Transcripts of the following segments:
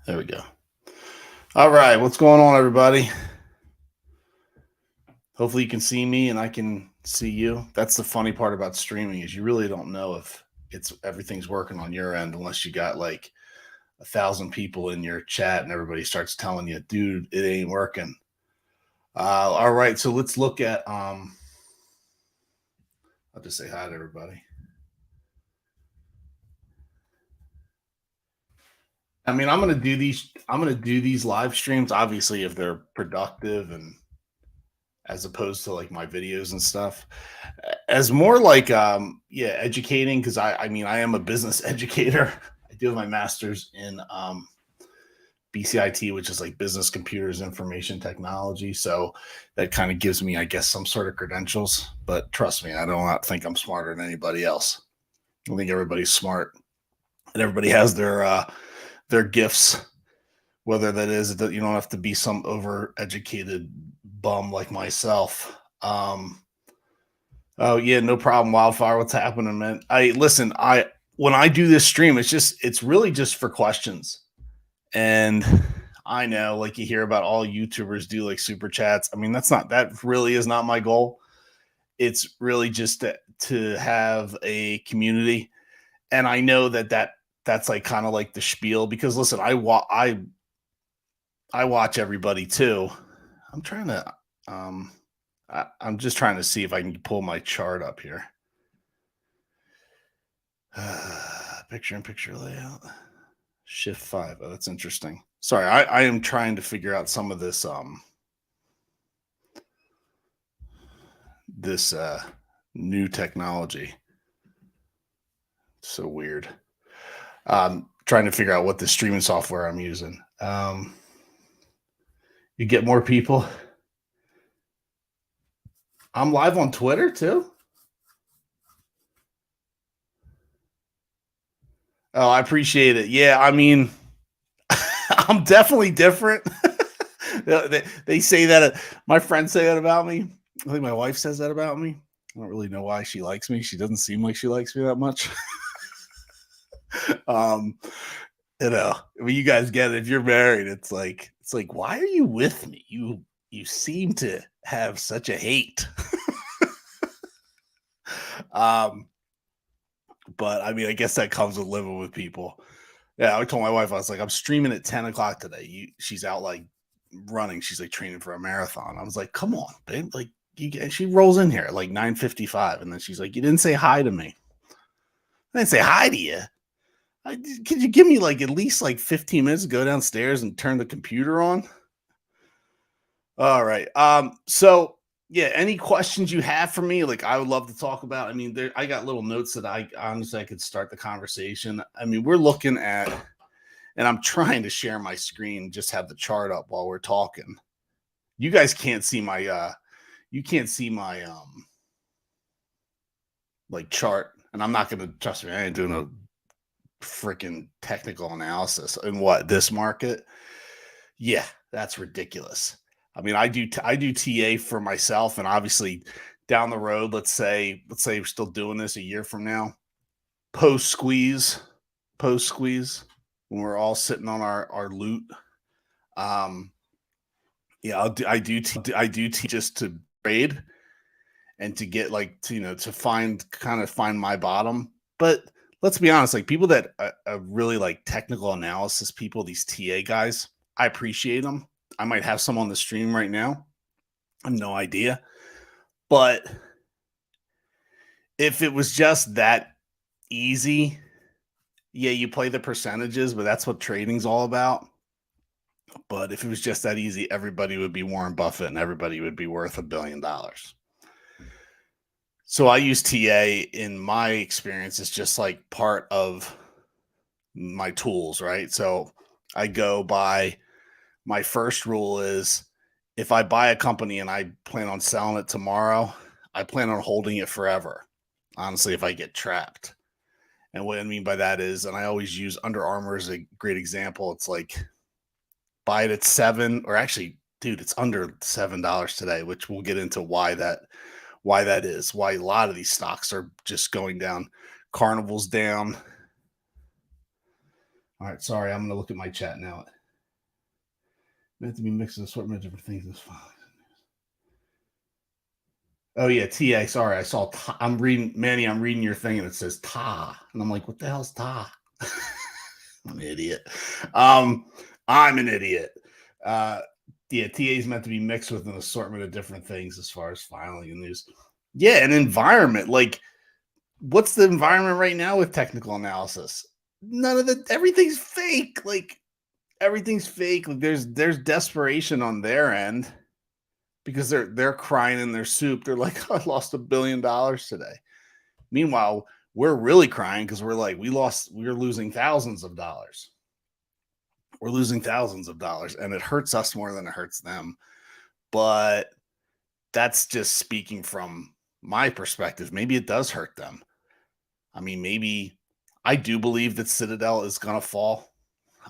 There we go. All right, what's going on, everybody? Hopefully, you can see me and I can see you. That's the funny part about streaming is you really don't know if it's everything's working on your end unless you got like 1,000 people in your chat and everybody starts telling you, "Dude, it ain't working." All right, so let's look at. I'll just say hi to everybody. I mean, I'm gonna do these. I'm gonna do these live streams, obviously, if they're productive and as opposed to like my videos and stuff as more like yeah, educating, because I mean I am a business educator. I do have my master's in BCIT, which is like business computers information technology, so that kind of gives me, I guess, some sort of credentials. But trust me, I don't think I'm smarter than anybody else. I think everybody's smart and everybody has their gifts, whether that is that you don't have to be some over educated bum like myself. Oh yeah, no problem, Wildfire. What's happening, man? I listen. I When I do this stream, it's really just for questions. And I know, like you hear about all YouTubers do like super chats. I mean, that really is not my goal. It's really just to have a community. And I know that's like kind of like the spiel because listen, I watch everybody too. I'm trying to I'm just trying to see if I can pull my chart up here. Picture in picture layout. Shift 5. Oh, that's interesting. Sorry, I am trying to figure out some of this new technology. So weird. Trying to figure out what the streaming software I'm using. You get more people. I'm live on Twitter too. Oh, I appreciate it. Yeah, I mean, I'm definitely different. They say that. My friends say that about me. I think my wife says that about me. I don't really know why she likes me. She doesn't seem like she likes me that much. um, I mean, you guys get it. If you're married, it's like, why are you with me? You seem to have such a hate. um, but I mean, I guess that comes with living with people. Yeah, I told my wife, I was like, I'm streaming at 10 o'clock today. She's out like running. She's like training for a marathon. I was like, come on, babe. Like, she rolls in here at like 9:55, and then she's like, you didn't say hi to me. I didn't say hi to you. Could you give me like at least like 15 minutes to go downstairs and turn the computer on? All right. So yeah, any questions you have for me, like I would love to talk about. I mean, I got little notes that I honestly I could start the conversation. I mean, we're looking at, and I'm trying to share my screen, just have the chart up while we're talking. You guys can't see my you can't see my like chart, and I'm not gonna, trust me, I ain't doing a freaking technical analysis in what this market. Yeah, that's ridiculous. I mean, I do TA for myself, and obviously down the road, let's say we're still doing this a year from now, post squeeze, post squeeze, when we're all sitting on our loot. Um, yeah, I do just to trade and to get like to, to find my bottom. But let's be honest, like people that really like technical analysis people, these TA guys, I appreciate them. I might have some on the stream right now. I have no idea. But if it was just that easy, yeah, you play the percentages, but that's what trading's all about. But if it was just that easy, everybody would be Warren Buffett and everybody would be worth $1 billion. So I use TA in my experience. It's just like part of my tools, right? So I go by, my first rule is if I buy a company and I plan on selling it tomorrow, I plan on holding it forever. Honestly, if I get trapped. And what I mean by that is, and I always use Under Armour as a great example. It's like buy it at 7, or actually, dude, it's under $7 today, which we'll get into why that is, why a lot of these stocks are just going down. Carnival's down. All right, sorry, I'm gonna look at my chat now. Meant to be mixed with assortment of different things. Is fine. Oh yeah, TA. Sorry, I saw. I'm reading, Manny. I'm reading your thing, and it says Ta, and I'm like, what the hell's Ta? I'm an idiot. I'm an idiot. Yeah, TA is meant to be mixed with an assortment of different things as far as filing and news. Yeah, an environment. Like, what's the environment right now with technical analysis? None of the. Everything's fake. Like, everything's fake. Like, there's desperation on their end because they're crying in their soup. They're like, I lost $1 billion today. Meanwhile, we're really crying because we're like, we're losing thousands of dollars. We're losing thousands of dollars, and it hurts us more than it hurts them. But that's just speaking from my perspective. Maybe it does hurt them. I mean, maybe I do believe that Citadel is going to fall.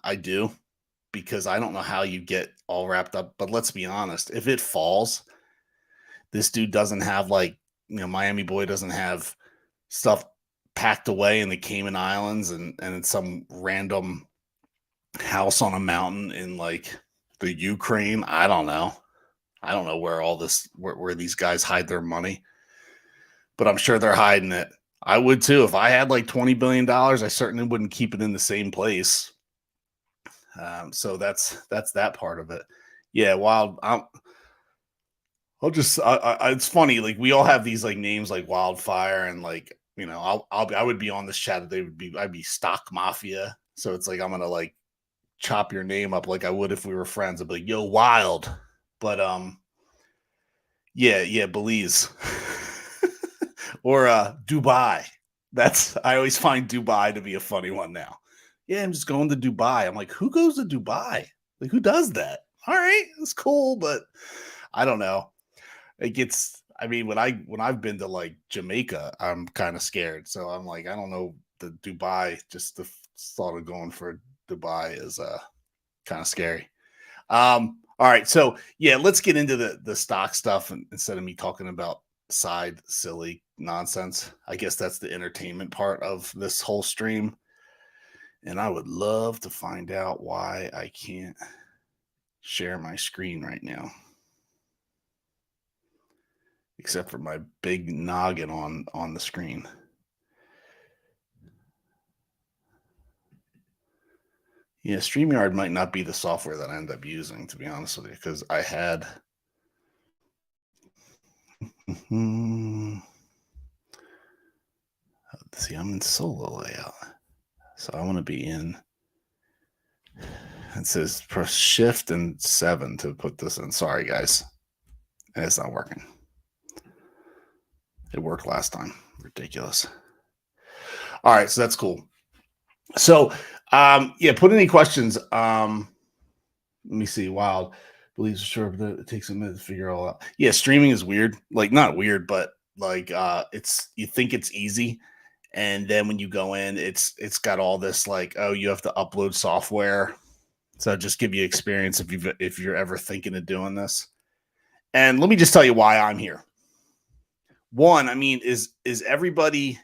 I do, because I don't know how you get all wrapped up. But let's be honest, if it falls, this dude doesn't have Miami Boy doesn't have stuff packed away in the Cayman Islands and in some random house on a mountain in like the Ukraine. I don't know where all this where these guys hide their money, but I'm sure they're hiding it. I would too. If I had like $20 billion, I certainly wouldn't keep it in the same place. So that's that part of it. Yeah, Wild. It's funny. Like, we all have these like names like Wildfire, and like, I would be on this chat. I'd be Stock Mafia. So it's like, I'm gonna like chop your name up like I would if we were friends. I'd be like, yo, Wild. But yeah, Belize or Dubai. I always find Dubai to be a funny one now. Yeah, I'm just going to Dubai. I'm like, who goes to Dubai? Like, who does that? All right, it's cool, but I don't know. It gets. I mean, when I've been to like Jamaica, I'm kind of scared. So I'm like, I don't know. The Dubai, just the thought of going for Dubai is kind of scary. All right, so yeah, let's get into the stock stuff instead of me talking about side silly nonsense. I guess that's the entertainment part of this whole stream. And I would love to find out why I can't share my screen right now. Except for my big noggin on the screen. Yeah, StreamYard might not be the software that I end up using, to be honest with you, because I had. See, I'm in solo layout. So I want to be in. It says press Shift and 7 to put this in. Sorry, guys. And it's not working. It worked last time. Ridiculous. All right, so that's cool. So, yeah, put any questions. Let me see. Wild believes sure, but it takes a minute to figure it all out. Yeah, streaming is weird. Like, not weird, but like you think it's easy, and then when you go in, it's got all this like, oh, you have to upload software. So just give you experience if you're ever thinking of doing this. And let me just tell you why I'm here. One, I mean, is everybody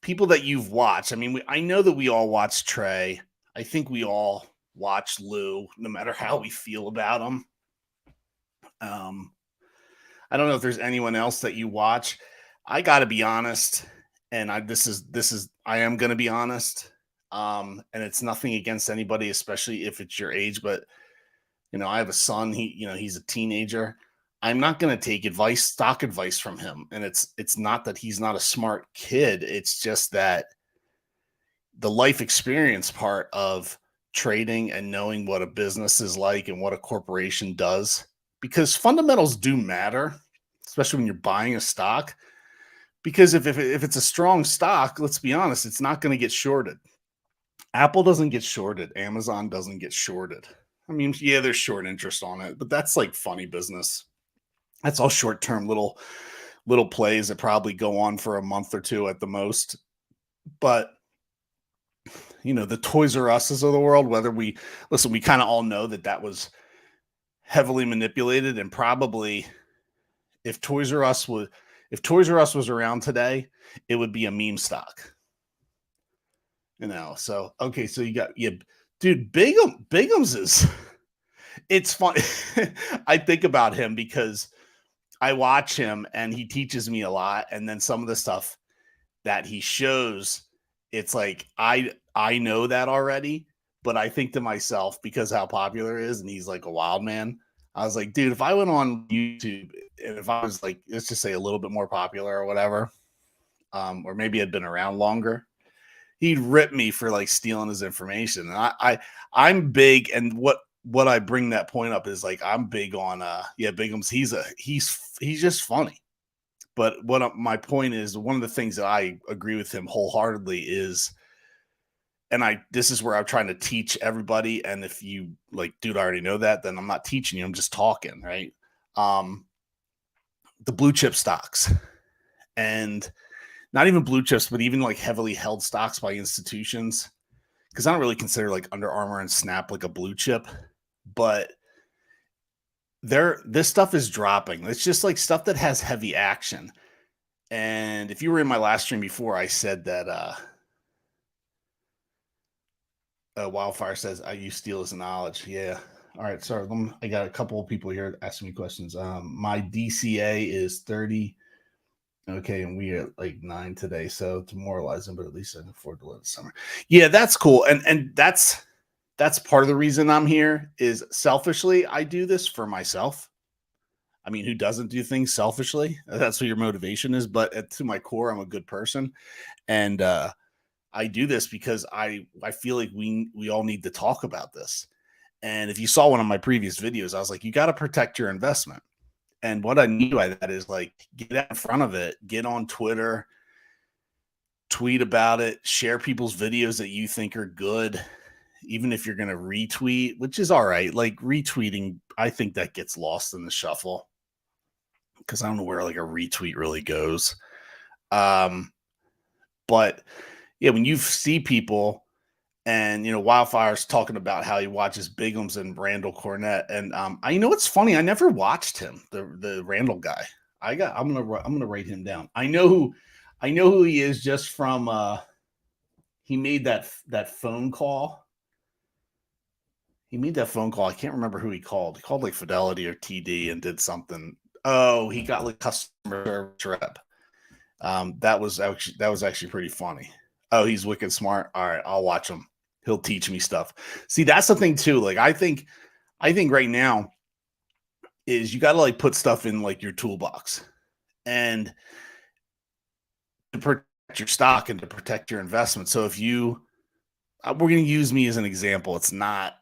people that you've watched? I mean, I know that we all watch Trey. I think we all watch Lou, no matter how we feel about him. I don't know if there's anyone else that you watch. I got to be honest, and I am going to be honest. And it's nothing against anybody, especially if it's your age. But I have a son. He's a teenager. I'm not going to take stock advice from him. And it's not that he's not a smart kid. It's just that the life experience part of trading and knowing what a business is like and what a corporation does, because fundamentals do matter, especially when you're buying a stock. Because if it's a strong stock, let's be honest, it's not going to get shorted. Apple doesn't get shorted. Amazon doesn't get shorted. I mean, yeah, there's short interest on it, but that's like funny business. That's all short-term little plays that probably go on for a month or two at the most. But the Toys R Us's of the world, we kind of all know that was heavily manipulated, and probably if Toys R Us was around today, it would be a meme stock. So okay, so you got dude, Bigum's is it's fun. I think about him because I watch him and he teaches me a lot, and then some of the stuff that he shows, it's like I know that already, but I think to myself, because how popular it is, and he's like a wild man. I was like, dude, if I went on YouTube and if I was like, let's just say a little bit more popular or whatever, or maybe had been around longer, he'd rip me for like stealing his information. And I'm big, and what I bring that point up is like I'm big on Bigum's. He's just funny. But my point is, one of the things that I agree with him wholeheartedly is, and this is where I'm trying to teach everybody. And if you like, dude, I already know that, then I'm not teaching you. I'm just talking, right? The blue chip stocks, and not even blue chips, but even like heavily held stocks by institutions. Because I don't really consider like Under Armour and Snap like a blue chip, but this stuff is dropping. It's just like stuff that has heavy action. And if you were in my last stream before, I said that Wildfire says I use steel as knowledge. Yeah. All right. Sorry. I got a couple of people here asking me questions. My DCA is 30. Okay, and we are like 9 today, so to moralize them, but at least I can afford to live the summer. Yeah, that's cool, and that's part of the reason I'm here. Is selfishly, I do this for myself. I mean, who doesn't do things selfishly? That's what your motivation is. But to my core, I'm a good person, and I do this because I feel like we all need to talk about this. And if you saw one of my previous videos, I was like, you got to protect your investment. And what I mean by that is like, get out in front of it, get on Twitter, tweet about it, share people's videos that you think are good, even if you're going to retweet, which is all right. Like retweeting, I think that gets lost in the shuffle because I don't know where like a retweet really goes. But yeah, when you see people, and Wildfire's talking about how he watches Bigums and Randall Cornett, and it's funny. I never watched him, the Randall guy. I'm gonna write him down. I know who he is just from. He made that phone call. He made that phone call. I can't remember who he called. He called like Fidelity or TD and did something. Oh, he got like customer service rep. That was actually pretty funny. Oh, he's wicked smart. All right, I'll watch him. He'll teach me stuff. See, that's the thing too. Like, I think right now is you got to like put stuff in like your toolbox, and to protect your stock and to protect your investment. So if we're going to use me as an example. It's not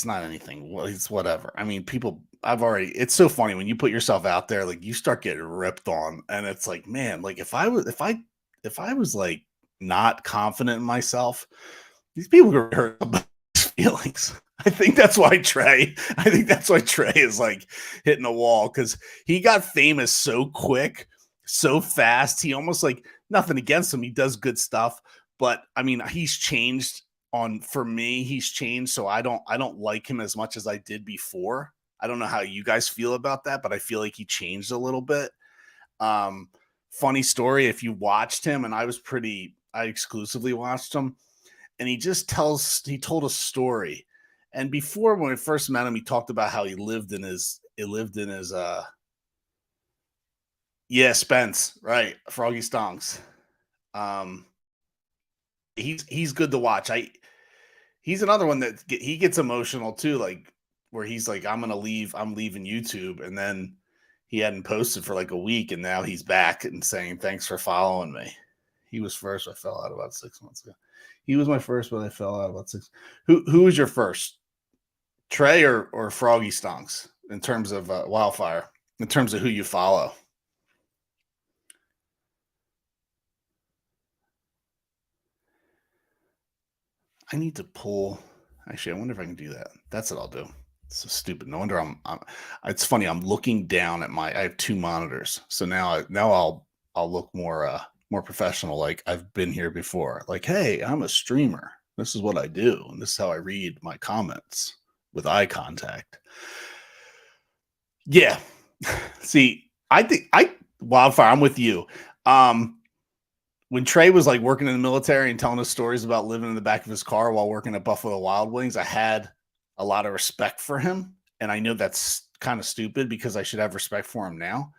anything. Well, it's whatever. I mean, it's so funny when you put yourself out there, like you start getting ripped on, and it's like, man, like if I was like not confident in myself, these people are hurt feelings. I think that's why Trey is like hitting a wall, because he got famous so quick, so fast. He almost like, nothing against him. He does good stuff, but I mean, he's changed for me. He's changed. So I don't like him as much as I did before. I don't know how you guys feel about that, but I feel like he changed a little bit. Funny story. If you watched him, and I exclusively watched him, and he told a story. And before, when we first met him, he talked about how he lived in his Spence, right? Froggy Stonks. He's good to watch. He's another one that he gets emotional too, like where he's like, I'm leaving YouTube. And then he hadn't posted for like a week, and now he's back and saying, thanks for following me. He was first. I fell out about 6 months ago. He was my first, but I fell out about 6. Who was your first? Trey or Froggy Stonks in terms of Wildfire, in terms of who you follow? I need to pull. Actually, I wonder if I can do that. That's what I'll do. It's so stupid. No wonder it's funny. I'm looking down at I have 2 monitors. So now I'll look more professional. Like I've been here before. Like, hey, I'm a streamer. This is what I do. And this is how I read my comments with eye contact. Yeah. See, I think Wildfire, I'm with you. when Trey was like working in the military and telling us stories about living in the back of his car while working at Buffalo Wild Wings, I had a lot of respect for him. And I know that's kind of stupid because I should have respect for him now.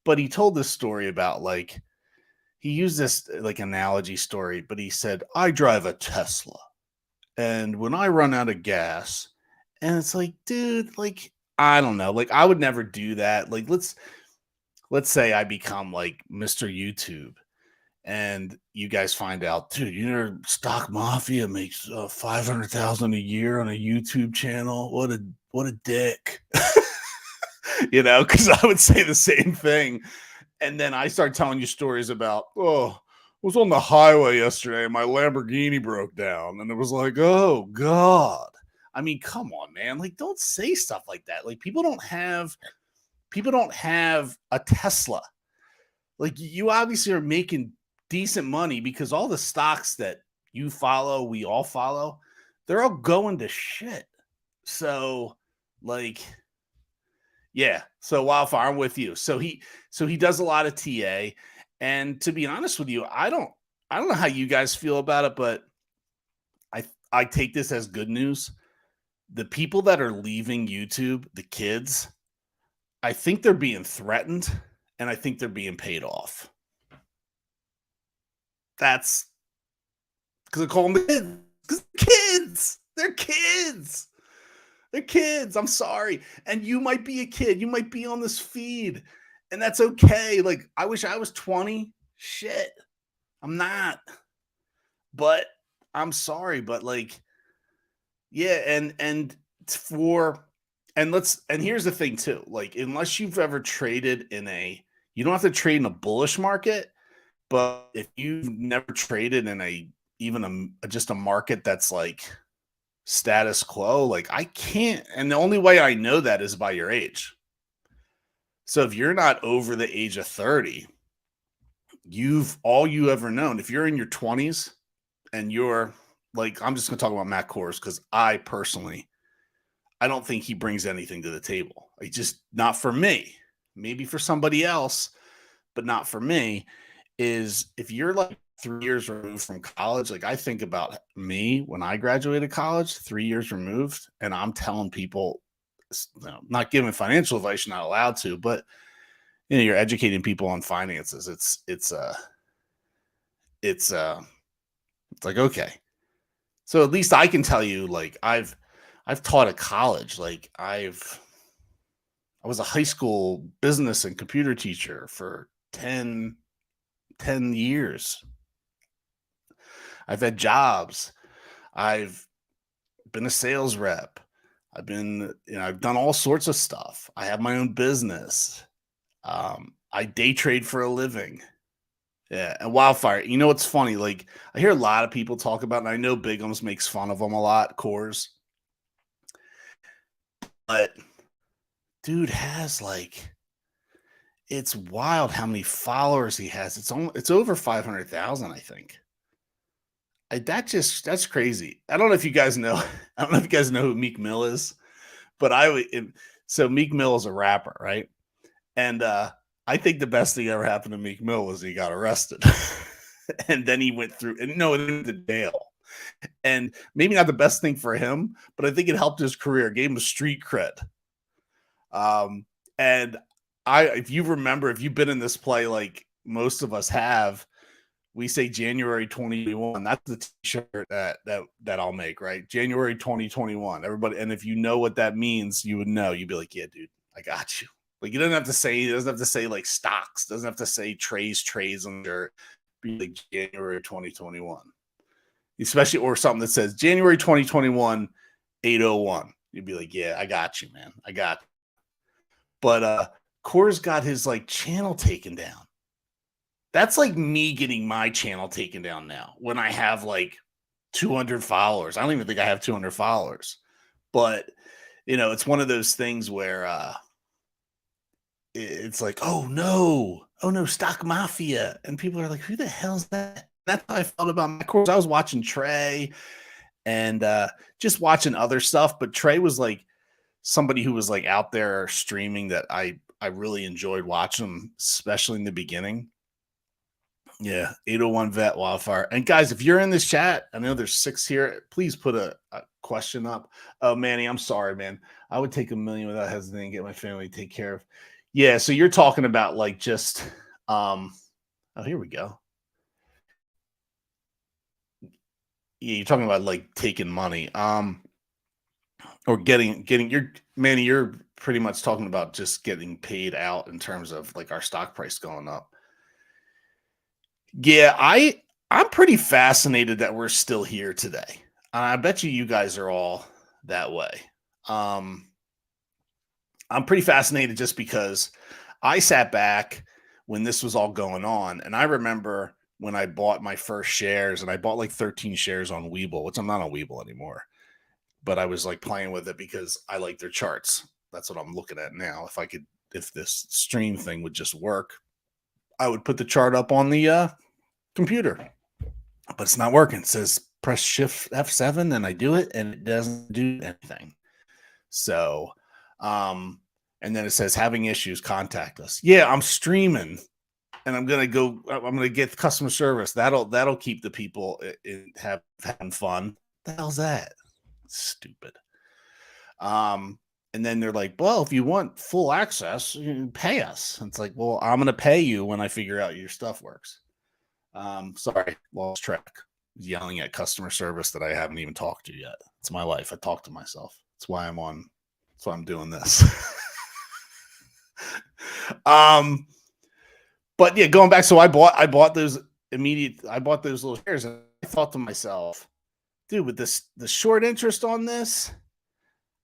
But he told this story about like, he used this like analogy story, but he said, I drive a Tesla. And when I run out of gas, and it's like, dude, like, I don't know. Like, I would never do that. Like, let's say I become like Mr. YouTube and you guys find out, dude, you know, Stock Mafia makes 500,000 a year on a YouTube channel. What a dick. You know, because I would say the same thing. And then I start telling you stories about, I was on the highway yesterday and my Lamborghini broke down. And it was like, oh God. I mean, come on, man. Like, don't say stuff like that. Like, people don't have a Tesla. Like, you obviously are making decent money because all the stocks that you follow, we all follow, they're all going to shit. So, like, yeah. So Wildfire, I'm with you. So he does a lot of TA. And to be honest with you, I don't know how you guys feel about it, but I take this as good news. The people that are leaving YouTube, the kids, I think they're being threatened and I think they're being paid off. That's because I call them kids. Because kids, they're kids. They're kids. I'm sorry. And you might be a kid. You might be on this feed. And that's okay. Like, I wish I was 20. Shit. I'm not. But I'm sorry. But like, yeah, and here's the thing too. Like, unless you've ever traded you don't have to trade in a bullish market, but if you've never traded in just a market that's like status quo, like I can't, and the only way I know that is by your age. So if you're not over the age of 30, all you ever known, if you're in your 20s and you're like, I'm just gonna talk about Matt Kors because I don't think he brings anything to the table. Like, just not for me. Maybe for somebody else, but not for me. Is if you're like 3 years removed from college, like I think about me when I graduated college, 3 years removed, and I'm telling people, not giving financial advice, you're not allowed to, but you know, you're educating people on finances. It's like, okay. So at least I can tell you, like I've taught at college, like I was a high school business and computer teacher for 10 years. I've had jobs. I've been a sales rep. I've done all sorts of stuff. I have my own business. I day trade for a living. Yeah. And Wildfire, you know, what's funny? Like, I hear a lot of people talk about, and I know Bigums makes fun of them a lot, Kors. But dude has like, it's wild how many followers he has. It's over 500,000, I think. That's crazy. I don't know if you guys know. I don't know if you guys know who Meek Mill is, but so Meek Mill is a rapper, right? And I think the best thing ever happened to Meek Mill was he got arrested, and then he went to jail. And maybe not the best thing for him, but I think it helped his career, gave him street cred. And if you've been in this play like most of us have, we say January 2021. That's the t-shirt that I'll make, right? January 2021. Everybody, and if you know what that means, you would know. You'd be like, yeah, dude, I got you. Like, it doesn't have to say like stocks, doesn't have to say trades on your, be like January 2021. Especially, or something that says January 2021, 801. You'd be like, yeah, I got you, man. I got you. But Kors got his like channel taken down. That's like me getting my channel taken down now when I have like 200 followers. I don't even think I have 200 followers. But, you know, it's one of those things where it's like, oh no, Stock Mafia. And people are like, who the hell's that? That's how I felt about my Kors. I was watching Trey and just watching other stuff. But Trey was like somebody who was like out there streaming that I really enjoyed watching him, especially in the beginning. Yeah, 801 vet wildfire. And guys, if you're in this chat, I know there's 6 here. Please put a question up. Oh, Manny, I'm sorry, man. I would take a million without hesitating, get my family to take care of. Yeah, so you're talking about like just oh, here we go. Yeah, you're talking about like taking money. Or getting your Manny, you're pretty much talking about just getting paid out in terms of like our stock price going up. Yeah, I'm pretty fascinated that we're still here today. I bet you guys are all that way. Um, I'm pretty fascinated just because I sat back when this was all going on, and I remember when I bought my first shares, and I bought like 13 shares on Webull, which I'm not on Webull anymore, but I was like playing with it because I like their charts. That's what I'm looking at now. If this stream thing would just work, I would put the chart up on the computer, but it's not working. It says press shift F7 and I do it and it doesn't do anything. So, and then it says having issues, contact us. Yeah, I'm streaming and I'm going to get customer service. That'll keep the people having fun. The hell's that? Stupid. And then they're like, well, if you want full access, you can pay us. It's like, well, I'm going to pay you when I figure out your stuff works. Sorry, lost track. Yelling at customer service that I haven't even talked to yet. It's my life. I talk to myself. That's why I'm doing this. But yeah, going back. So I bought those little shares, and I thought to myself, dude, with the short interest on this,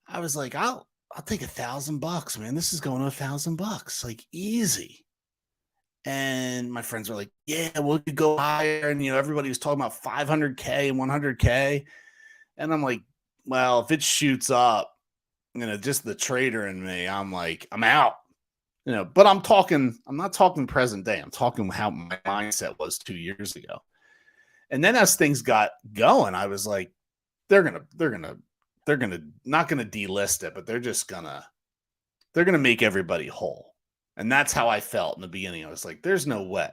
I was like, I'll take $1,000, man. This is going to $1,000, like easy. And my friends were like, yeah, we could go higher. And, everybody was talking about 500K and 100K. And I'm like, well, if it shoots up, just the trader in me, I'm like, I'm out. But I'm not talking present day. I'm talking how my mindset was 2 years ago. And then as things got going, I was like, they're not gonna delist it, but they're gonna make everybody whole. And that's how I felt in the beginning. I was like, there's no way.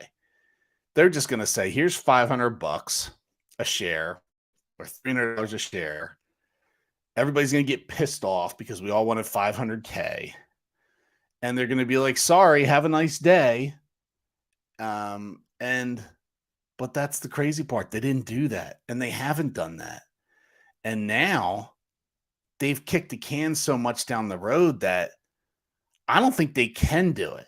They're just going to say, here's $500 a share or $300 a share. Everybody's going to get pissed off because we all wanted 500K. And they're going to be like, sorry, have a nice day. But that's the crazy part. They didn't do that. And they haven't done that. And now they've kicked the can so much down the road that I don't think they can do it.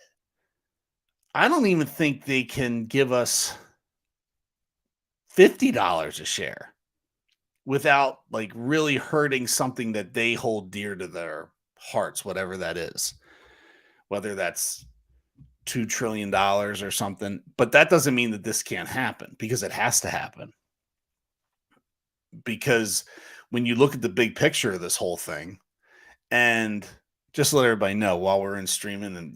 I don't even think they can give us $50 a share without like really hurting something that they hold dear to their hearts, whatever that is, whether that's $2 trillion or something. But that doesn't mean that this can't happen, because it has to happen. Because when you look at the big picture of this whole thing, and just to let everybody know while we're in streaming, and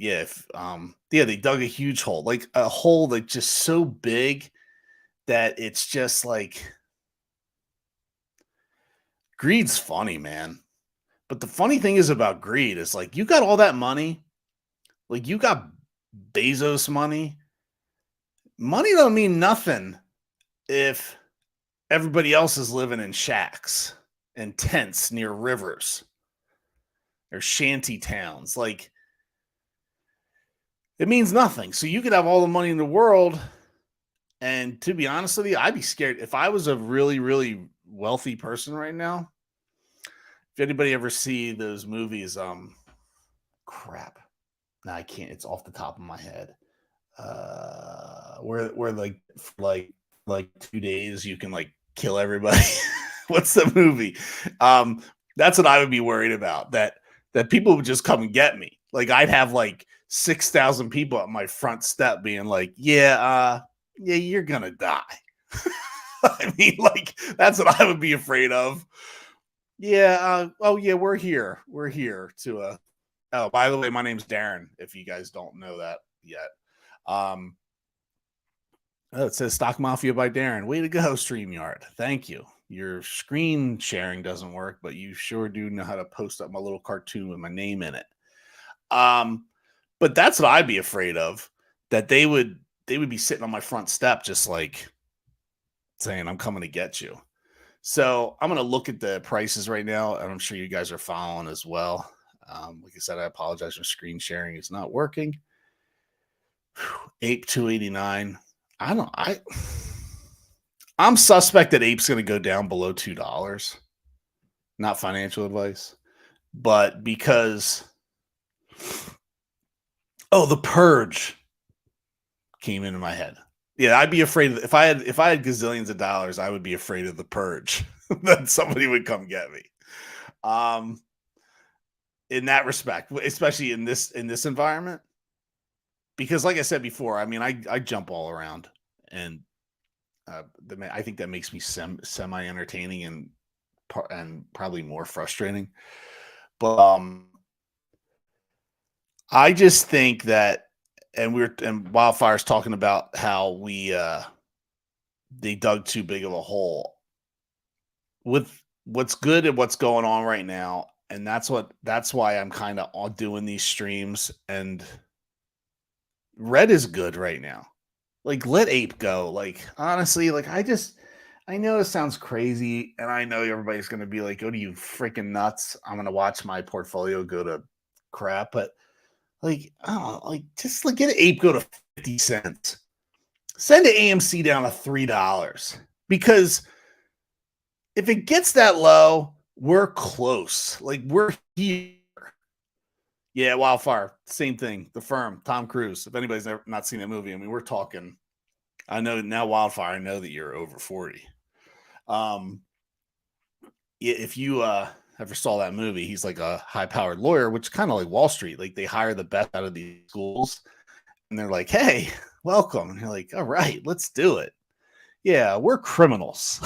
they dug a huge hole, like a hole like just so big that it's just like, greed's funny, man. But the funny thing is about greed is like, you got all that money, like you got Bezos money. Money don't mean nothing if everybody else is living in shacks and tents near rivers or shanty towns. Like, it means nothing. So you could have all the money in the world, and to be honest with you, I'd be scared if I was a really, really wealthy person right now. If anybody ever see those movies, crap. No, I can't. It's off the top of my head. Where like for like 2 days you can like kill everybody. What's the movie? That's what I would be worried about. That people would just come and get me. Like I'd have like 6,000 people at my front step being like, yeah, you're gonna die. I mean, like that's what I would be afraid of. Yeah. Oh yeah, we're here. We're here to. Oh, by the way, my name's Darren. If you guys don't know that yet. Oh, it says Stock Mafia by Darren. Way to go, StreamYard. Thank you. Your screen sharing doesn't work, but you sure do know how to post up my little cartoon with my name in it. But that's what I'd be afraid of. That they would they would be sitting on my front step, just like saying, "I'm coming to get you." So I'm gonna look at the prices right now, and I'm sure you guys are following as well. Like I said, I apologize for screen sharing; it's not working. Ape 289. I don't. I'm suspect that Ape's gonna go down below $2. Not financial advice, but because the purge came into my head. Yeah, I'd be afraid if I had gazillions of dollars, I would be afraid of the purge that somebody would come get me. Um, in that respect, especially in this environment, because like I said before, I mean, I jump all around, and I think that makes me semi entertaining and probably more frustrating. But I just think that, and Wildfire's talking about how they dug too big of a hole with what's good and what's going on right now, and that's why I'm kind of doing these streams. And Red is good right now. Like, let Ape go. Like, honestly, like I know it sounds crazy, and I know everybody's gonna be like, "Go to you freaking nuts." I'm gonna watch my portfolio go to crap, but like, I don't know, like, just like get Ape go to 50 cents. Send the AMC down to $3, because if it gets that low, we're close. Like, we're here. Yeah, Wildfire, same thing. The Firm, Tom Cruise. If anybody's ever not seen that movie, I mean, we're talking. I know now, Wildfire. I know that you're over 40. If you ever saw that movie, he's like a high-powered lawyer, which kind of like Wall Street. Like, they hire the best out of these schools, and they're like, "Hey, welcome." And you're like, "All right, let's do it." Yeah, we're criminals.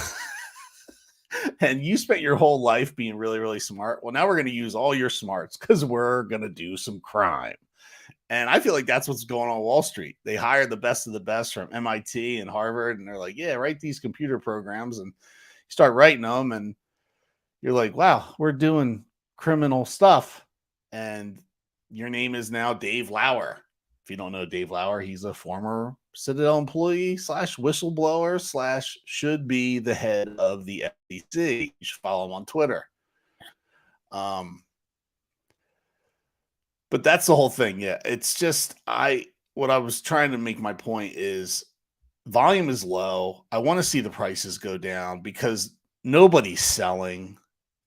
And you spent your whole life being really, really smart. Well, now we're going to use all your smarts because we're going to do some crime. And I feel like that's what's going on Wall Street. They hire the best of the best from MIT and Harvard, and they're like, "Yeah, write these computer programs," and you start writing them, and you're like, "Wow, we're doing criminal stuff." And your name is now Dave Lauer. If you don't know Dave Lauer, he's a former Citadel employee / whistleblower / should be the head of the FTC. You should follow him on Twitter. But that's the whole thing. Yeah, it's just what I was trying to make my point is volume is low. I want to see the prices go down because nobody's selling.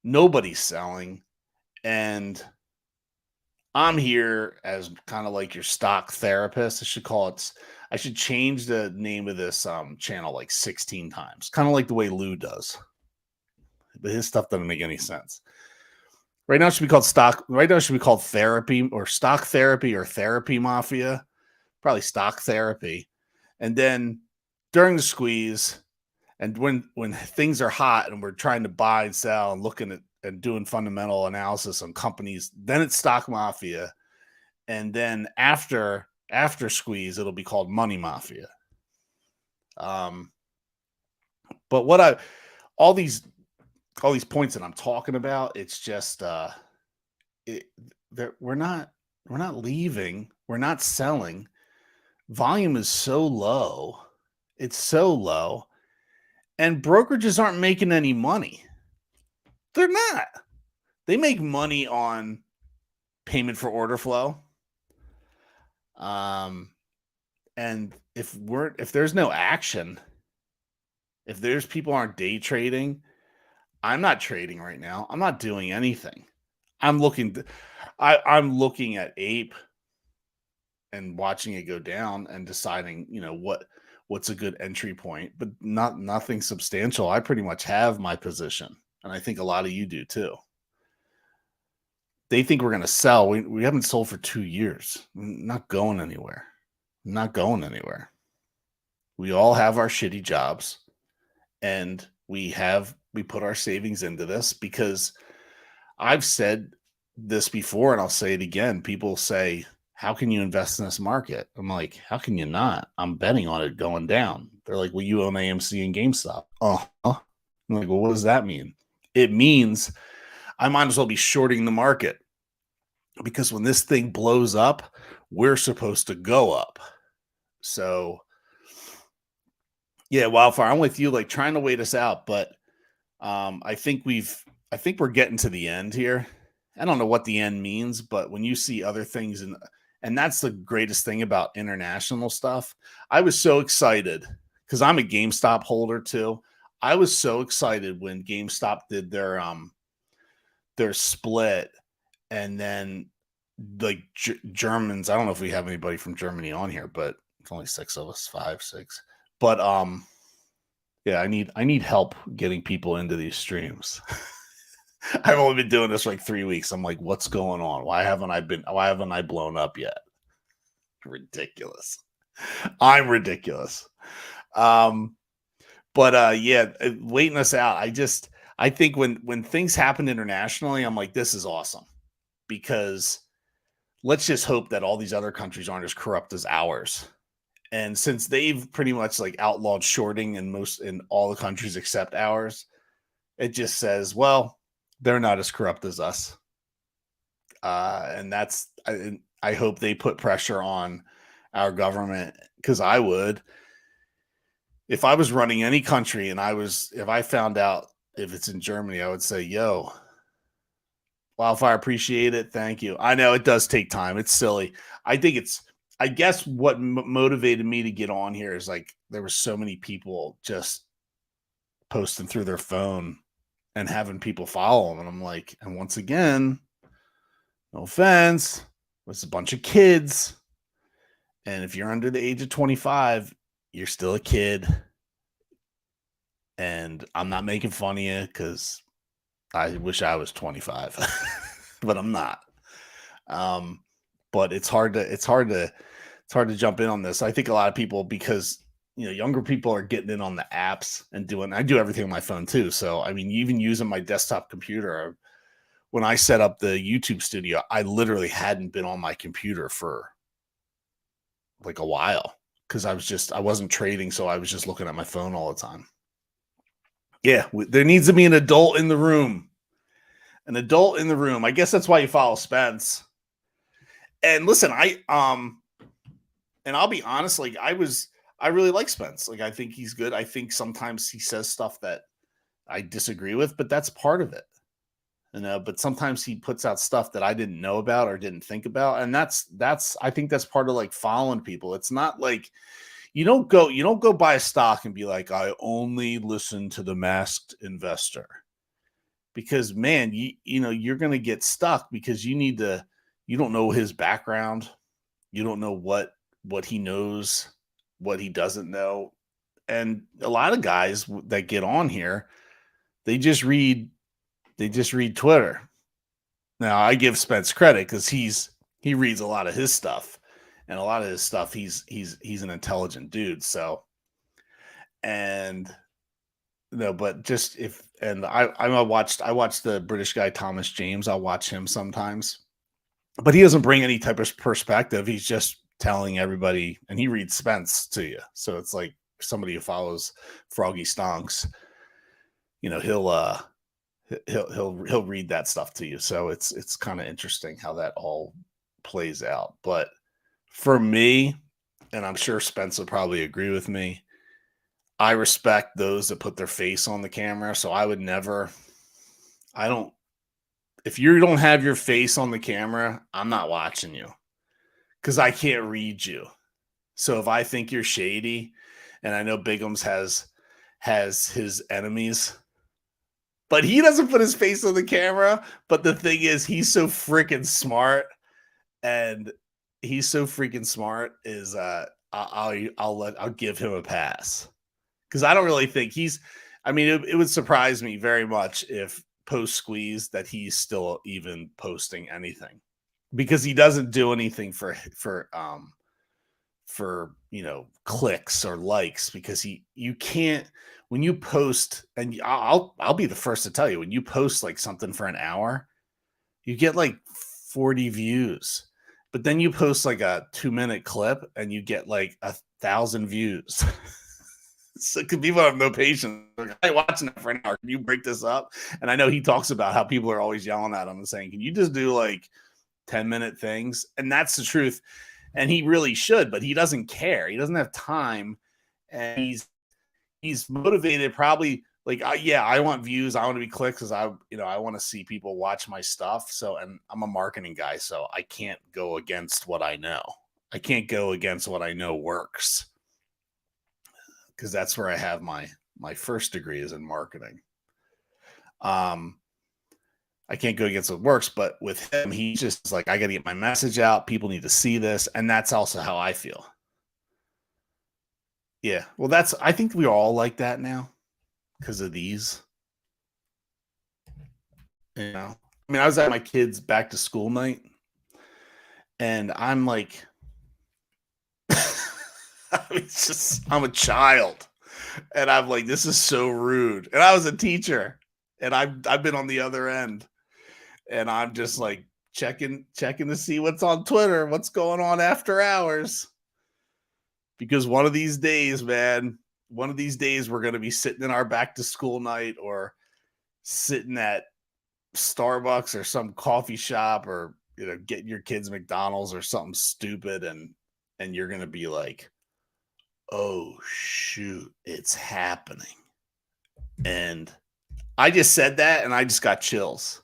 Nobody's selling. And I'm here as kind of like your stock therapist. I should change the name of this channel like 16 times, kind of like the way Lou does. But his stuff doesn't make any sense. Right now it should be called stock. Right now it should be called therapy or stock therapy or therapy mafia. Probably stock therapy. And then during the squeeze, and when things are hot and we're trying to buy and sell and looking at and doing fundamental analysis on companies, then it's stock mafia. And then after squeeze, it'll be called money mafia. But all these points that I'm talking about, it's just we're not leaving, we're not selling. Volume is so low. It's so low. And brokerages aren't making any money. They're not. They make money on payment for order flow. And if there's no action, if there's people aren't day trading, I'm not trading right now. I'm not doing anything. I'm looking at Ape and watching it go down and deciding, what's a good entry point, but nothing substantial. I pretty much have my position, and I think a lot of you do too. They think we're going to sell. We haven't sold for 2 years. Not going anywhere. Not going anywhere. We all have our shitty jobs, and we put our savings into this because I've said this before and I'll say it again. People say, "How can you invest in this market?" I'm like, "How can you not? I'm betting on it going down." They're like, "Well, you own AMC and GameStop." I'm like, "Well, what does that mean?" It means I might as well be shorting the market because when this thing blows up, we're supposed to go up. So Yeah, Wildfire, I'm with you, like, trying to wait us out, but, I think we're getting to the end here. I don't know what the end means, but when you see other things and that's the greatest thing about international stuff. I was so excited because I'm a GameStop holder too. I was so excited when GameStop did their split, and then like Germans. I don't know if we have anybody from Germany on here, but it's only six of us, five, six. But yeah, I need help getting people into these streams. I've only been doing this for like 3 weeks. I'm like, what's going on? Why haven't I blown up yet? Ridiculous. I'm ridiculous. Um, but yeah, waiting us out. I think when things happen internationally, I'm like, this is awesome because let's just hope that all these other countries aren't as corrupt as ours. And since they've pretty much like outlawed shorting in all the countries except ours, it just says, well, they're not as corrupt as us. And I hope they put pressure on our government because I would, if I was running any country and if I found out if it's in Germany, I would say, yo, Wildfire, appreciate it. Thank you. I know it does take time. It's silly. I guess what motivated me to get on here is like there were so many people just posting through their phone and having people follow them. And I'm like, and once again, no offense, it's a bunch of kids. And if you're under the age of 25, you're still a kid. And I'm not making fun of you because I wish I was 25, but I'm not. But it's hard to jump in on this. I think a lot of people, because younger people are getting in on the apps and I do everything on my phone too. So I mean, even using my desktop computer, when I set up the YouTube studio, I literally hadn't been on my computer for like a while because I wasn't trading, so I was just looking at my phone all the time. Yeah, there needs to be an adult in the room. An adult in the room. I guess that's why you follow Spence. And listen, and I'll be honest, like I really like Spence. Like I think he's good. I think sometimes he says stuff that I disagree with, but that's part of it. But sometimes he puts out stuff that I didn't know about or didn't think about. And that's I think that's part of like following people. It's not like you don't go buy a stock and be like, I only listen to the masked investor. Because man, you're gonna get stuck because you don't know his background. You don't know what he knows, what he doesn't know. And a lot of guys that get on here, they just read Twitter. Now I give Spence credit because he reads a lot of his stuff, and a lot of his stuff he's an intelligent dude. So, and no, but just I watched the British guy Thomas James. I'll watch him sometimes, but he doesn't bring any type of perspective. He's just telling everybody, and he reads Spence to you. So it's like somebody who follows Froggy Stonks. He'll read that stuff to you. So it's kind of interesting how that all plays out. But for me, and I'm sure Spence would probably agree with me, I respect those that put their face on the camera. So if you don't have your face on the camera, I'm not watching you because I can't read you. So if I think you're shady, and I know Bigums has his enemies, but he doesn't put his face on the camera. But the thing is, he's so freaking smart, and he's so freaking smart is I'll give him a pass because I don't really think I mean, it would surprise me very much if post squeeze that he's still even posting anything because he doesn't do anything for clicks or likes because you can't when you post, and I'll be the first to tell you, when you post like something for an hour, you get like 40 views, but then you post like a 2-minute clip and you get like 1,000 views. So people have no patience. Like, hey, watching that for an hour. Can you break this up? And I know he talks about how people are always yelling at him and saying, can you just do like 10-minute things? And that's the truth. And he really should, but he doesn't care. He doesn't have time. And he's motivated probably like, yeah, I want views. I want to be clicked because I want to see people watch my stuff. So, and I'm a marketing guy, so I can't go against what I know. I can't go against what I know works because that's where I have my first degree is in marketing. I can't go against what works, but with him, he's just like, I got to get my message out. People need to see this. And that's also how I feel. Yeah. Well, I think we're all like that now because of these. You know, I mean, I was at my kids' back to school night and I'm like, I'm a child. And I'm like, this is so rude. And I was a teacher and I've been on the other end. And I'm just like checking to see what's on Twitter, what's going on after hours. Because one of these days, man, we're going to be sitting in our back to school night or sitting at Starbucks or some coffee shop or, getting your kids McDonald's or something stupid. And you're going to be like, oh, shoot, it's happening. And I just said that and I just got chills.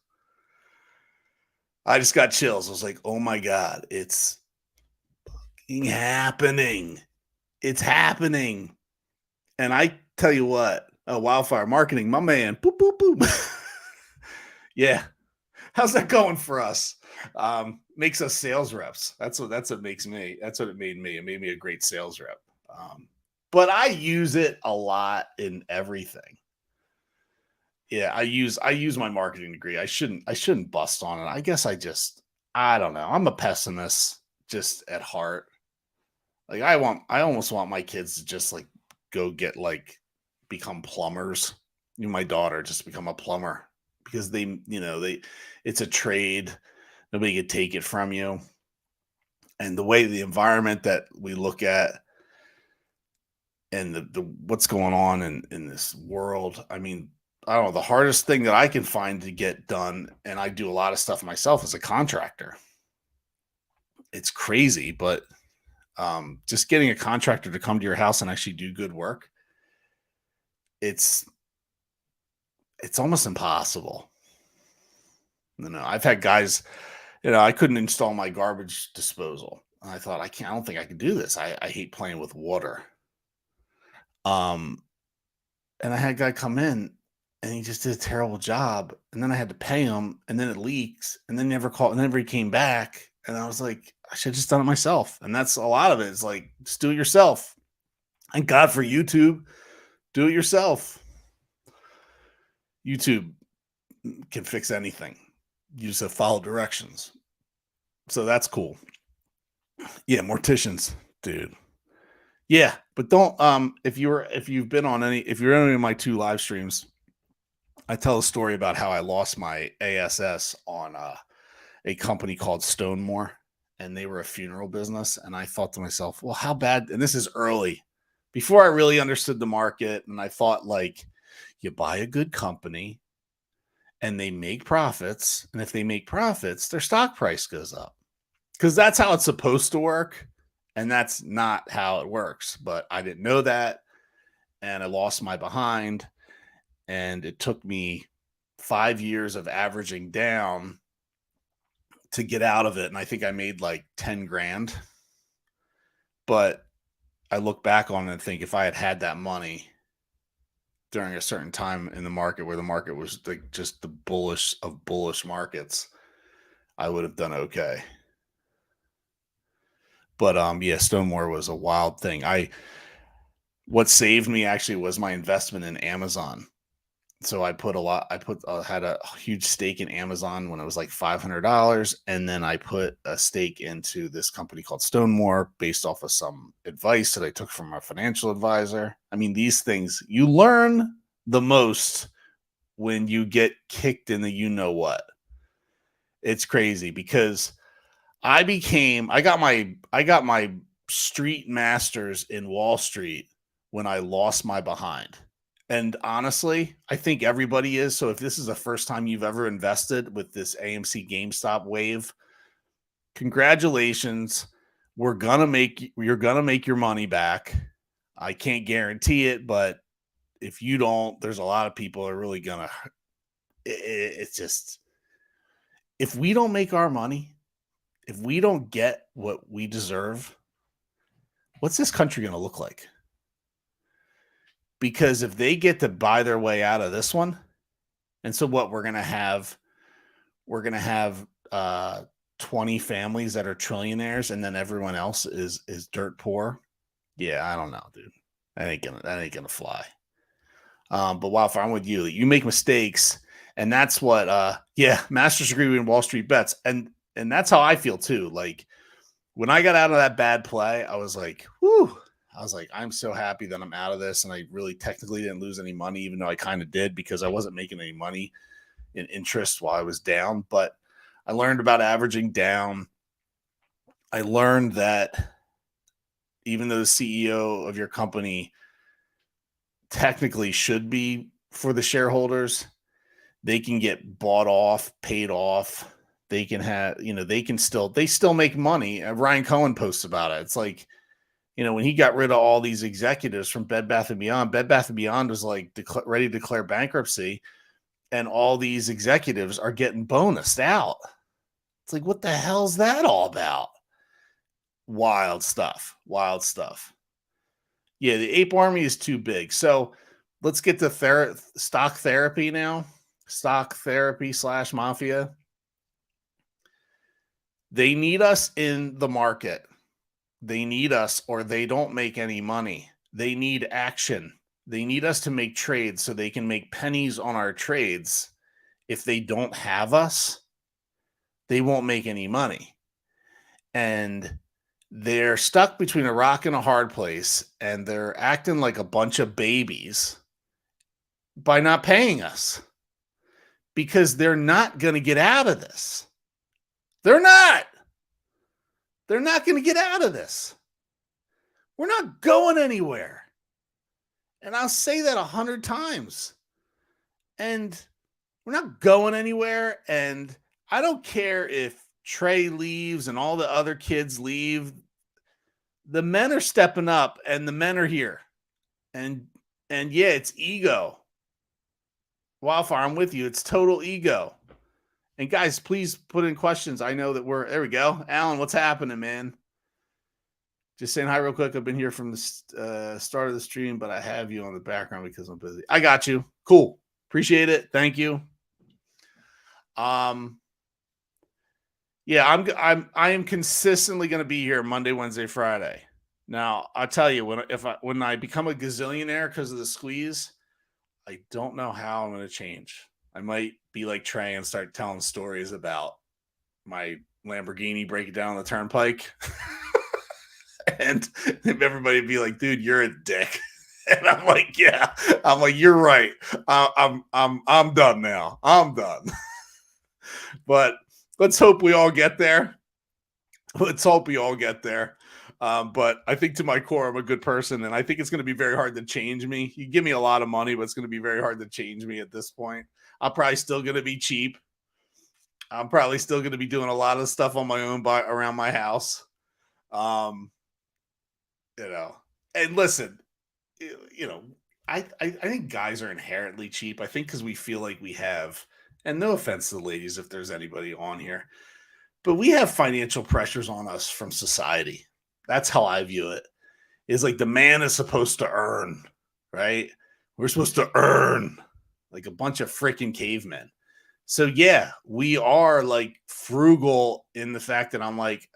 I was like, oh my God, it's fucking happening. It's happening. And I tell you what, Wildfire Marketing, my man, boop, boop, boop. Yeah. How's that going for us? Makes us sales reps. That's what makes me. That's what it made me. It made me a great sales rep. But I use it a lot in everything. Yeah, I use my marketing degree. I shouldn't bust on it. I guess I don't know. I'm a pessimist just at heart. Like I almost want my kids to just like go get like become plumbers. My daughter just become a plumber because it's a trade. Nobody could take it from you. And the way the environment that we look at and the what's going on in this world, I mean, I don't know, the hardest thing that I can find to get done, and I do a lot of stuff myself as a contractor. It's crazy, but just getting a contractor to come to your house and actually do good work, it's almost impossible. I've had guys, I couldn't install my garbage disposal. And I thought, I don't think I can do this. I hate playing with water. And I had a guy come in and he just did a terrible job. And then I had to pay him and then it leaks and then never called and never he came back. And I was like, I should have just done it myself. And that's a lot of it. It's like, just do it yourself. Thank God for YouTube. Do it yourself. YouTube can fix anything. You just have to follow directions. So that's cool. Yeah, morticians, dude. Yeah, but don't if you've been on if you're on any of my 2 live streams, I tell a story about how I lost my ASS on a company called Stonemore, and they were a funeral business. And I thought to myself, well, how bad? And this is early, before I really understood the market. And I thought, like, you buy a good company and they make profits. And if they make profits, their stock price goes up because that's how it's supposed to work. And that's not how it works. But I didn't know that. And I lost my behind. And it took me 5 years of averaging down to get out of it. And I think I made like 10 grand. But I look back on it and think if I had that money during a certain time in the market where the market was like just the bullish of bullish markets, I would have done okay. But yeah, Stonemore was a wild thing. What saved me actually was my investment in Amazon. So I had a huge stake in Amazon when it was like $500. And then I put a stake into this company called Stonemore based off of some advice that I took from a financial advisor. I mean, these things, you learn the most when you get kicked in the you-know-what. It's crazy because I got my street masters in Wall Street when I lost my behind. And honestly, I think everybody is. So if this is the first time you've ever invested with this AMC GameStop wave, congratulations. You're going to make your money back. I can't guarantee it, but if you don't, there's a lot of people are really gonna. It's just, if we don't make our money, if we don't get what we deserve, what's this country gonna look like? Because if they get to buy their way out of this one, and so what we're gonna have 20 families that are trillionaires, and then everyone else is dirt poor. Yeah, I don't know, dude. That ain't gonna fly. But Wildfire, I'm with you. You make mistakes, and that's what master's degree in Wall Street bets. And that's how I feel too. Like when I got out of that bad play, I was like, whew. I was like, I'm so happy that I'm out of this. And I really technically didn't lose any money, even though I kind of did, because I wasn't making any money in interest while I was down. But I learned about averaging down. I learned that even though the CEO of your company technically should be for the shareholders, they can get bought off, paid off. They can have, they still make money. Ryan Cohen posts about it. It's like, when he got rid of all these executives from Bed Bath & Beyond, Bed Bath & Beyond was like ready to declare bankruptcy, and all these executives are getting bonused out. It's like, what the hell's that all about? Wild stuff. Yeah, the ape army is too big. So let's get to stock therapy now. Stock therapy / mafia. They need us in the market. They need us, or they don't make any money. They need action. They need us to make trades so they can make pennies on our trades. If they don't have us, they won't make any money. And they're stuck between a rock and a hard place, and they're acting like a bunch of babies by not paying us, because they're not going to get out of this. They're not going to get out of this. We're not going anywhere. And I'll say that 100 times. And we're not going anywhere. And I don't care if Trey leaves and all the other kids leave. The men are stepping up, and the men are here. And yeah, it's ego. Wildfire, I'm with you. It's total ego. And guys, please put in questions. I know that there we go. Alan, what's happening, man? Just saying hi real quick. I've been here from the start of the stream, but I have you on the background because I'm busy. I got you. Cool. Appreciate it. Thank you. Yeah, I am consistently going to be here Monday, Wednesday, Friday. Now, I'll tell you, when I become a gazillionaire because of the squeeze, I don't know how I'm going to change. I might be like Trey and start telling stories about my Lamborghini breaking down the turnpike. And everybody would be like, dude, you're a dick. And I'm like, yeah. I'm like, you're right. I'm done now. I'm done. But let's hope we all get there. But I think to my core, I'm a good person, and I think it's going to be very hard to change me. You give me a lot of money, but it's going to be very hard to change me at this point. I'm probably still going to be cheap. I'm probably still going to be doing a lot of stuff on my own around my house. And listen, I think guys are inherently cheap. I think because we feel like we have, and no offense to the ladies if there's anybody on here, but we have financial pressures on us from society. That's how I view it. Is like the man is supposed to earn, right? We're supposed to earn like a bunch of freaking cavemen. So yeah, we are like frugal in the fact that I'm like,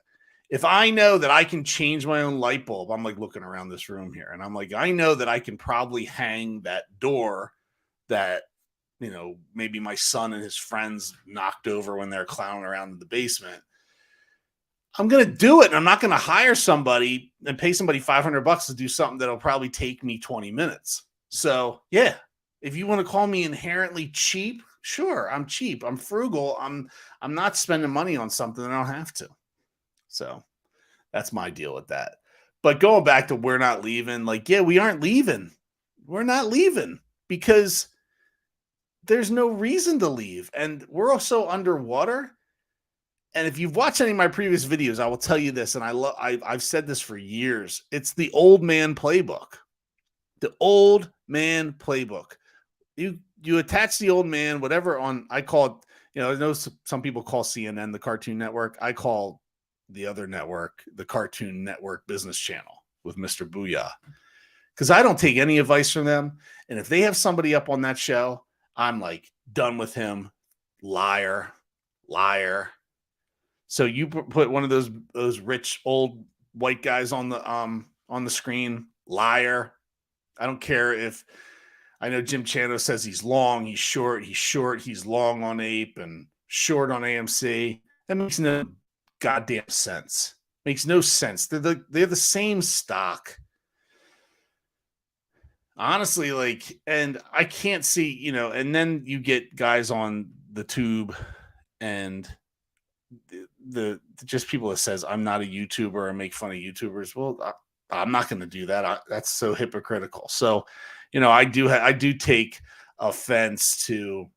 if I know that I can change my own light bulb, I'm like looking around this room here, and I'm like, I know that I can probably hang that door that, maybe my son and his friends knocked over when they're clowning around in the basement. I'm going to do it. And I'm not going to hire somebody and pay somebody $500 to do something that'll probably take me 20 minutes. So yeah, if you want to call me inherently cheap, sure. I'm cheap. I'm frugal. I'm not spending money on something that I don't have to. So that's my deal with that. But going back to we're not leaving, like, yeah, we aren't leaving. We're not leaving because there's no reason to leave. And we're also underwater. And if you've watched any of my previous videos, I will tell you this, and I've said this for years. It's the old man playbook. The old man playbook. You attach the old man, whatever on I call it, I know some people call CNN the Cartoon Network. I call the other network the Cartoon Network Business Channel with Mr. Booyah. Because I don't take any advice from them. And if they have somebody up on that show, I'm like done with him. Liar, liar. So you put one of those rich old white guys on the screen, liar. I don't care if I know Jim Chano says he's long, he's short, he's long on Ape and short on AMC. That makes no goddamn sense. Makes no sense. They're the same stock. Honestly, and I can't see, and then you get guys on the tube and the just people that says I'm not a YouTuber and make fun of YouTubers. Well, I'm not going to do that. That's so hypocritical. So, I do take offense to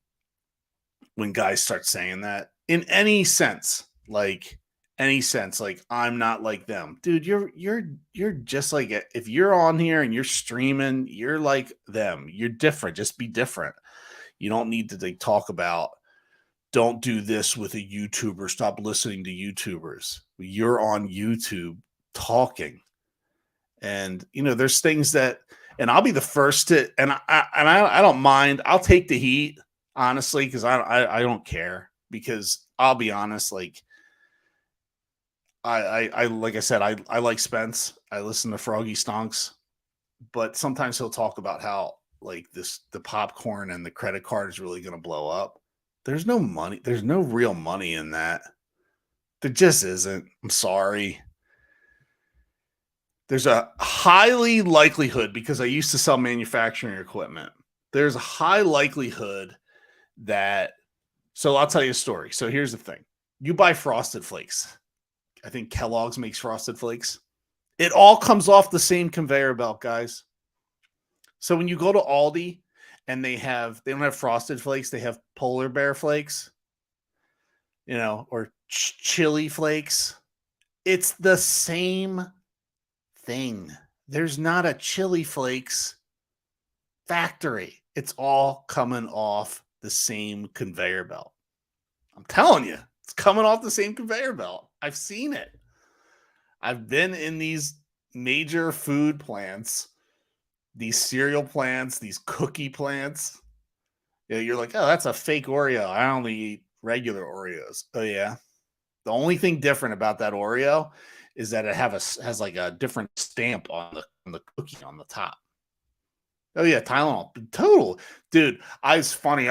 when guys start saying that in any sense, like I'm not like them, dude. You're just like it. If you're on here and you're streaming, you're like them. You're different. Just be different. You don't need to talk about. Don't do this with a YouTuber. Stop listening to YouTubers. You're on YouTube talking, and there's things that, and I'll be the first to, and I don't mind. I'll take the heat, honestly, because I don't care, because I'll be honest, like I like I said, I like Spence. I listen to Froggy Stonks, but sometimes he'll talk about how like the popcorn and the credit card is really going to blow up. There's no money. There's no real money in that. There just isn't. I'm sorry. There's a highly likelihood, because I used to sell manufacturing equipment. There's a high likelihood that, so I'll tell you a story. So here's the thing. You buy Frosted Flakes. I think Kellogg's makes Frosted Flakes. It all comes off the same conveyor belt, guys. So when you go to Aldi and they don't have Frosted Flakes, they have Polar Bear Flakes, or Chili Flakes. It's the same thing. There's not a Chili Flakes factory. It's all coming off the same conveyor belt. I'm telling you, it's coming off the same conveyor belt. I've seen it. I've been in these major food plants, these cereal plants, these cookie plants. You're like, oh, that's a fake Oreo. I only eat regular Oreos. Oh yeah. The only thing different about that Oreo is that it has like a different stamp on the cookie on the top. Oh yeah, Tylenol. Total. Dude, it's funny.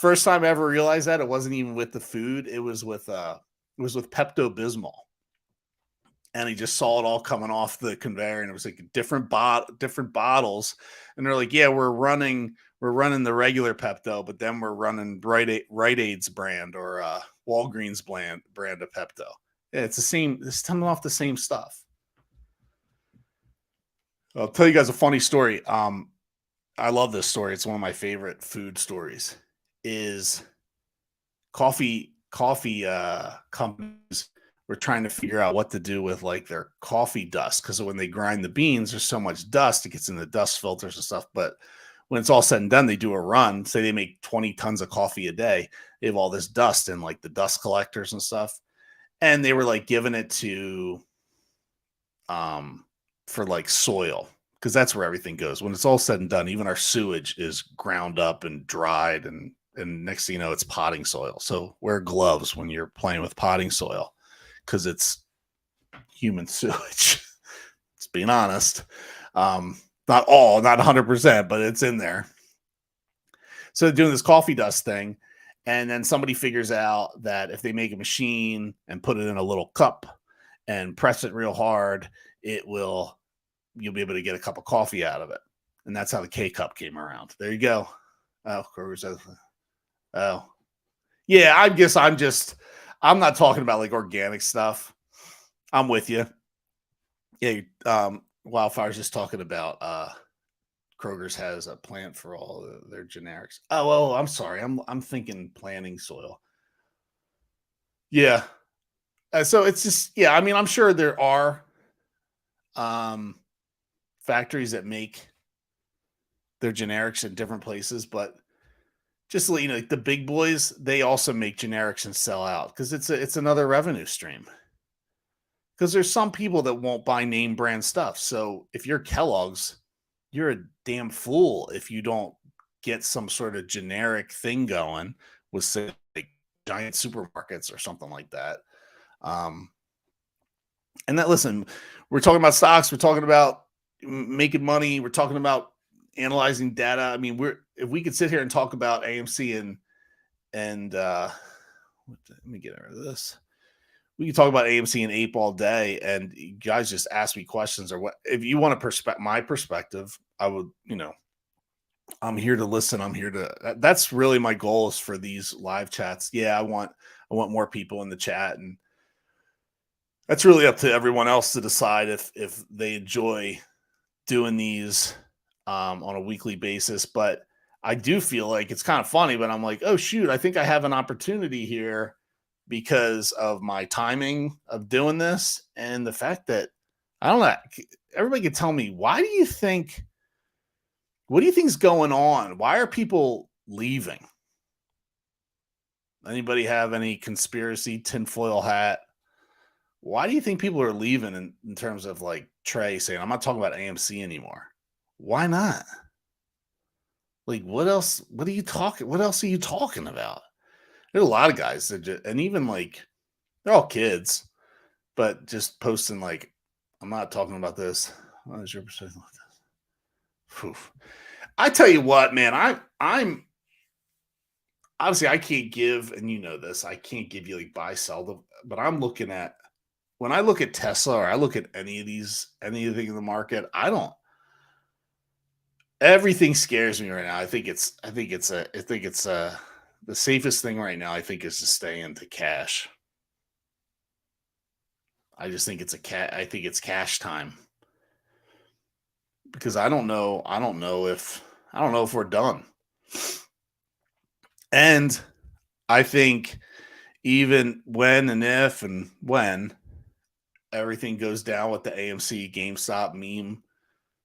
First time I ever realized that, it wasn't even with the food. It was with Pepto-Bismol. And he just saw it all coming off the conveyor, and it was like different bottles. And they're like, yeah, we're running the regular Pepto, but then we're running Rite Aid's brand or Walgreens brand of Pepto. Yeah, it's the same. It's coming off the same stuff. I'll tell you guys a funny story. I love this story. It's one of my favorite food stories. Is coffee companies were trying to figure out what to do with like their coffee dust, because when they grind the beans, there's so much dust, it gets in the dust filters and stuff. But when it's all said and done, they do a run. Say they make 20 tons of coffee a day. They have all this dust in like the dust collectors and stuff. And they were like giving it to for like soil, because that's where everything goes. When it's all said and done, even our sewage is ground up and dried, and next thing you know, it's potting soil. So wear gloves when you're playing with potting soil, because it's human sewage. It's being honest. Not 100%, but it's in there. So doing this coffee dust thing, and then somebody figures out that if they make a machine and put it in a little cup and press it real hard, you'll be able to get a cup of coffee out of it. And that's how the K-Cup came around. There you go. Oh, oh. Yeah, I guess I'm not talking about like organic stuff. I'm with you. Yeah, Wildfire's just talking about Kroger's has a plant for all their generics. Oh, I'm sorry. I'm thinking planting soil. Yeah. So it's just, yeah, I mean, I'm sure there are factories that make their generics in different places, but just so you know, like the big boys, they also make generics and sell out because it's another revenue stream. Because there's some people that won't buy name brand stuff. So if you're Kellogg's, you're a damn fool if you don't get some sort of generic thing going with say like giant supermarkets or something like that. Um, and that listen, we're talking about stocks, we're talking about making money, we're talking about analyzing data. I mean, we're if we could sit here and talk about AMC and let me get rid of this. We can talk about AMC and Ape all day, and you guys just ask me questions or what. If you want to my perspective, I would, I'm here to listen. I'm here to. That's really my goal is for these live chats. Yeah, I want more people in the chat, and that's really up to everyone else to decide if they enjoy doing these on a weekly basis. But I do feel like it's kind of funny. But I'm like, oh shoot, I think I have an opportunity here because of my timing of doing this and the fact that I don't know. Everybody can tell me what do you think's going on? Why are people leaving? Anybody have any conspiracy tinfoil hat? Why do you think people are leaving in terms of like Trey saying, I'm not talking about AMC anymore? Why not? Like, what else? What are you talking? What else are you talking about? There's a lot of guys that just, and even like, they're all kids, but just posting like, I'm not talking about this. What is your perspective on this? Whew. I tell you what, man, I'm obviously I can't give, and you know this, I can't give you like buy sell, but I'm looking at when I look at Tesla or I look at anything in the market, everything scares me right now. I think it's the safest thing right now, I think, is to stay into cash. I just think I think it's cash time. Because I don't know if we're done. And I think even when and if and when everything goes down with the AMC GameStop meme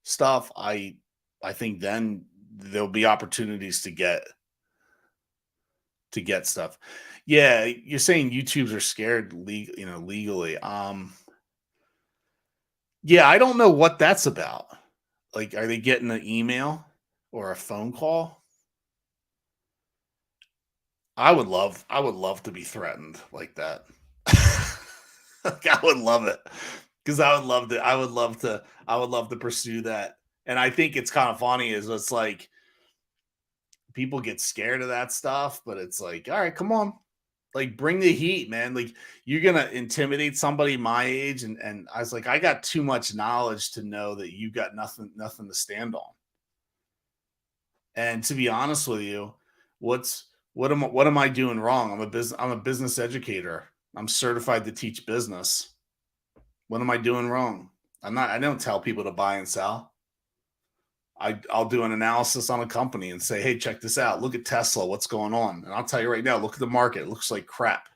stuff, I think then there'll be opportunities to get stuff. Yeah, you're saying YouTubers are scared legally. Yeah, I don't know what that's about. Like, are they getting an email or a phone call? I would love to be threatened like that. Like, I would love it because I would love to pursue that. And I think it's kind of funny is it's like people get scared of that stuff, but it's like, all right, come on, like bring the heat, man. Like you're gonna intimidate somebody my age, and I was like, I got too much knowledge to know that you got nothing to stand on. And to be honest with you, what am I doing wrong? I'm a business educator. I'm certified to teach business. What am I doing wrong? I don't tell people to buy and sell. I'll do an analysis on a company and say, hey, check this out. Look at Tesla. What's going on? And I'll tell you right now, look at the market. It looks like crap.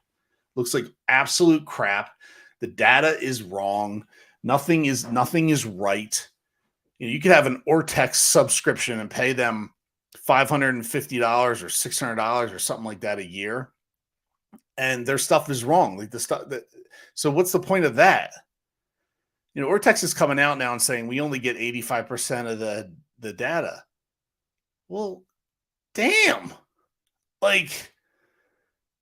Looks like absolute crap. The data is wrong. Nothing is right. You could have an Ortex subscription and pay them $550 or $600 or something like that a year, and their stuff is wrong. Like the stuff that. So what's the point of that? Ortex is coming out now and saying we only get 85% of the data. Well, damn. Like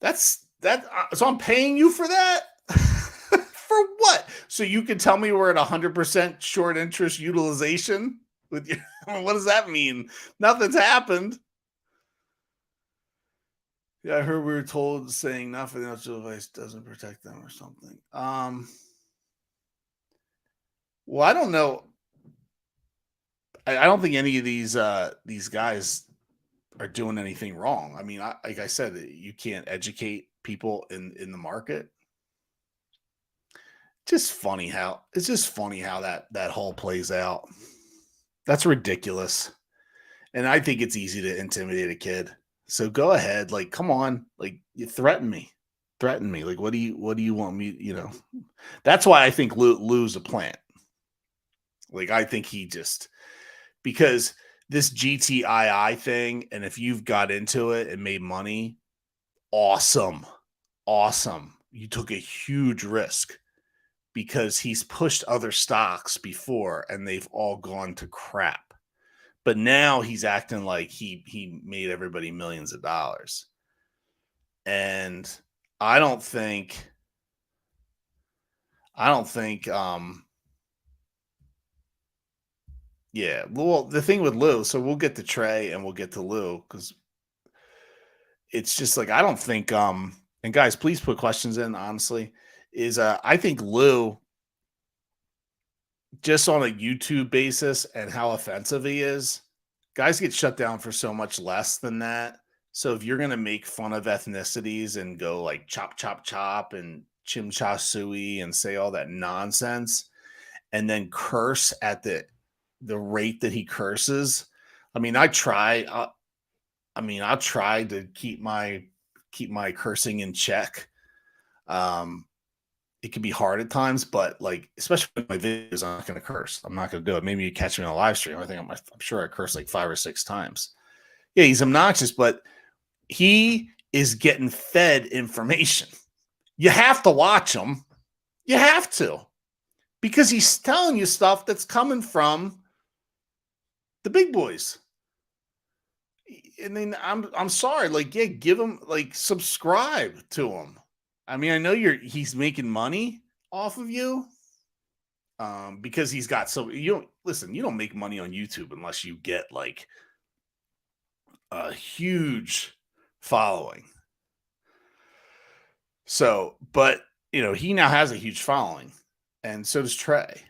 that's that. So I'm paying you for that. For what? So you can tell me we're at 100% short interest utilization with you? What does that mean? Nothing's happened. Yeah, I heard we were told saying not financial advice doesn't protect them or something. Well, I don't know. I don't think any of these guys are doing anything wrong. I mean, like I said, you can't educate people in the market. It's just funny how that whole plays out. That's ridiculous. And I think it's easy to intimidate a kid. So go ahead, like, come on, like you threaten me. Like, what do you want me? That's why I think Lou's a plant. Like, I think he just because this GTII thing, and if you've got into it and made money, awesome. Awesome. You took a huge risk because he's pushed other stocks before and they've all gone to crap. But now he's acting like he made everybody millions of dollars. And I don't think yeah, well, the thing with Lou, so we'll get to Trey and we'll get to Lou because it's just like I don't think and guys, please put questions in, honestly. Is I think Lou, just on a YouTube basis and how offensive he is, guys get shut down for so much less than that. So if you're gonna make fun of ethnicities and go like chop chop chop and chim cha suey and say all that nonsense and then curse at the rate that he curses, I mean, I'll try to keep my cursing in check. It can be hard at times, but like, especially with my videos, I'm not going to curse. I'm not going to do it. Maybe you catch me on a live stream. I'm sure I curse like 5 or 6 times. Yeah, he's obnoxious, but he is getting fed information. You have to watch him. You have to, because he's telling you stuff that's coming from the big boys. And then I'm sorry, like, yeah, give him, like, subscribe to him. I mean, I know he's making money off of you, because he's got you don't make money on YouTube unless you get like a huge following. So, but he now has a huge following, and so does Trey.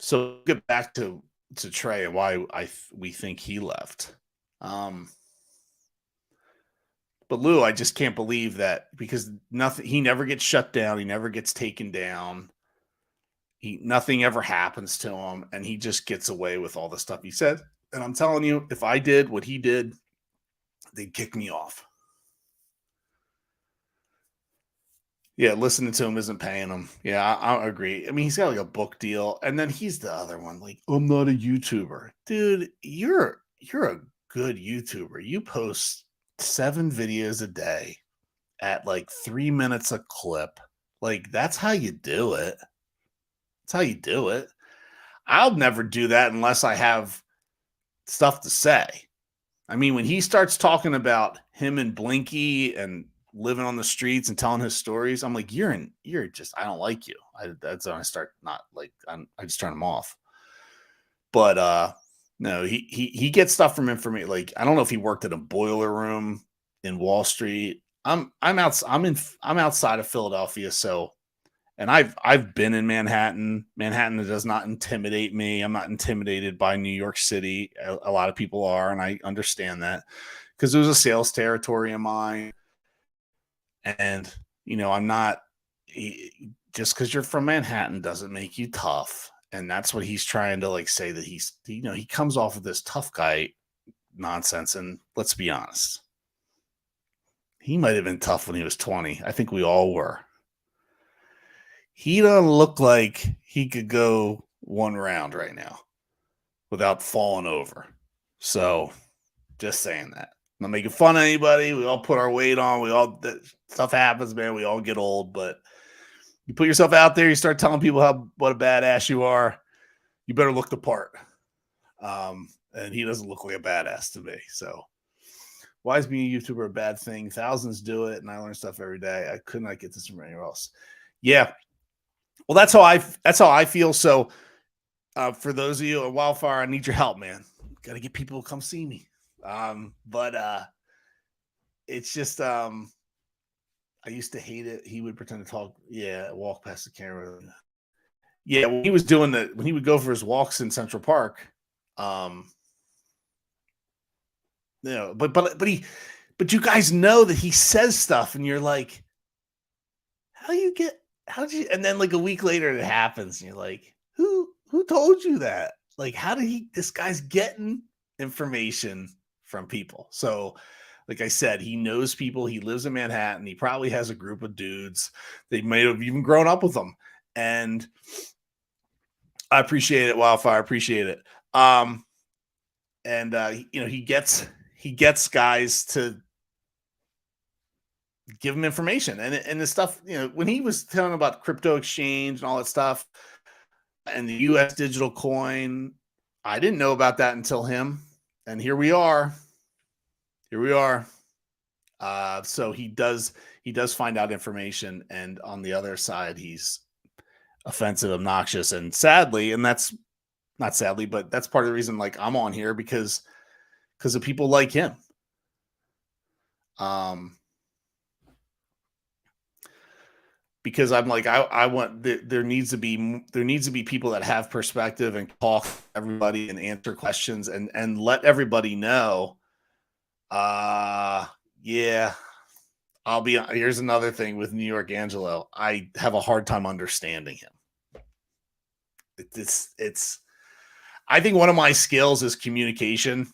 So get back to Trey and why we think he left. But Lou, I just can't believe that, because he never gets shut down. He never gets taken down. Nothing ever happens to him, and he just gets away with all the stuff he said. And I'm telling you, if I did what he did, they'd kick me off. Yeah, listening to him isn't paying him. Yeah, I agree. I mean, he's got like a book deal, and then he's the other one. Like, I'm not a YouTuber, dude. You're a good YouTuber. You post 7 videos a day at like 3 minutes a clip. Like, that's how you do it. That's how you do it. I'll never do that unless I have stuff to say. I mean, when he starts talking about him and Blinky and living on the streets and telling his stories, I'm like, you're just, I don't like you. That's when I start not like, I just turn him off. But no, he gets stuff from information. Like, I don't know if he worked at a boiler room in Wall Street. I'm outside of Philadelphia, so, and I've been in Manhattan. Manhattan does not intimidate me. I'm not intimidated by New York City. A lot of people are, and I understand that, because it was a sales territory of mine. And I'm not, just because you're from Manhattan doesn't make you tough. And that's what he's trying to like say, that he comes off of this tough guy nonsense. And let's be honest, he might have been tough when he was 20. I think we all were. He doesn't look like he could go one round right now without falling over. So just saying that. I'm not making fun of anybody. We all put our weight on. Stuff happens, man. We all get old, but you put yourself out there, you start telling people what a badass you are, you better look the part. And he doesn't look like a badass to me. So why is being a YouTuber a bad thing? Thousands do it, and I learn stuff every day. I could not get this from anywhere else. Yeah. Well, that's how I feel. So for those of you at Wildfire, I need your help, man. Got to get people to come see me. But it's just I used to hate it. He would pretend to talk, walk past the camera. Yeah, when he would go for his walks in Central Park, but you guys know that he says stuff, and you're like, how'd you, and then like a week later it happens, and you're like, who told you that? Like, how did this guy's getting information from people? So like I said, he knows people. He lives in Manhattan. He probably has a group of dudes. They may have even grown up with him. And I appreciate it, Wildfire. I appreciate it. and he gets guys to give him information and the stuff. When he was telling about crypto exchange and all that stuff and the U.S. digital coin, I didn't know about that until him, and here we are. So he does find out information, and on the other side, he's offensive, obnoxious, and sadly, and that's not sadly, but that's part of the reason like I'm on here because of people like him. Because I'm like I want there needs to be people that have perspective and talk to everybody and answer questions and let everybody know. Yeah, here's another thing with New York Angelo. I have a hard time understanding him. It's I think one of my skills is communication.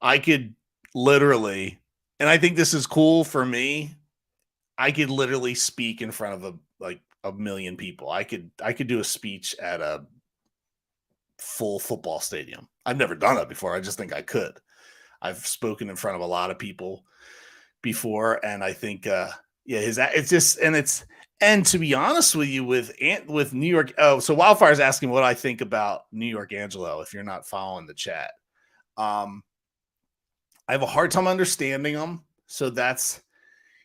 I could literally, and I think this is cool for me. I could literally speak in front of a million people. I could do a speech at a full football stadium. I've never done it before. I just think I could. I've spoken in front of a lot of people before, and I think and to be honest with you, with New York. Oh, so Wildfire's asking what I think about New York Angelo. If you're not following the chat, I have a hard time understanding him. So that's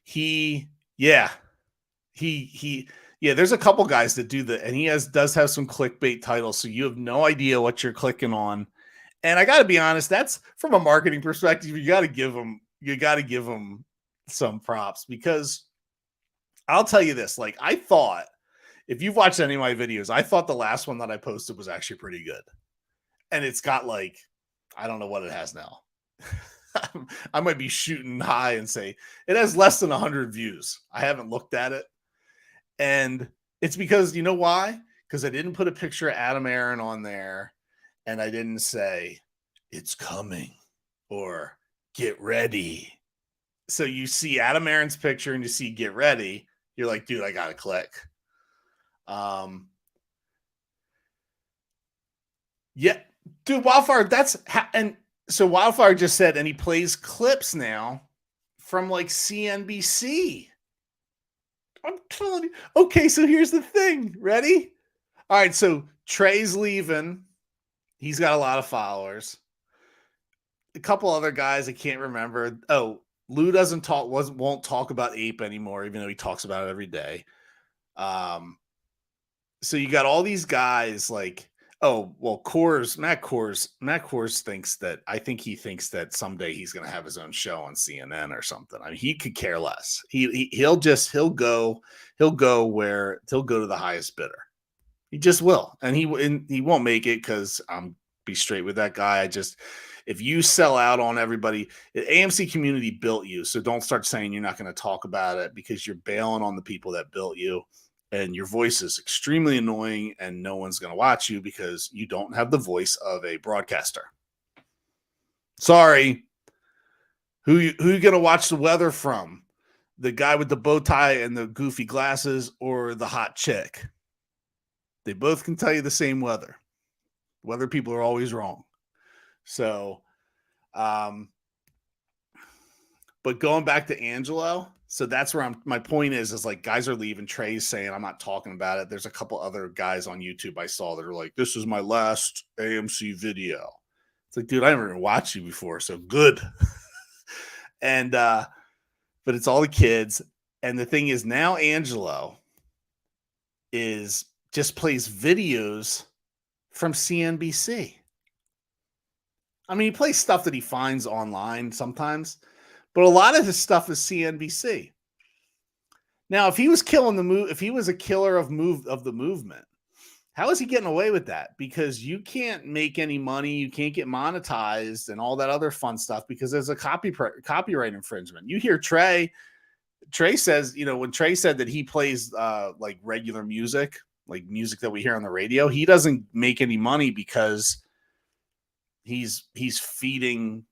he. Yeah, there's a couple guys that do that, and he does have some clickbait titles, so you have no idea what you're clicking on. And I got to be honest, that's from a marketing perspective. You got to give him some props, because I'll tell you this: like, I thought, if you've watched any of my videos, I thought the last one that I posted was actually pretty good, and it's got like, I don't know what it has now. I might be shooting high and say it has less than 100 views. I haven't looked at it. And it's because, you know why? Because I didn't put a picture of Adam Aaron on there, and I didn't say it's coming or get ready. So you see Adam Aaron's picture and you see get ready. You're like, dude, I got to click. Yeah, dude, Wildfire, and so Wildfire just said, and he plays clips now from like CNBC. I'm telling you. Okay, so here's the thing. Ready? All right, so Trey's leaving. He's got a lot of followers. A couple other guys I can't remember. Oh, Lou won't talk about Ape anymore, even though he talks about it every day. So you got all these guys like, oh, well, Matt Kors thinks that someday he's going to have his own show on CNN or something. I mean, he could care less. He'll go to the highest bidder. He just will. And he won't make it, because I'm be straight with that guy. If you sell out on everybody, the AMC community built you. So don't start saying you're not going to talk about it, because you're bailing on the people that built you. And your voice is extremely annoying, and no one's going to watch you because you don't have the voice of a broadcaster. Sorry. Who you going to watch the weather from? The guy with the bow tie and the goofy glasses, or the hot chick? They both can tell you the same weather. Weather people are always wrong. So, but going back to Angelo, so that's where my point is like, guys are leaving. Trey's saying, I'm not talking about it. There's a couple other guys on YouTube I saw that are like, this is my last AMC video. It's like, dude, I never even watched you before. So good. And, but it's all the kids. And the thing is, now Angelo just plays videos from CNBC. I mean, he plays stuff that he finds online sometimes, but a lot of his stuff is CNBC. Now, if he was if he was a killer of the movement, how is he getting away with that? Because you can't make any money, you can't get monetized, and all that other fun stuff, because there's a copyright infringement. You hear Trey says, when Trey said that he plays like regular music, like music that we hear on the radio, he doesn't make any money because he's feeding,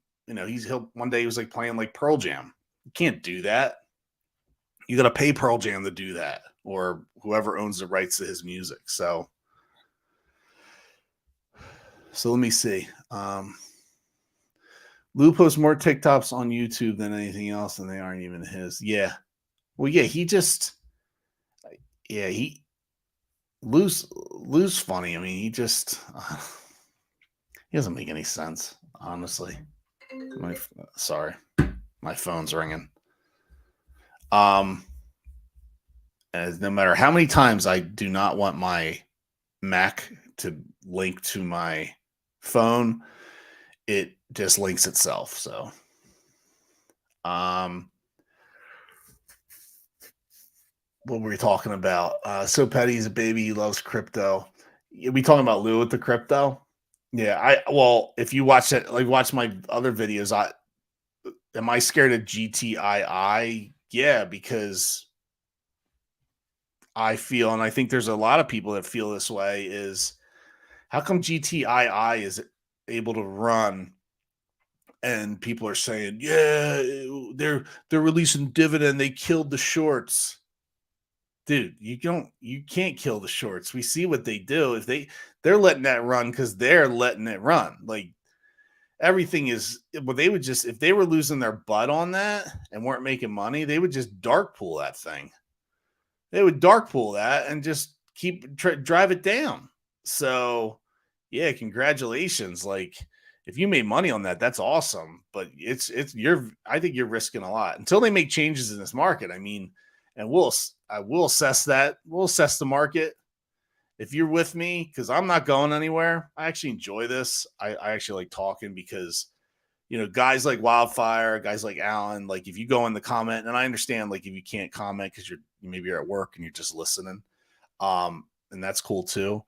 one day he was like playing like Pearl Jam. You can't do that. You got to pay Pearl Jam to do that, or whoever owns the rights to his music. So So let me see. Lou posts more TikToks on YouTube than anything else, and they aren't even his. Yeah. Well, yeah, he Lou's funny. I mean, he doesn't make any sense, honestly. Sorry, my phone's ringing. As no matter how many times I do not want my Mac to link to my phone, it just links itself. So, what were we talking about? So Petty is a baby. He loves crypto. We talking about Lou with the crypto? Yeah. If you watch it, like watch my other videos, am I scared of GTII? Yeah, because I feel, and I think there's a lot of people that feel this way, is how come GTII is able to run and people are saying, yeah, they're releasing dividend, they killed the shorts. Dude, you can't kill the shorts. We see what they do. If they're letting that run because they're letting it run. Like everything is, well, they would just, if they were losing their butt on that and weren't making money, they would just dark pool that thing. They would dark pool that and just drive it down. So yeah, congratulations. Like if you made money on that, that's awesome. But I think you're risking a lot until they make changes in this market. I mean, and I will assess that. We'll assess the market. If you're with me, because I'm not going anywhere. I actually enjoy this. I actually like talking because, guys like Wildfire, guys like Alan, like if you go in the comment, and I understand like if you can't comment because maybe you're at work and you're just listening, and that's cool too.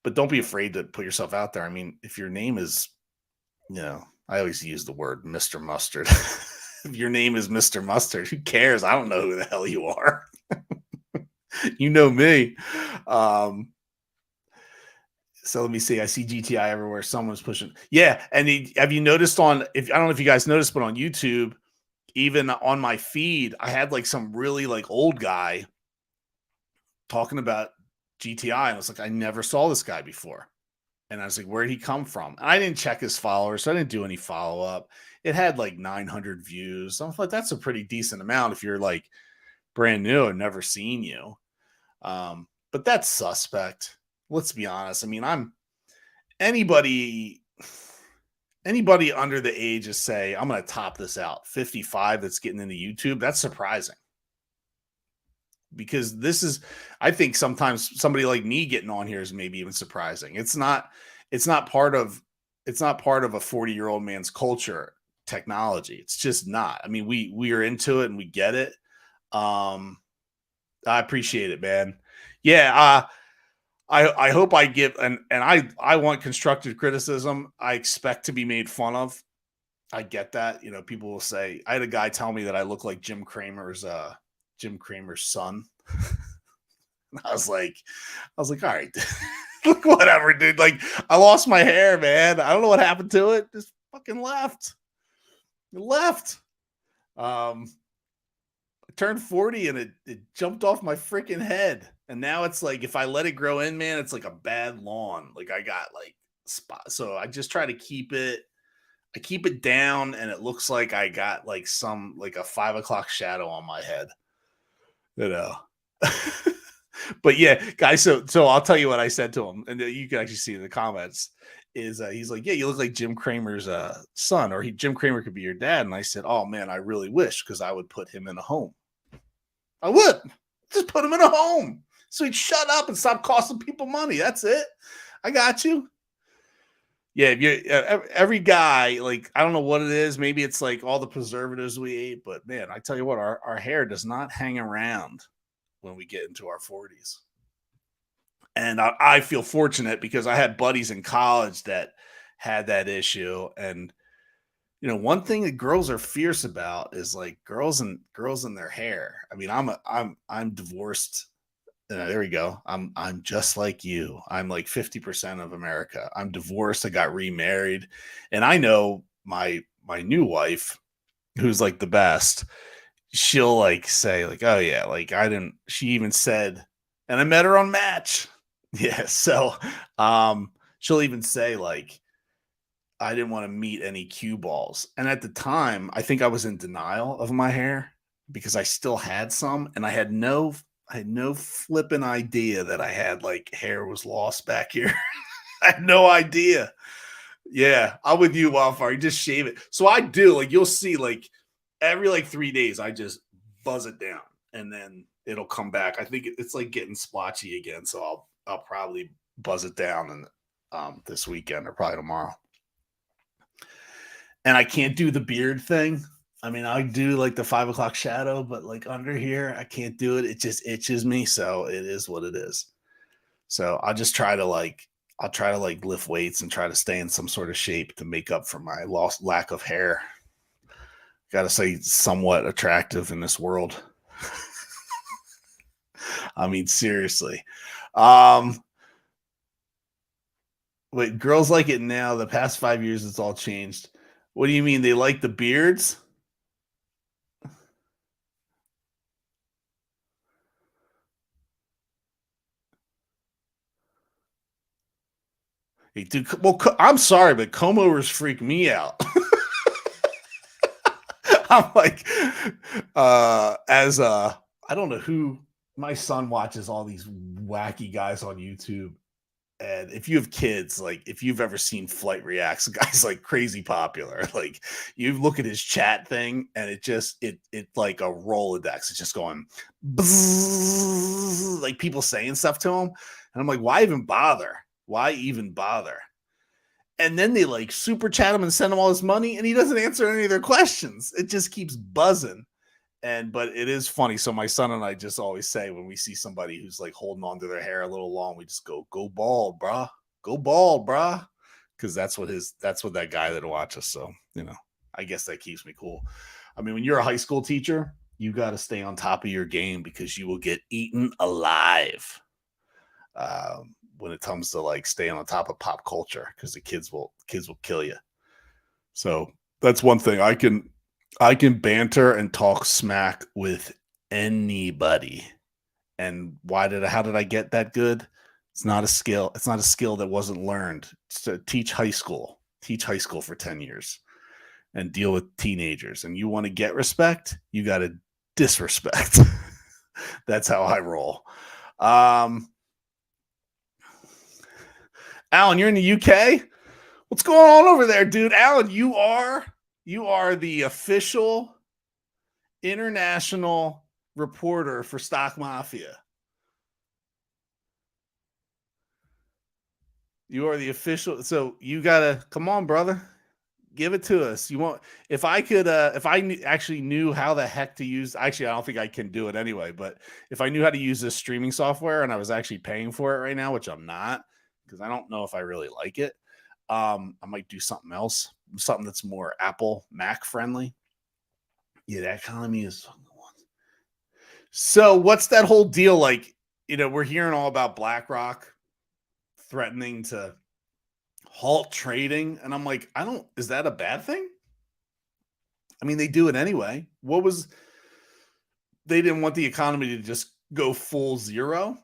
But don't be afraid to put yourself out there. I mean, if your name is, I always use the word Mr. Mustard. If your name is Mr. Mustard, who cares? I don't know who the hell you are. You know me. So let me see. I see GTI everywhere. Someone's pushing. Yeah. And have you noticed I don't know if you guys noticed, but on YouTube, even on my feed, I had like some really like old guy talking about GTI. And I was like, I never saw this guy before. And I was like, where'd he come from? And I didn't check his followers. So I didn't do any follow up. It had like 900 views. So I thought that's a pretty decent amount if you're like brand new and never seen you. But that's suspect. Let's be honest. I mean, anybody under the age of, say, I'm going to top this out, 55 that's getting into YouTube. That's surprising. Because I think sometimes somebody like me getting on here is maybe even surprising. It's not part of a 40-year-old man's culture, technology. It's just not. I mean, we are into it and we get it. I appreciate it, man. Yeah. I hope I give, and I want constructive criticism. I expect to be made fun of. I get that. People will say, I had a guy tell me that I look like Jim Cramer's son. I was like, all right, look, whatever, dude. Like, I lost my hair, man. I don't know what happened to it. Just fucking left. It left. I turned 40 and it jumped off my freaking head. And now it's like, if I let it grow in, man, it's like a bad lawn. Like I got like spot. So I just try to keep it down. And it looks like I got like a 5 o'clock shadow on my head, But yeah, guys. So I'll tell you what I said to him, and you can actually see in the comments. Is he's like, yeah, you look like Jim Cramer's son, or Jim Cramer could be your dad. And I said, oh man, I really wish, because I would put him in a home. I would just put him in a home so he'd shut up and stop costing people money. That's it. I got you. Yeah, every guy, like, I don't know what it is. Maybe it's like all the preservatives we ate, but man, I tell you what, our hair does not hang around when we get into our 40s. And I feel fortunate because I had buddies in college that had that issue. And one thing that girls are fierce about is like girls and their hair. I mean, I'm divorced. There we go. I'm just like you. I'm like 50% of America. I'm divorced. I got remarried, and I know my new wife, who's like the best. She'll like say like, oh yeah, like she even said, and I met her on Match. Yeah. So, She'll even say like, I didn't want to meet any cue balls. And at the time, I think I was in denial of my hair because I still had some and I had no flipping idea that I had like hair was lost back here. I had no idea. Yeah, I'm with you, Wildfire. You just shave it. So I do, like you'll see like every like 3 days, I just buzz it down and then it'll come back. I think it's like getting splotchy again. So I'll probably buzz it down and this weekend or probably tomorrow. And I can't do the beard thing. I mean, I do like the 5 o'clock shadow, but like under here, I can't do it. It just itches me. So it is what it is. So I'll try to like lift weights and try to stay in some sort of shape to make up for my lost lack of hair. Got to say, somewhat attractive in this world. I mean, seriously. Um, Wait, girls like it now. The past 5 years, it's all changed. What do you mean? They like the beards? Hey, dude, well, I'm sorry, but comb overs freak me out. I'm like, I don't know who my son watches all these wacky guys on YouTube. And if you have kids, like if you've ever seen Flight Reacts, the guy's like crazy popular. Like you look at his chat thing and it's like a Rolodex. It's just going bzzz, like people saying stuff to him. And I'm like, why even bother? Why even bother? And then they like super chat him and send him all his money, and he doesn't answer any of their questions. It just keeps buzzing. But it is funny. So my son and I just always say when we see somebody who's like holding on to their hair a little long, we just go bald, brah. Go bald, brah. Because that's what that guy that watches. So, I guess that keeps me cool. I mean, when you're a high school teacher, you got to stay on top of your game because you will get eaten alive. When it comes to like staying on top of pop culture, because the kids will kill you. So that's one thing I can banter and talk smack with anybody. And how did I get that good? It's not a skill. It's not a skill that wasn't learned. To teach high school for 10 years and deal with teenagers. And you want to get respect, you got to disrespect. That's how I roll. Alan, you're in the UK? What's going on over there, dude? Alan, you are the official international reporter for Stock Mafia. You are the official. So you gotta come on, brother. Give it to us. You want if I could if I actually knew how the heck to use actually I don't think I can do it anyway, but if I knew how to use this streaming software and I was actually paying for it right now, which I'm not, because I don't know if I really like it. I might do something else, something that's more Apple Mac friendly. Yeah, that economy is. So what's that whole deal like? We're hearing all about BlackRock threatening to halt trading, and I'm like, is that a bad thing? I mean, they do it anyway. They didn't want the economy to just go full zero.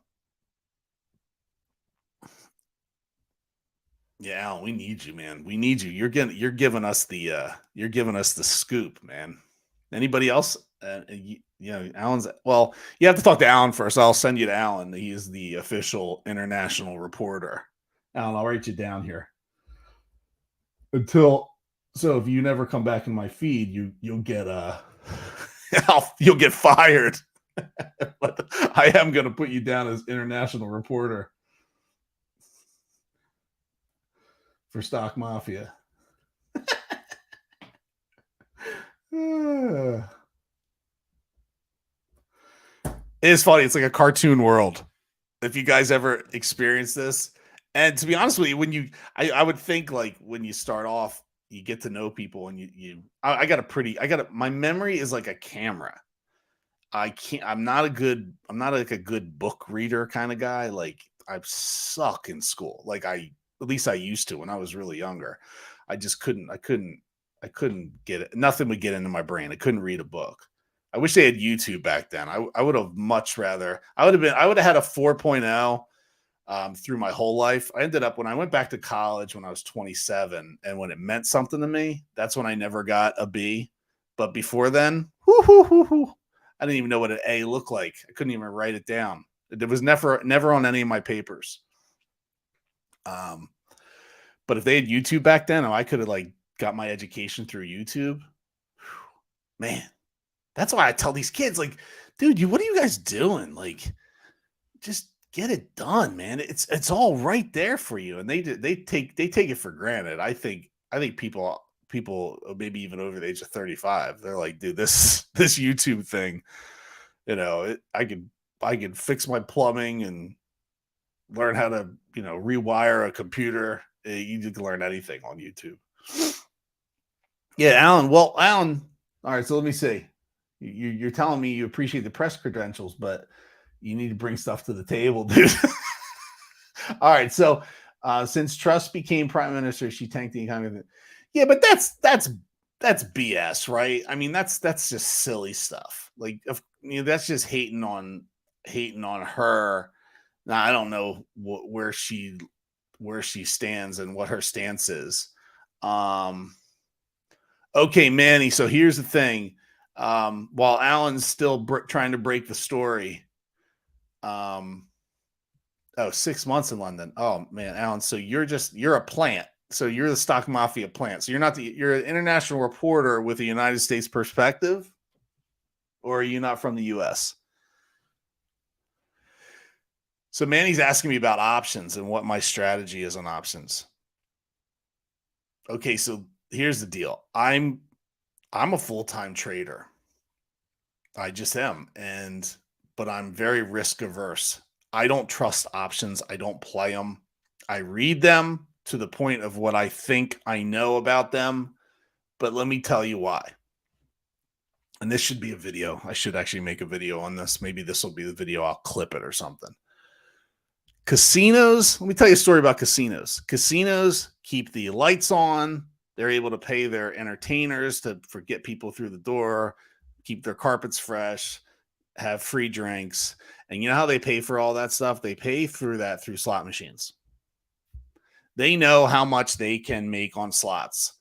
Yeah, Alan, we need you, man. We need you. You're giving us the scoop, man. Anybody else? Alan's. Well, you have to talk to Alan first. I'll send you to Alan. He is the official international reporter. Alan, I'll write you down here. So if you never come back in my feed, you'll get you'll get fired. But I am going to put you down as international reporter for Stock Mafia. It is funny. It's like a cartoon world. If you guys ever experience this, and to be honest with you, I would think like when you start off, you get to know people, and my memory is like a camera. I'm not like a good book reader kind of guy. Like I suck in school. Like at least I used to when I was really younger. I just couldn't get it. Nothing would get into my brain. I couldn't read a book. I wish they had YouTube back then. I would have much rather. I would have had a 4.0 through my whole life. I ended up when I went back to college when I was 27, and when it meant something to me, that's when I never got a B. But before then, I didn't even know what an A looked like. I couldn't even write it down. It was never on any of my papers. Um, but if they had YouTube back then, I could have like got my education through YouTube. Man, that's why I tell these kids, like, dude, what are you guys doing? Like, just get it done, man. It's all right there for you, and they take it for granted. I think people maybe even over the age of 35, they're like, dude, this YouTube thing, I could fix my plumbing and learn how to rewire a computer. You can learn anything on YouTube. Yeah, Alan. Well, Alan. All right, so let me see. You're telling me you appreciate the press credentials, but you need to bring stuff to the table, dude. All right, so since Truss became prime minister, she tanked the economy. Yeah, but that's BS, right? I mean, that's just silly stuff. Like, that's just hating on her. Now, I don't know where she stands and what her stance is. Okay, Manny. So here's the thing. While Alan's still trying to break the story, 6 months in London. Oh man, Alan. So you're a plant. So you're the stock mafia plant. So you're an international reporter with a United States perspective, or are you not from the U.S.? So Manny's asking me about options and what my strategy is on options. Okay, so here's the deal. I'm a full-time trader. I just am, but I'm very risk averse. I don't trust options. I don't play them. I read them to the point of what I think I know about them, but let me tell you why. And this should be a video. I should actually make a video on this. Maybe this will be the video. I'll clip it or something. Casinos, let me tell you a story about casinos. Casinos keep the lights on. They're able to pay their entertainers to get people through the door, keep their carpets fresh, have free drinks. And you know how they pay for all that stuff? They pay through slot machines. They know how much they can make on slots.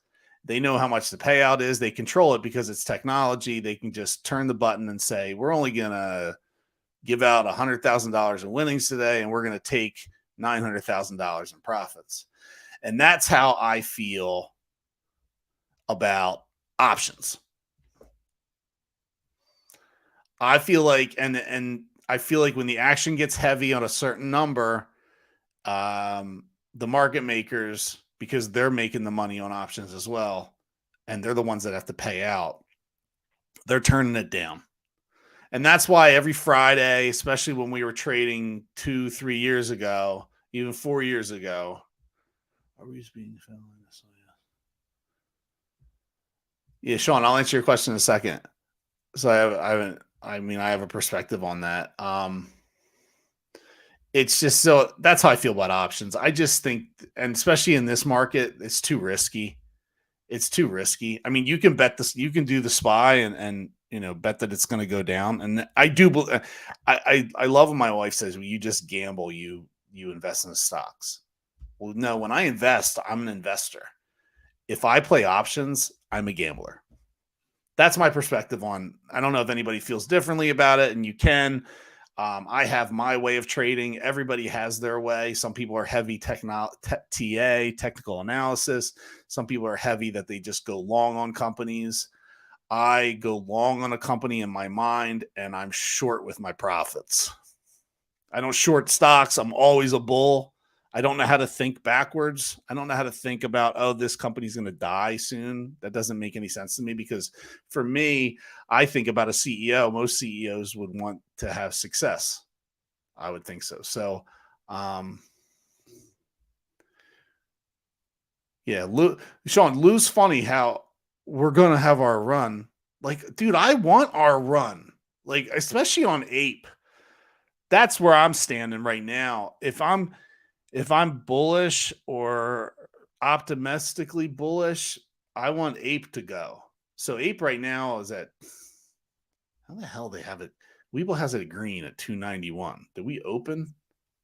They know how much the payout is. They control it because it's technology. They can just turn the button and say, we're only going to give out $100,000 in winnings today, and we're going to take $900,000 in profits. And that's how I feel about options. I feel like, and I feel like when the action gets heavy on a certain number, the market makers, because they're making the money on options as well, and they're the ones that have to pay out, they're turning it down. And that's why every Friday, especially when we were trading 2-3 years ago, even 4 years ago, are we just being found? Yeah, Sean, I'll answer your question in a second. So I have a perspective on that. It's just, so that's how I feel about options. I just think, and especially in this market, it's too risky. It's too risky. I mean, you can bet this, you can do the SPY and bet that it's going to go down. And I do. I love when my wife says, well, you just gamble, you invest in the stocks. Well, no, when I invest, I'm an investor. If I play options, I'm a gambler. That's my perspective on. I don't know if anybody feels differently about it, and you can. I have my way of trading. Everybody has their way. Some people are heavy TA, technical analysis. Some people are heavy that they just go long on companies. I go long on a company in my mind, and I'm short with my profits. I don't short stocks. I'm always a bull. I don't know how to think backwards. I don't know how to think about, oh, this company's going to die soon. That doesn't make any sense to me, because for me, I think about a CEO. Most CEOs would want to have success. I would think so. So, yeah, Sean, Lou's funny how we're going to have our run. Like, dude, I want our run. Like, especially on Ape. That's where I'm standing right now. If I'm bullish or optimistically bullish, I want Ape to go. So Ape right now is at, how the hell they have it? Weeble has it green at 291. Did we open?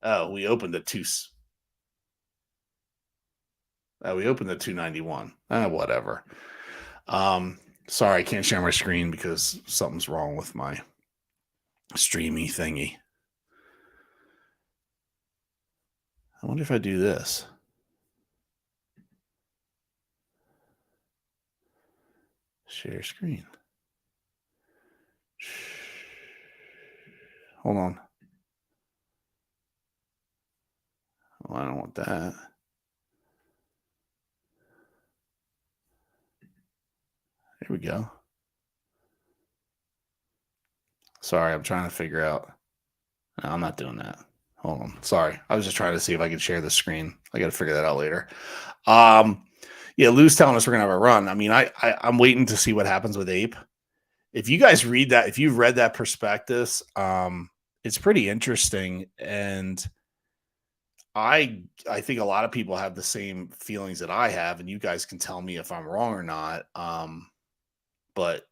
Oh, we opened at we opened at 291. Whatever. Sorry, I can't share my screen because something's wrong with my streamy thingy. I wonder if I do this. Share screen. Hold on. Oh, I don't want that. Here we go. Sorry, I'm trying to figure out. No, I'm not doing that. Hold on. Sorry. I was just trying to see if I could share the screen. I got to figure that out later. Yeah, Lou's telling us we're gonna have a run. I mean, I'm waiting to see what happens with Ape. If you guys read that, if you've read that prospectus, it's pretty interesting, and I think a lot of people have the same feelings that I have, and you guys can tell me if I'm wrong or not. But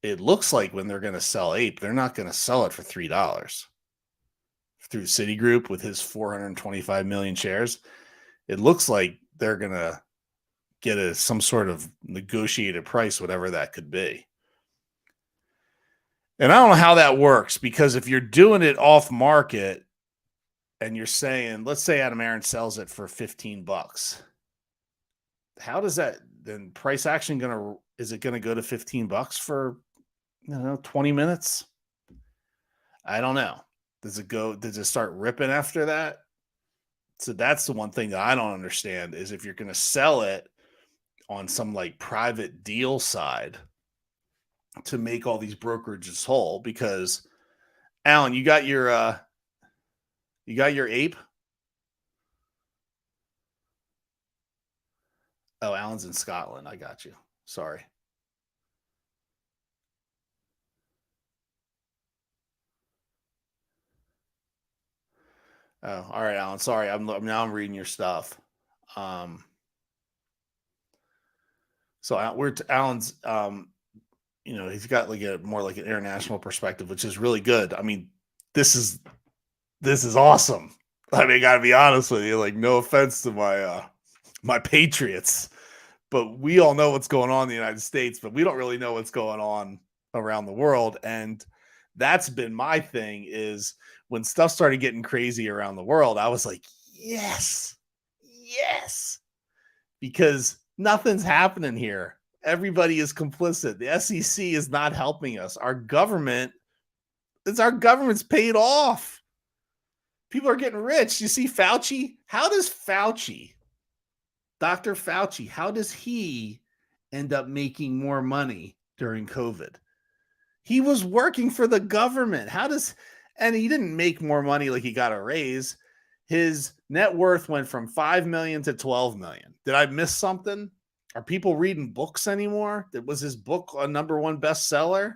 it looks like when they're going to sell Ape, they're not going to sell it for $3 through Citigroup with his 425 million shares. It looks like they're going to get some sort of negotiated price, whatever that could be. And I don't know how that works, because if you're doing it off market and you're saying, let's say Adam Aaron sells it for $15, how does that then price action is it going to go to $15 for 20 minutes? I don't know. Does it start ripping after that? So that's the one thing that I don't understand, is if you're going to sell it on some like private deal side to make all these brokerages whole, because Alan, you got your Ape? Oh, Alan's in Scotland. I got you. Sorry. Oh, all right, Alan. Sorry, I'm reading your stuff. So Alan's, he's got like a more like an international perspective, which is really good. I mean, this is awesome. I mean, I gotta be honest with you. Like, no offense to my Patriots, but we all know what's going on in the United States, but we don't really know what's going on around the world. And that's been my thing, is when stuff started getting crazy around the world, I was like, yes, because nothing's happening here. Everybody is complicit. The SEC is not helping us. Our government's paid off. People are getting rich. You see Fauci? Dr. Fauci, how does he end up making more money during COVID? He was working for the government. And he didn't make more money like he got a raise. His net worth went from 5 million to 12 million. Did I miss something? Are people reading books anymore? Was his book a #1 bestseller?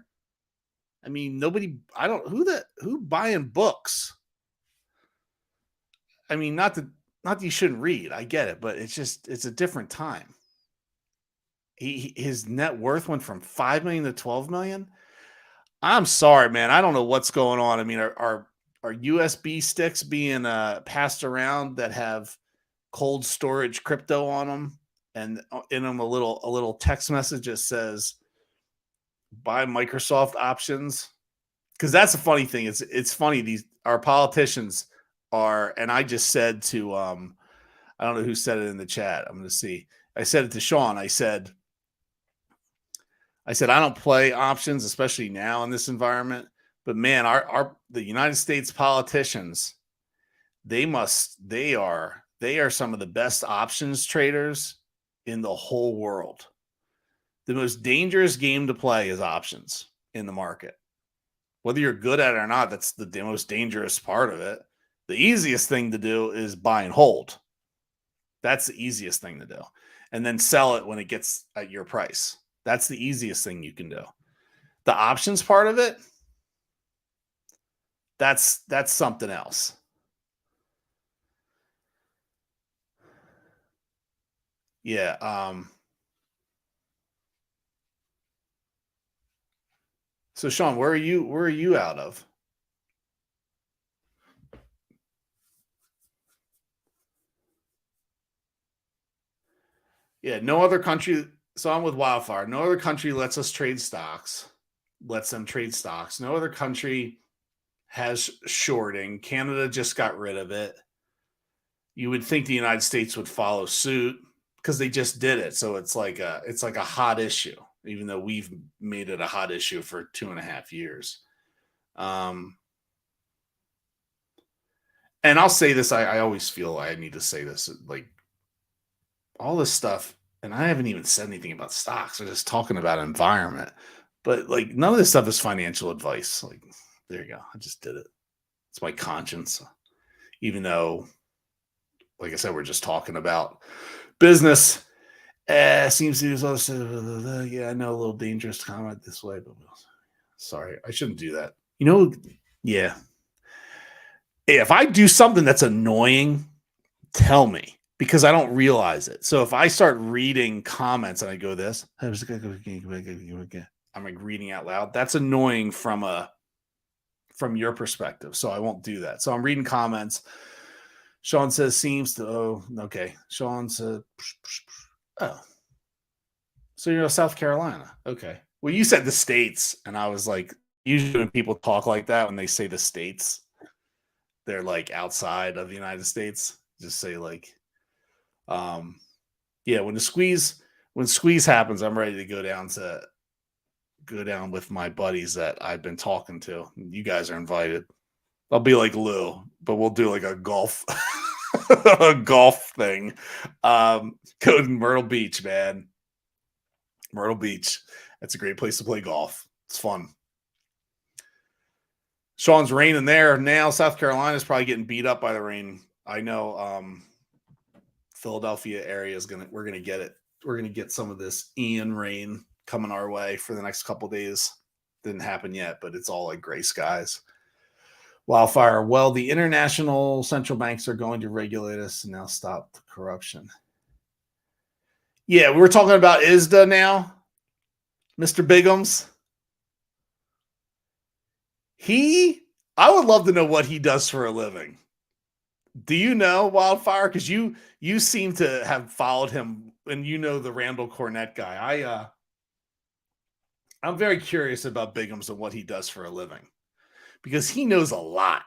I mean, who buying books? I mean, not that you shouldn't read. I get it, but it's a different time. His net worth went from 5 million to 12 million. I'm sorry, man. I don't know what's going on. I mean, are USB sticks being passed around that have cold storage crypto on them, and in them a little text message that says buy Microsoft options? Because that's a funny thing. It's funny, our politicians are, and I just said to I don't know who said it in the chat. I'm going to see. I said it to Sean. I said I don't play options, especially now in this environment. But man, the United States politicians, they are some of the best options traders in the whole world. The most dangerous game to play is options in the market. Whether you're good at it or not, that's the most dangerous part of it. The easiest thing to do is buy and hold. That's the easiest thing to do. And then sell it when it gets at your price. That's the easiest thing you can do. The options part of it, that's something else. Yeah. So Sean, where are you out of? Yeah, no other country. So I'm with Wildfire. No other country lets us trade stocks, lets them trade stocks. No other country has shorting. Canada just got rid of it. You would think the United States would follow suit because they just did it. So it's like a hot issue, even though we've made it a hot issue for 2.5 years. And I'll say this, I always feel I need to say this, like all this stuff, and I haven't even said anything about stocks. I'm just talking about environment. But like none of this stuff is financial advice. Like, there you go. I just did it. It's my conscience. Even though, like I said, we're just talking about business. Seems to be yeah, I know, a little dangerous to comment this way, but sorry, I shouldn't do that. Yeah. If I do something that's annoying, tell me because I don't realize it. So if I start reading comments and I go this, I'm like reading out loud. That's annoying from your perspective. So I won't do that. So I'm reading comments. Sean says seems to. Oh, okay. Sean said, oh, so you're South Carolina. Okay. Well, you said the States, and I was like, usually when people talk like that, when they say the States, they're like outside of the United States. Just say like, yeah. When squeeze happens, I'm ready to go down with my buddies that I've been talking to. You guys are invited. I'll be like Lou, but we'll do like a golf a golf thing. Go to Myrtle Beach, man. Myrtle Beach. That's a great place to play golf. It's fun. Sean's raining there now. South Carolina is probably getting beat up by the rain. I know Philadelphia area we're gonna get it. We're gonna get some of this Ian rain coming our way for the next couple days. Didn't happen yet, but it's all like gray skies. Wildfire. Well, the international central banks are going to regulate us and now stop the corruption. Yeah, we're talking about ISDA now, Mr. Bigums. I would love to know what he does for a living. Do you know, Wildfire? Because you seem to have followed him, and you know the Randall Cornett guy. I'm very curious about Bigums and what he does for a living. Because he knows a lot.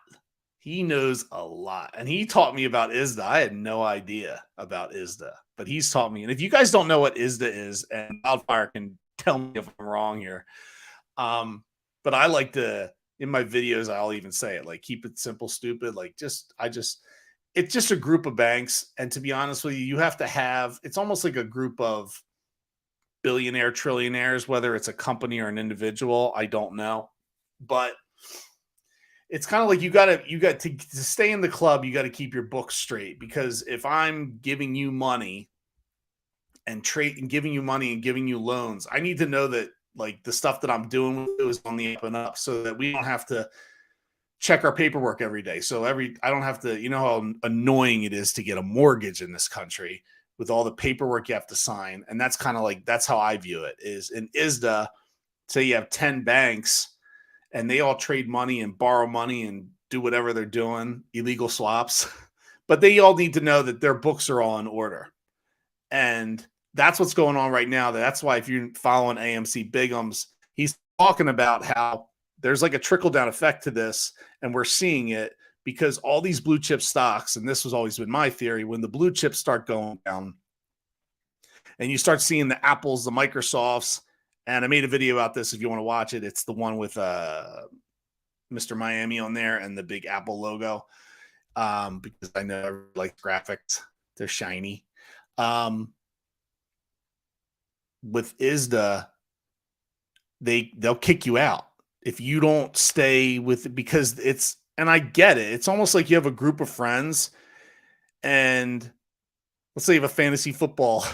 He knows a lot. And he taught me about ISDA. I had no idea about ISDA, but he's taught me. And if you guys don't know what ISDA is, and Wildfire can tell me if I'm wrong here. But I like to, in my videos, I'll even say it, like, keep it simple, stupid. Like, it's just a group of banks. And to be honest with you, you have to have, it's almost like a group of billionaire trillionaires, whether it's a company or an individual. I don't know. But it's kind of like you got to stay in the club. You got to keep your books straight, because if I'm giving you money and giving you money and giving you loans, I need to know that like the stuff that I'm doing is on the up and up, so that we don't have to check our paperwork every day. So I don't have to, you know how annoying it is to get a mortgage in this country with all the paperwork you have to sign. And that's kind of like, that's how I view it is in ISDA. Say you have 10 banks and they all trade money and borrow money and do whatever they're doing, illegal swaps, but they all need to know that their books are all in order. And that's what's going on right now. That's why if you're following AMC Bigums, he's talking about how there's like a trickle-down effect to this, and we're seeing it because all these blue chip stocks, and this has always been my theory, when the blue chips start going down and you start seeing the Apples, the Microsofts, and I made a video about this if you want to watch it. It's the one with Mr. Miami on there and the big Apple logo, because I know I like graphics. They're shiny. With ISDA, they'll kick you out if you don't stay with it, because it's, and I get it. It's almost like you have a group of friends, and let's say you have a fantasy football.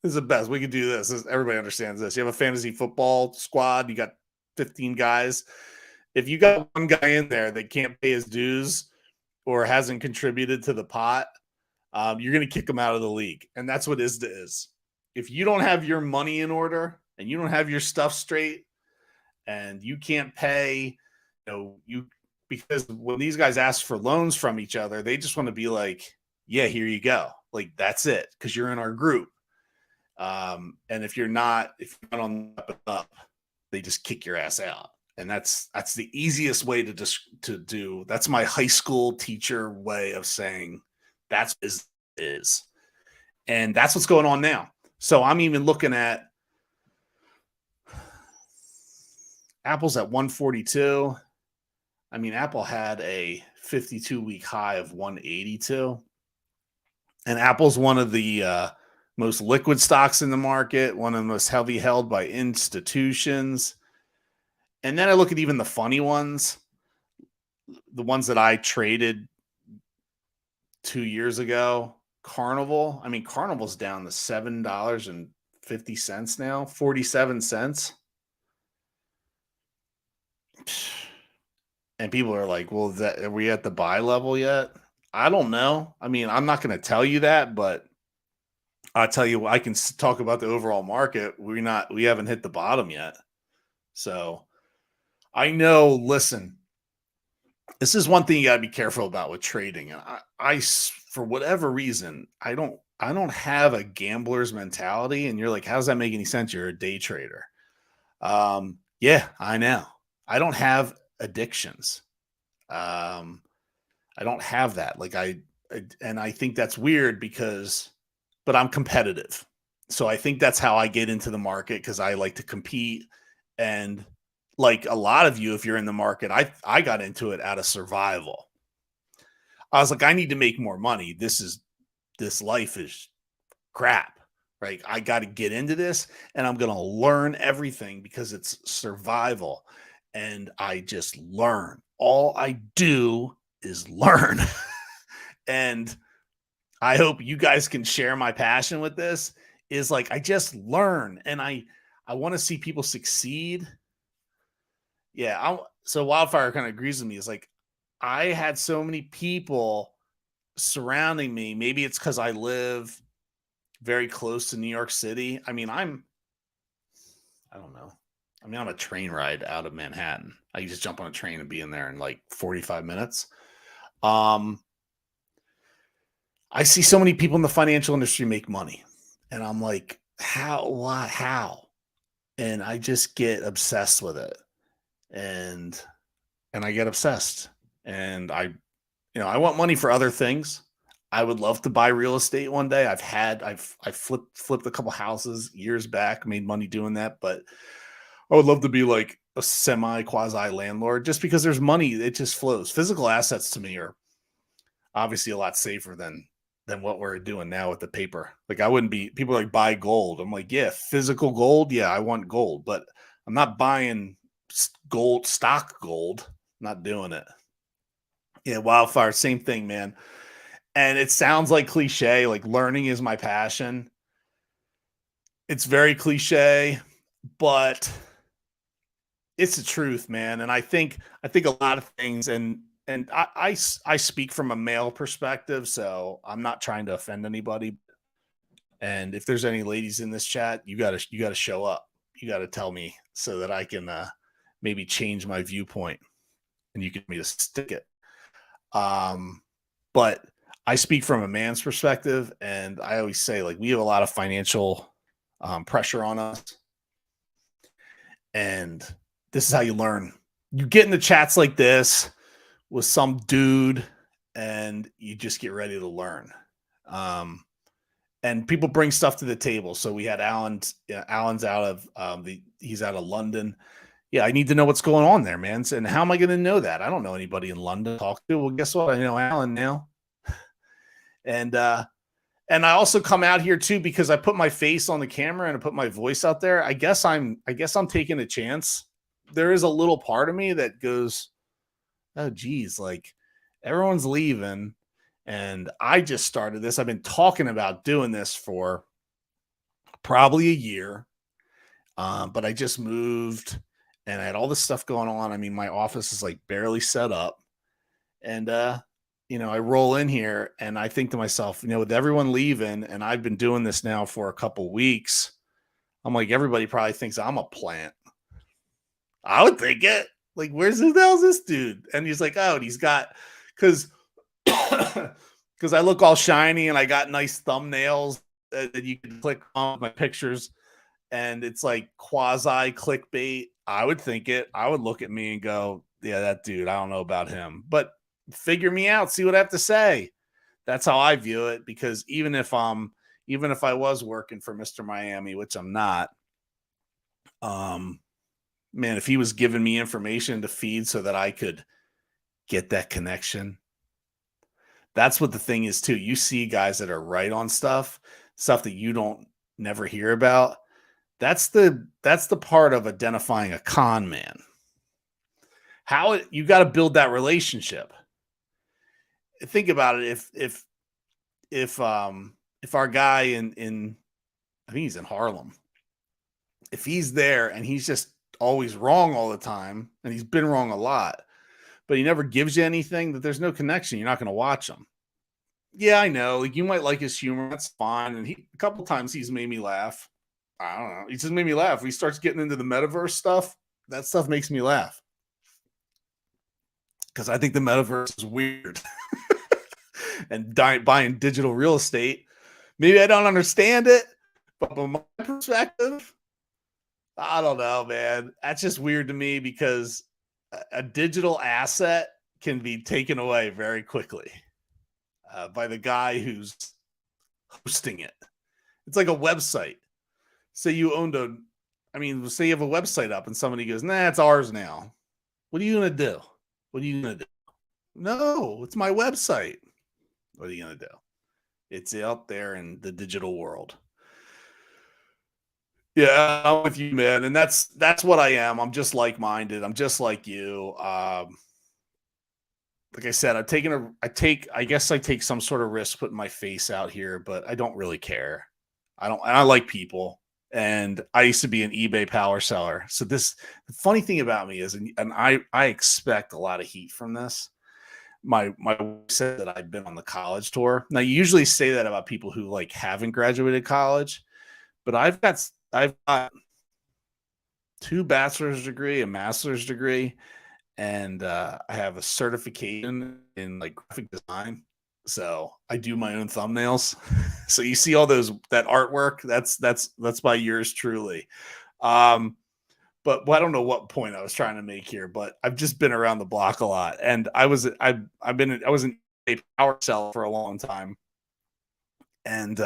This is the best. We could do this. Everybody understands this. You have a fantasy football squad. You got 15 guys. If you got one guy in there that can't pay his dues or hasn't contributed to the pot, you're going to kick him out of the league. And that's what ISDA is. If you don't have your money in order and you don't have your stuff straight and you can't pay, because when these guys ask for loans from each other, they just want to be like, yeah, here you go. Like, that's it, because you're in our group. And if you're not on the up and up, they just kick your ass out. And that's the easiest way to do. That's my high school teacher way of saying that's is. And that's what's going on now. So I'm even looking at Apple's at 142. I mean, Apple had a 52-week high of 182. And Apple's one of the most liquid stocks in the market, one of the most heavy held by institutions. And then I look at even the funny ones, the ones that I traded 2 years ago. Carnival. I mean, Carnival's down to $7.50 now, 47 cents. And people are like, well, are we at the buy level yet? I don't know. I mean, I'm not going to tell you that, but I'll tell you, I can talk about the overall market. We haven't hit the bottom yet. So I know, listen, this is one thing you got to be careful about with trading. And I, for whatever reason, I don't have a gambler's mentality. And you're like, how does that make any sense? You're a day trader. Yeah, I know. I don't have addictions. I don't have that. Like and I think that's weird but I'm competitive. So I think that's how I get into the market, because I like to compete. And like a lot of you, if you're in the market, I got into it out of survival. I was like, I need to make more money. This life is crap, right? I got to get into this, and I'm going to learn everything because it's survival. And I just learn. All I do is learn. And I hope you guys can share my passion with this. Is like, I just learn, and I want to see people succeed. Yeah. So Wildfire kind of agrees with me. It's like, I had so many people surrounding me. Maybe it's because I live very close to New York City. I mean, I don't know. I mean, I'm a train ride out of Manhattan. I can just jump on a train and be in there in like 45 minutes. I see so many people in the financial industry make money, and I'm like, how? And I just get obsessed with it. And I get obsessed, and I want money for other things. I would love to buy real estate one day. I've flipped a couple houses years back, made money doing that, but I would love to be like a semi quasi landlord, just because there's money. It just flows. Physical assets to me are obviously a lot safer than what we're doing now with the paper. Like, I wouldn't be, people are like, buy gold. I'm like, yeah, physical gold. Yeah, I want gold, but I'm not buying stock gold. I'm not doing it. Yeah, Wildfire, same thing, man. And it sounds like cliche, like learning is my passion. It's very cliche, but it's the truth, man. And I think a lot of things, and I speak from a male perspective, so I'm not trying to offend anybody. And if there's any ladies in this chat, you gotta show up. You gotta tell me so that I can maybe change my viewpoint, and you get me to stick it. But I speak from a man's perspective, and I always say, like, we have a lot of financial pressure on us, and this is how you learn. You get into chats like this with some dude, and you just get ready to learn. And people bring stuff to the table. So we had Alan's out of he's out of London. Yeah, I need to know what's going on there, man. And how am I going to know that? I don't know anybody in London to talk to. Well, guess what? I know Alan now. And I also come out here too because I put my face on the camera and I put my voice out there. I guess I'm taking a chance. There is a little part of me that goes, oh geez, like everyone's leaving, and I just started this. I've been talking about doing this for probably a year, but I just moved and I had all this stuff going on. I mean, my office is like barely set up, and I roll in here and I think to myself, with everyone leaving, and I've been doing this now for a couple weeks, I'm like, everybody probably thinks I'm a plant. I would think it. Like, who the hell is this dude? And he's like, oh, and he's got, because I look all shiny and I got nice thumbnails that you can click on my pictures and it's like quasi clickbait, I would think it. I would look at me and go, yeah, that dude, I don't know about him. But figure me out, see what I have to say. That's how I view it, because even if I was working for Mr. Miami, which I'm not, um, man, if he was giving me information to feed so that I could get that connection, that's what the thing is too. You see guys that are right on stuff that you don't never hear about. That's the part of identifying a con man. You got to build that relationship. Think about it. If our guy in I think he's in Harlem, if he's there and he's just always wrong all the time, and he's been wrong a lot, but he never gives you anything, that there's no connection, you're not going to watch him. Yeah, I know. Like, you might like his humor, that's fine. And a couple times he's made me laugh. I don't know. He just made me laugh. He starts getting into the metaverse stuff. That stuff makes me laugh, because I think the metaverse is weird. And buying digital real estate, maybe I don't understand it, but from my perspective, I don't know, man. That's just weird to me, because a digital asset can be taken away very quickly by the guy who's hosting it. It's like a website. Say you owned say you have a website up and somebody goes, nah, it's ours now. What are you going to do? What are you going to do? No, it's my website. What are you going to do? It's out there in the digital world. Yeah, I'm with you, man. And that's what I am. I'm just like-minded. I'm just like you. Like I said, I guess I take some sort of risk putting my face out here, but I don't really care. And I like people. And I used to be an eBay power seller. So the funny thing about me is, and I expect a lot of heat from this. My wife said that I've been on the college tour. Now, you usually say that about people who like haven't graduated college, but I've got 2 bachelor's degree, a master's degree, and I have a certification in like graphic design. So I do my own thumbnails. So you see all that artwork, that's by yours truly. But I don't know what point I was trying to make here, but I've just been around the block a lot, and I was an a power seller for a long time, and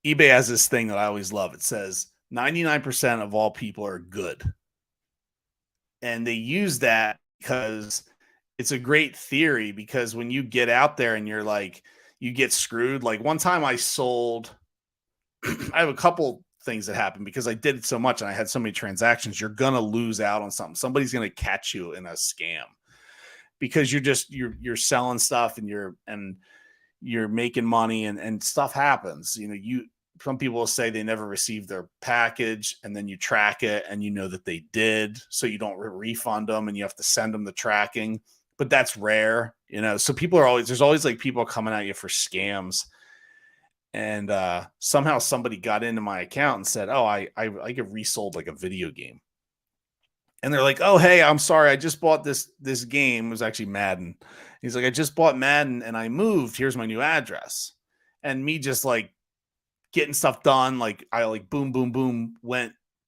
eBay has this thing that I always love. It says 99% of all people are good, and they use that because it's a great theory. Because when you get out there and you're like, you get screwed. Like, one time I sold, I have a couple things that happen because I did it so much and I had so many transactions. You're going to lose out on something. Somebody's going to catch you in a scam, because you're selling stuff and you're making money, and stuff happens. Some people will say they never received their package, and then you track it and you know that they did. So you don't refund them and you have to send them the tracking, but that's rare, so there's always like people coming at you for scams. And somehow somebody got into my account and said, oh, I get resold like a video game. And they're like, oh, hey, I'm sorry, I just bought this game. It was actually Madden. He's like, I just bought Madden and I moved. Here's my new address. And me just like getting stuff done. Like, I like boom, boom, boom,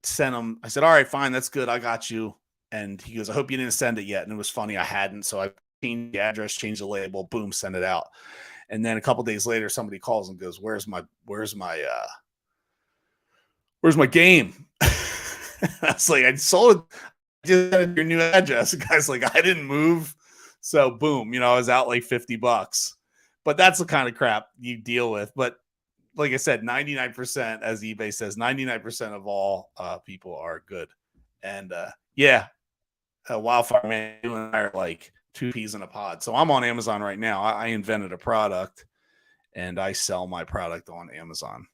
sent him. I said, all right, fine, that's good, I got you. And he goes, I hope you didn't send it yet. And it was funny, I hadn't. So I changed the address, changed the label, boom, send it out. And then a couple days later, somebody calls and goes, where's my game? I was like, I sold it. I just had your new address. The guy's like, I didn't move. So boom, I was out like $50. But that's the kind of crap you deal with. But like I said, 99%, as eBay says, 99% of all people are good. And Wildfire Man, you and I are like 2 peas in a pod. So I'm on Amazon right now. I invented a product, and I sell my product on Amazon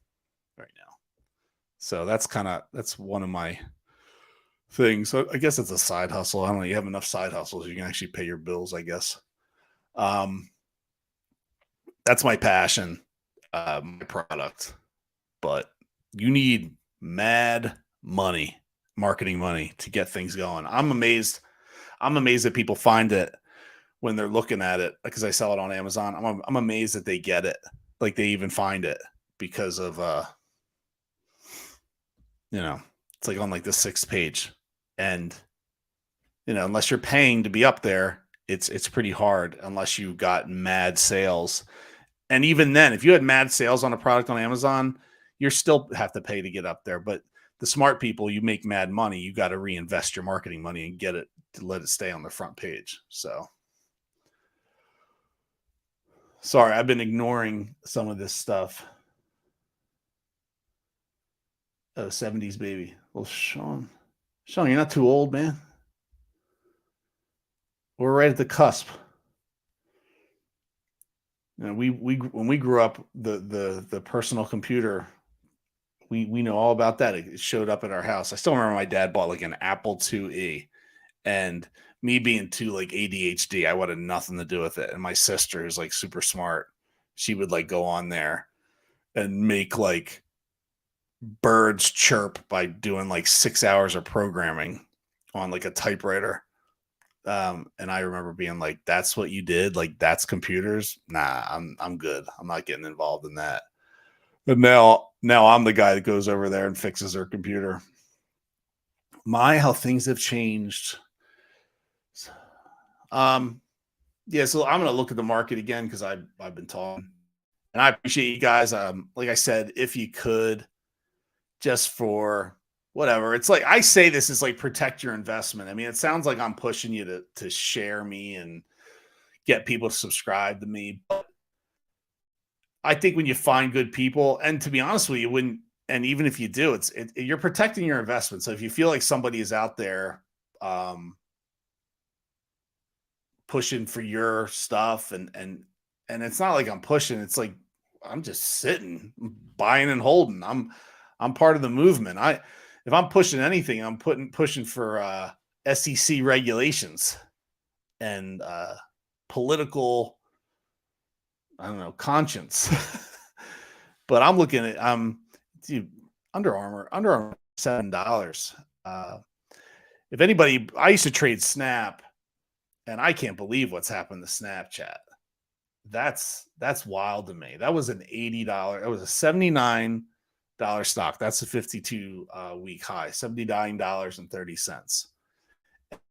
right now. So that's one of my things. So I guess it's a side hustle. I don't know. You have enough side hustles, you can actually pay your bills, I guess. That's my passion, my product. But you need mad money, marketing money, to get things going. I'm amazed that people find it when they're looking at it, because I sell it on Amazon. I'm amazed that they get it. Like, they even find it. because of it's like on like the 6th page. And unless you're paying to be up there, it's pretty hard unless you got mad sales. And even then, if you had mad sales on a product on Amazon, you still have to pay to get up there. But the smart people, you make mad money, you got to reinvest your marketing money and get it to let it stay on the front page. So sorry, I've been ignoring some of this stuff. Oh, 70s baby. Well, Sean, you're not too old, man. We're right at the cusp. We when we grew up, the personal computer, we know all about that. It showed up at our house. I still remember my dad bought like an Apple IIe, and me being too like ADHD, I wanted nothing to do with it. And my sister is like super smart. She would like go on there and make like birds chirp by doing like 6 hours of programming on like a typewriter. And I remember being like, that's what you did? Like, that's computers? Nah, I'm good. I'm not getting involved in that. But now I'm the guy that goes over there and fixes her computer. How things have changed. Yeah, so I'm gonna look at the market again because I've been talking. And I appreciate you guys. Like I said, if you could, just for whatever. It's like I say this is like protect your investment. I mean, it sounds like I'm pushing you to share me and get people to subscribe to me. But I think when you find good people, and to be honest with you, and even if you do, you're protecting your investment. So if you feel like somebody is out there pushing for your stuff, and it's not like I'm pushing, it's like I'm just sitting, buying and holding. I'm part of the movement. If I'm pushing anything, I'm pushing for SEC regulations and political, I don't know, conscience. But I'm looking at dude, Under Armour $7. If anybody, I used to trade Snap, and I can't believe what's happened to Snapchat. That's wild to me. That was an $80. That was a $79 stock. That's a 52 week high, $79.30.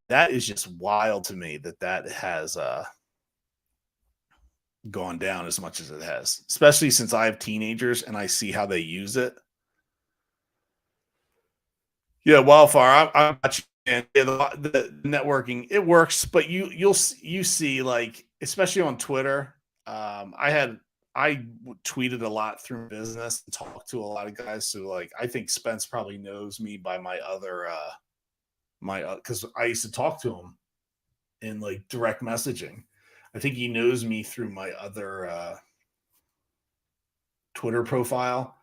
That is just wild to me that has gone down as much as it has, especially since I have teenagers and I see how they use it. Yeah, Wildfire. I'm watching. Yeah, the networking, it works, but you see, like, especially on Twitter. I tweeted a lot through business and talked to a lot of guys. So like, I think Spence probably knows me by my other because I used to talk to him in like direct messaging. I think he knows me through my other Twitter profile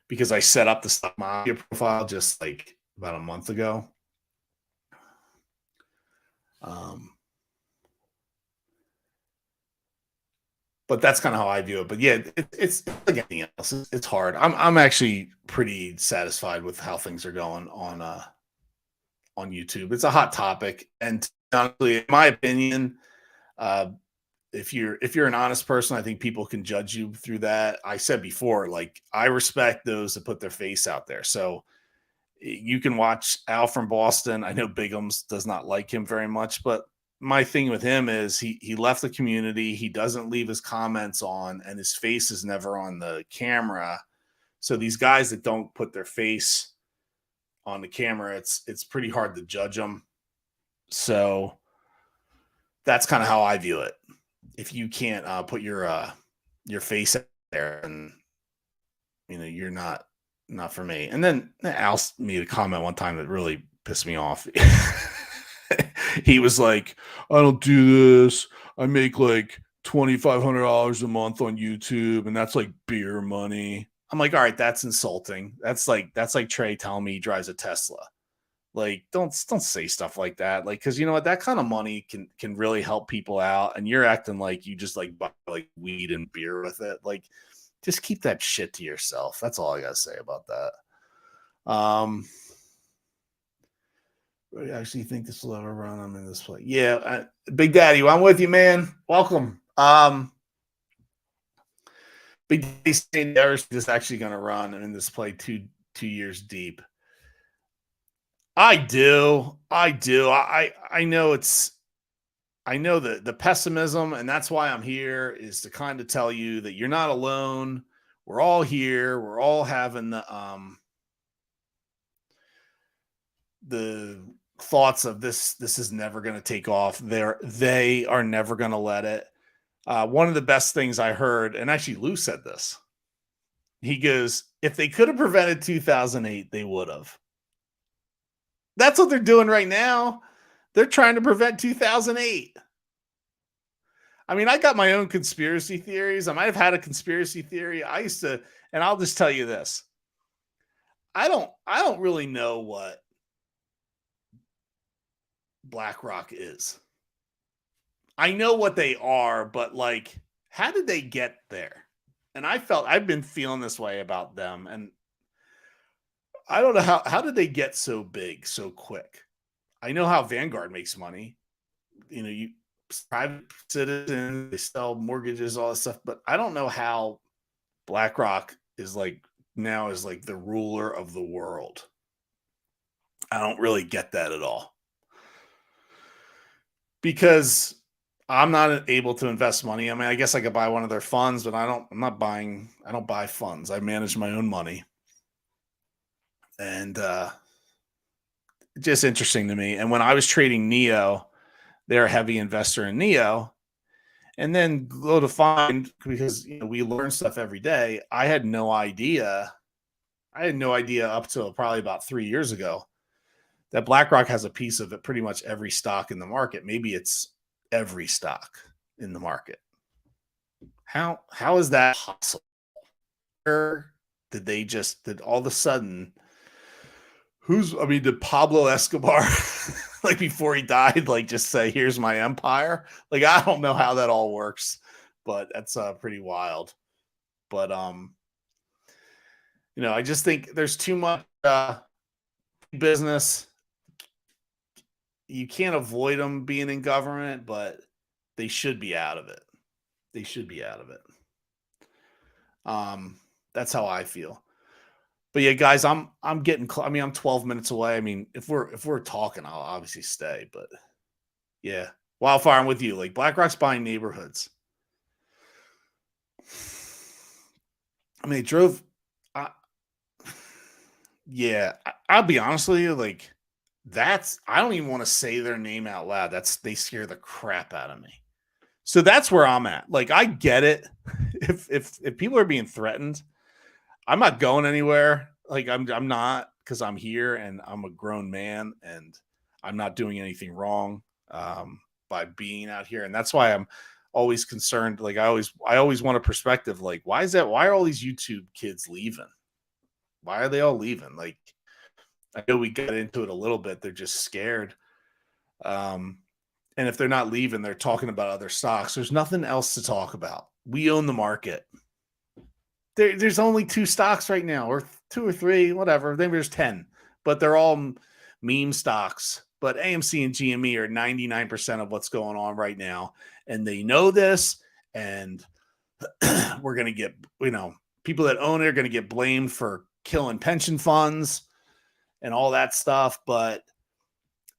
because I set up the Stock Mafia profile just like about a month ago. But that's kind of how I view it. But yeah, it's like anything else. It's hard. I'm actually pretty satisfied with how things are going on YouTube. It's a hot topic, and honestly, in my opinion, if you're an honest person, I think people can judge you through that. I said before, like, I respect those that put their face out there. So you can watch Al from Boston. I know Bigums does not like him very much, but my thing with him is he left the community. He doesn't leave his comments on, and his face is never on the camera. So these guys that don't put their face on the camera, it's pretty hard to judge them. So that's kind of how I view it. If you can't put your face out there, and you're not for me. And then Al made a comment one time that really pissed me off. He was like, I don't do this. I make like $2,500 a month on YouTube, and that's like beer money. I'm like, all right, that's insulting. That's like Trey telling me he drives a Tesla. Like, don't say stuff like that. Like, because you know what, that kind of money can really help people out, and you're acting like you just like buy like weed and beer with it. Like, just keep that shit to yourself. That's all I gotta say about that. I actually think this will ever run. I'm in this place. Yeah, Big Daddy, I'm with you, man. Welcome. But they say never is actually going to run in this play 2 years deep. I do. I do. I know I know the pessimism, and that's why I'm here is to kind of tell you that you're not alone. We're all here. We're all having the thoughts of this is never going to take off. They are never going to let it. One of the best things I heard, and actually Lou said this. He goes, if they could have prevented 2008, they would have. That's what they're doing right now. They're trying to prevent 2008. I mean, I got my own conspiracy theories. I might have had a conspiracy theory. I used to, and I'll just tell you this. I don't really know what BlackRock is. I know what they are, but like, how did they get there? And I've been feeling this way about them. And I don't know how did they get so big so quick? I know how Vanguard makes money. You private citizens, they sell mortgages, all this stuff, but I don't know how BlackRock is like now is like the ruler of the world. I don't really get that at all. Because I'm not able to invest money. I mean, I guess I could buy one of their funds, but I don't buy funds. I manage my own money. And just interesting to me. And when I was trading Neo, they're a heavy investor in Neo. And then go to find, because we learn stuff every day. I had no idea. Up till probably about 3 years ago that BlackRock has a piece of it, pretty much every stock in the market. Maybe it's every stock in the market. How is that possible? Where did all of a sudden did Pablo Escobar like before he died, like just say, here's my empire? Like, I don't know how that all works, but that's pretty wild. But I just think there's too much business. You can't avoid them being in government, but they should be out of it. They should be out of it. That's how I feel. But yeah, guys, I'm getting. I'm 12 minutes away. I mean, if we're talking, I'll obviously stay. But yeah, Wildfire, I'm with you. Like, BlackRock's buying neighborhoods. I mean, it drove. Yeah, I'll be honest with you. Like, I don't even want to say their name out loud. They scare the crap out of me. So that's where I'm at. Like, I get it. If people are being threatened, I'm not going anywhere. Like, I'm not, because I'm here and I'm a grown man and I'm not doing anything wrong by being out here. And that's why I'm always concerned. Like, I always want a perspective. Like, why are all these YouTube kids leaving? Why are they all leaving? Like, I know we got into it a little bit. They're just scared. And if they're not leaving, they're talking about other stocks. There's nothing else to talk about. We own the market. There's only 2 stocks right now, or 2 or 3, whatever. Maybe there's 10, but they're all meme stocks. But AMC and GME are 99% of what's going on right now. And they know this. And we're going to get, people that own it are going to get blamed for killing pension funds and all that stuff. But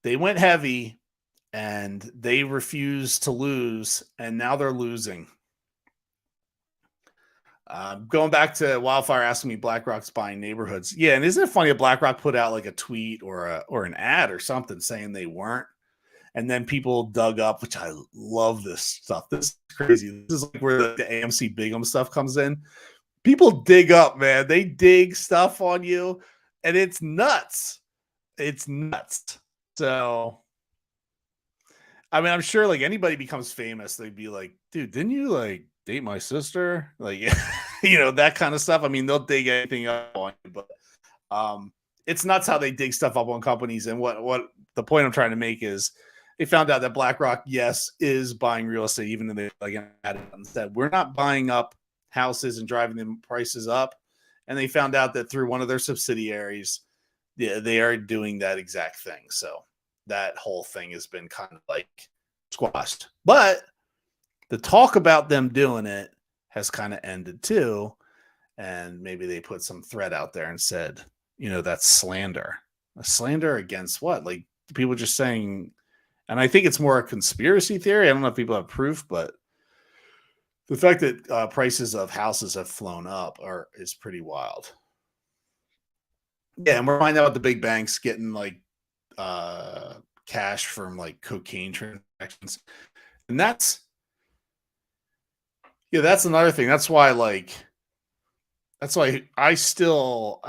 they went heavy and they refused to lose. And now they're losing. Going back to Wildfire asking me BlackRock's buying neighborhoods. Yeah, and isn't it funny that BlackRock put out like a tweet or an ad or something saying they weren't? And then people dug up, which I love this stuff. This is crazy. This is like where the AMC Bigum stuff comes in. People dig up, man. They dig stuff on you, and it's nuts. It's nuts. So, I mean, I'm sure like anybody becomes famous, they'd be like, dude, didn't you like date my sister? Like, that kind of stuff. I mean, they'll dig anything up on you, but it's nuts how they dig stuff up on companies. And what the point I'm trying to make is they found out that BlackRock, yes, is buying real estate, even though they like added and said, we're not buying up houses and driving them prices up. And they found out that through one of their subsidiaries, they are doing that exact thing. So that whole thing has been kind of like squashed. But the talk about them doing it has kind of ended too. And maybe they put some thread out there and said, that's slander. A slander against what? Like people just saying, and I think it's more a conspiracy theory. I don't know if people have proof, but the fact that prices of houses have flown up is pretty wild. Yeah, and we're finding out the big banks getting like cash from like cocaine transactions, and that's another thing. That's why I'm still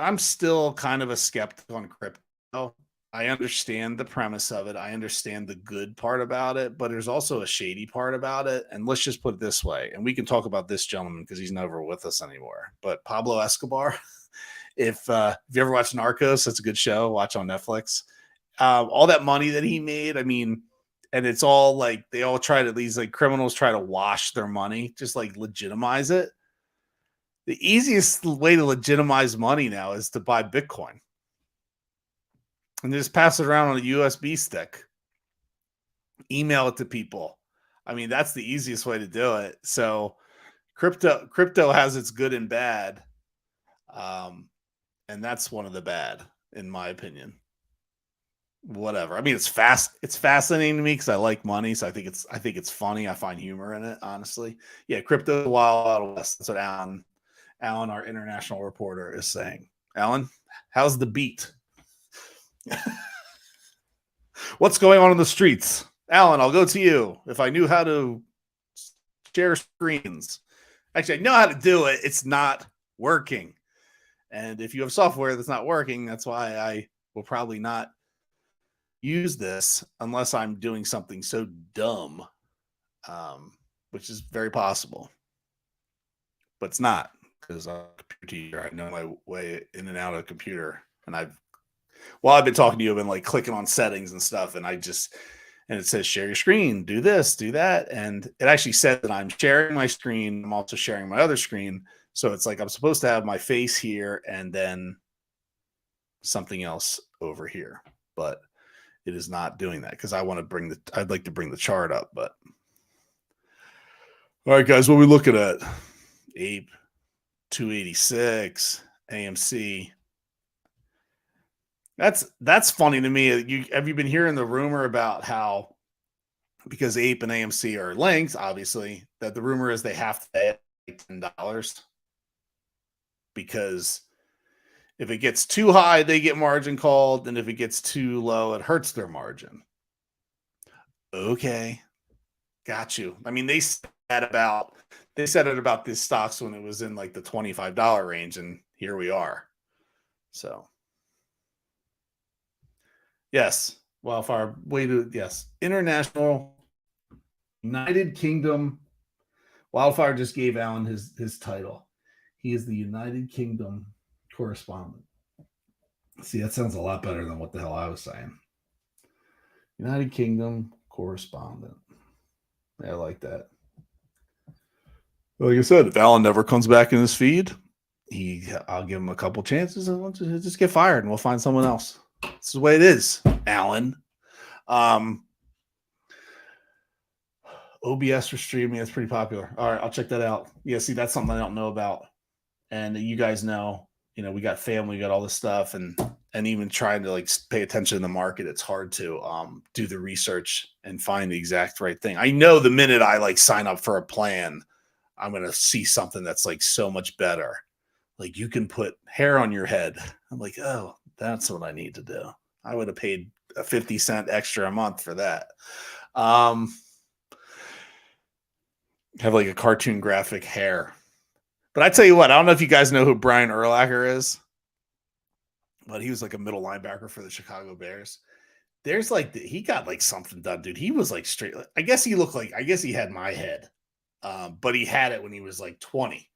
kind of a skeptic on crypto. I understand the premise of it. I understand the good part about it, but there's also a shady part about it. And let's just put it this way, and we can talk about this gentleman because he's never with us anymore. But Pablo Escobar, if you ever watch Narcos, it's a good show. Watch on Netflix. All that money that he made, I mean, and it's all like they all try to these like criminals try to wash their money, just like legitimize it. The easiest way to legitimize money now is to buy Bitcoin and just pass it around on a USB stick. Email it to people. I mean, that's the easiest way to do it. So crypto has its good and bad. And that's one of the bad, in my opinion. Whatever. I mean, it's fascinating to me because I like money. So I think it's funny. I find humor in it, honestly. Yeah, crypto wild west. That's what Alan, our international reporter, is saying. Alan, how's the beat? What's going on in the streets? Alan, I'll go to you. If I knew how to share screens. Actually, I know how to do it. It's not working. And if you have software that's not working, that's why I will probably not use this unless I'm doing something so dumb, which is very possible. But it's not because I'm a computer. I know my way in and out of a computer. And while I've been talking to you, I've been like clicking on settings and stuff. And it says share your screen, do this, do that. And it actually said that I'm sharing my screen. I'm also sharing my other screen. So it's like I'm supposed to have my face here and then something else over here. But it is not doing that because I'd like to bring the chart up. But all right, guys, what are we looking at? Ape, 286, AMC. That's funny to me. Have you been hearing the rumor about how, because Ape and AMC are linked, obviously, that the rumor is they have to pay $10 because if it gets too high, they get margin called, and if it gets too low, it hurts their margin. Okay, got you. I mean, they said it about this stocks when it was in like the $25 range, and here we are. So. Yes, wildfire. Yes, international, United Kingdom. Wildfire just gave Alan his title. He is the United Kingdom correspondent. See, that sounds a lot better than what the hell I was saying. United Kingdom correspondent. Yeah, I like that. Like I said, if Alan never comes back in his feed, I'll give him a couple chances and he'll just get fired and we'll find someone else. This is the way it is, Alan. OBS for streaming, that's pretty popular. All right, I'll check that out. Yeah, see, that's something I don't know about. And you guys know, we got family, we got all this stuff, and even trying to like pay attention to the market, it's hard to do the research and find the exact right thing. I know the minute I like sign up for a plan, I'm gonna see something that's like so much better. Like you can put hair on your head. I'm like, oh, that's what I need to do. I would have paid a 50-cent extra a month for that. Have like a cartoon graphic hair. But I tell you what, I don't know if you guys know who Brian Urlacher is, but he was like a middle linebacker for the Chicago Bears. There's like, he got like something done, dude. He was like straight. I guess he had my head, but he had it when he was like 20.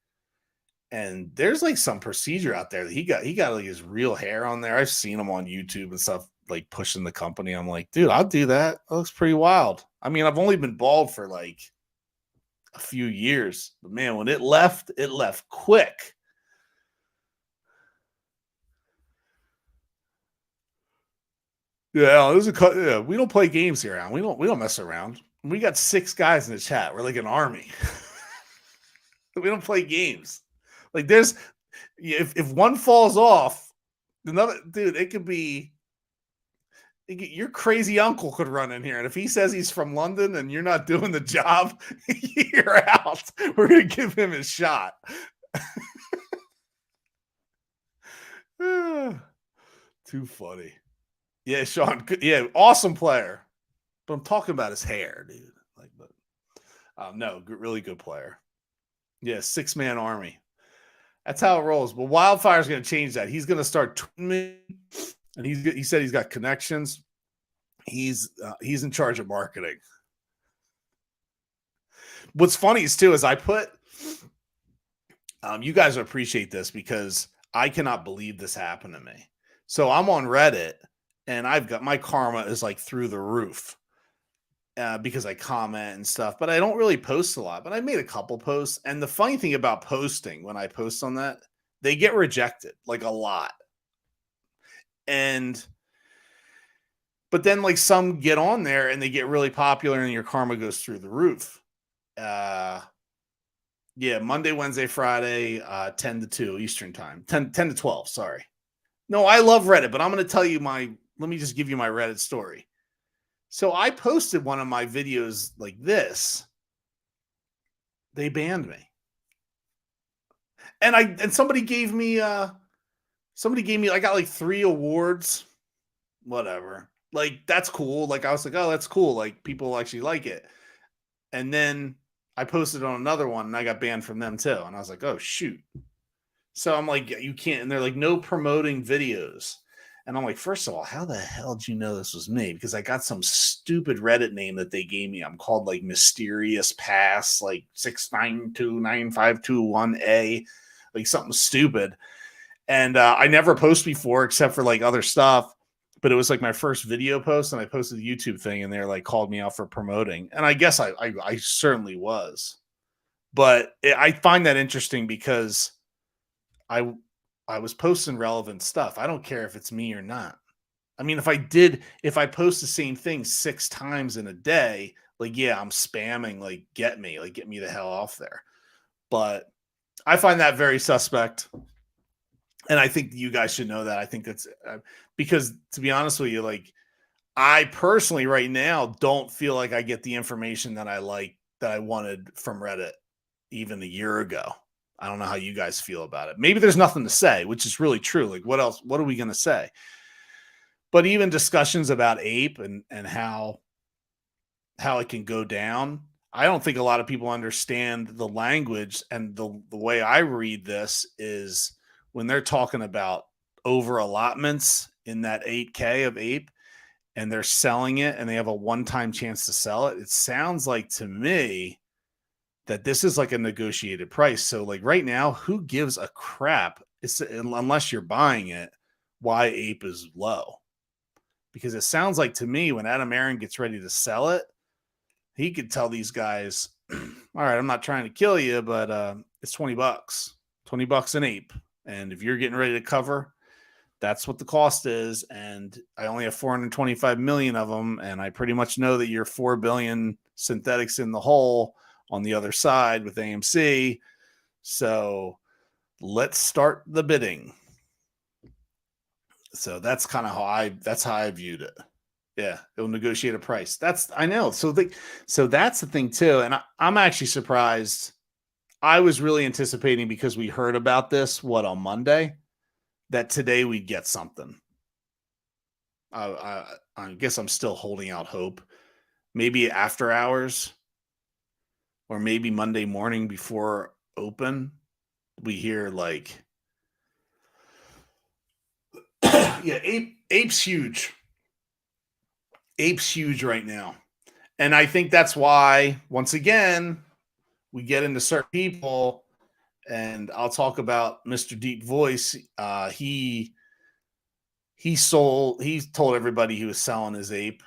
And there's like some procedure out there that he got like his real hair on there. I've seen him on YouTube and stuff, like pushing the company. I'm like, dude, I'll do that. That looks pretty wild. I mean, I've only been bald for like a few years, but man, when it left quick. Yeah, we don't play games here, Alan. We don't mess around. We got 6 guys in the chat. We're like an army. We don't play games. Like there's if one falls off, another dude, it could be your crazy uncle could run in here, and if he says he's from London and you're not doing the job, you're out. We're gonna give him his shot. Too funny. Yeah, Sean. Yeah, awesome player. But I'm talking about his hair, dude. Like, but no, really good player. Yeah, 6-man army. That's how it rolls. But Wildfire's going to change that. He's going to start tweeting, and he said he's got connections. He's in charge of marketing. What's funny is too is I put you guys appreciate this because I cannot believe this happened to me. So I'm on Reddit and I've got my karma is like through the roof because I comment and stuff, but I don't really post a lot. But I made a couple posts, and the funny thing about posting when I post on that, they get rejected like a lot, but then like some get on there and they get really popular, and your karma goes through the roof. Yeah, Monday, Wednesday, Friday, 10 to 2 Eastern time. 10 to 12, sorry. No, I love Reddit, but I'm going to tell you let me just give you my Reddit story. So I posted one of my videos like this. They banned me. And somebody gave me I got like 3 awards, whatever. Like that's cool. Like I was like, "Oh, that's cool. Like people actually like it." And then I posted on another one and I got banned from them too. And I was like, "Oh, shoot." So I'm like, "You can't." And they're like, "No promoting videos." And I'm like, first of all, how the hell did you know this was me? Because I got some stupid Reddit name that they gave me. I'm called like Mysterious Pass, like 6929521A, like something stupid. And I never post before except for like other stuff. But it was like my first video post, and I posted the YouTube thing, and they're like called me out for promoting. And I guess I certainly was. But I find that interesting because I was posting relevant stuff. I don't care if it's me or not. I mean, if I post the same thing 6 times in a day, like, yeah, I'm spamming, like, get me the hell off there. But I find that very suspect. And I think you guys should know that. I think that's because, to be honest with you, like, I personally right now don't feel like I get the information that I wanted from Reddit even a year ago. I don't know how you guys feel about it. Maybe there's nothing to say, which is really true. Like, what else? What are we going to say? But even discussions about ape and how it can go down, I don't think a lot of people understand the language. And the way I read this is when they're talking about over allotments in that 8K of ape, and they're selling it and they have a one-time chance to sell it. It sounds like to me that this is like a negotiated price. So like right now, who gives a crap unless you're buying it, why ape is low? Because it sounds like to me when Adam Aaron gets ready to sell it, he could tell these guys, all right, I'm not trying to kill you, but it's $20, $20 an ape. And if you're getting ready to cover, that's what the cost is. And I only have 425 million of them. And I pretty much know that you're 4 billion synthetics in the hole on the other side with AMC. So let's start the bidding. So that's kind of how I viewed it. Yeah, it'll negotiate a price. I know. So that's the thing too. And I'm actually surprised. I was really anticipating, because we heard about this on Monday, that today we'd get something. I guess I'm still holding out hope. Maybe after hours, or maybe Monday morning before open, we hear like, yeah, ape's huge. Ape's huge right now. And I think that's why, once again, we get into certain people, and I'll talk about Mr. Deep Voice. He told everybody he was selling his ape,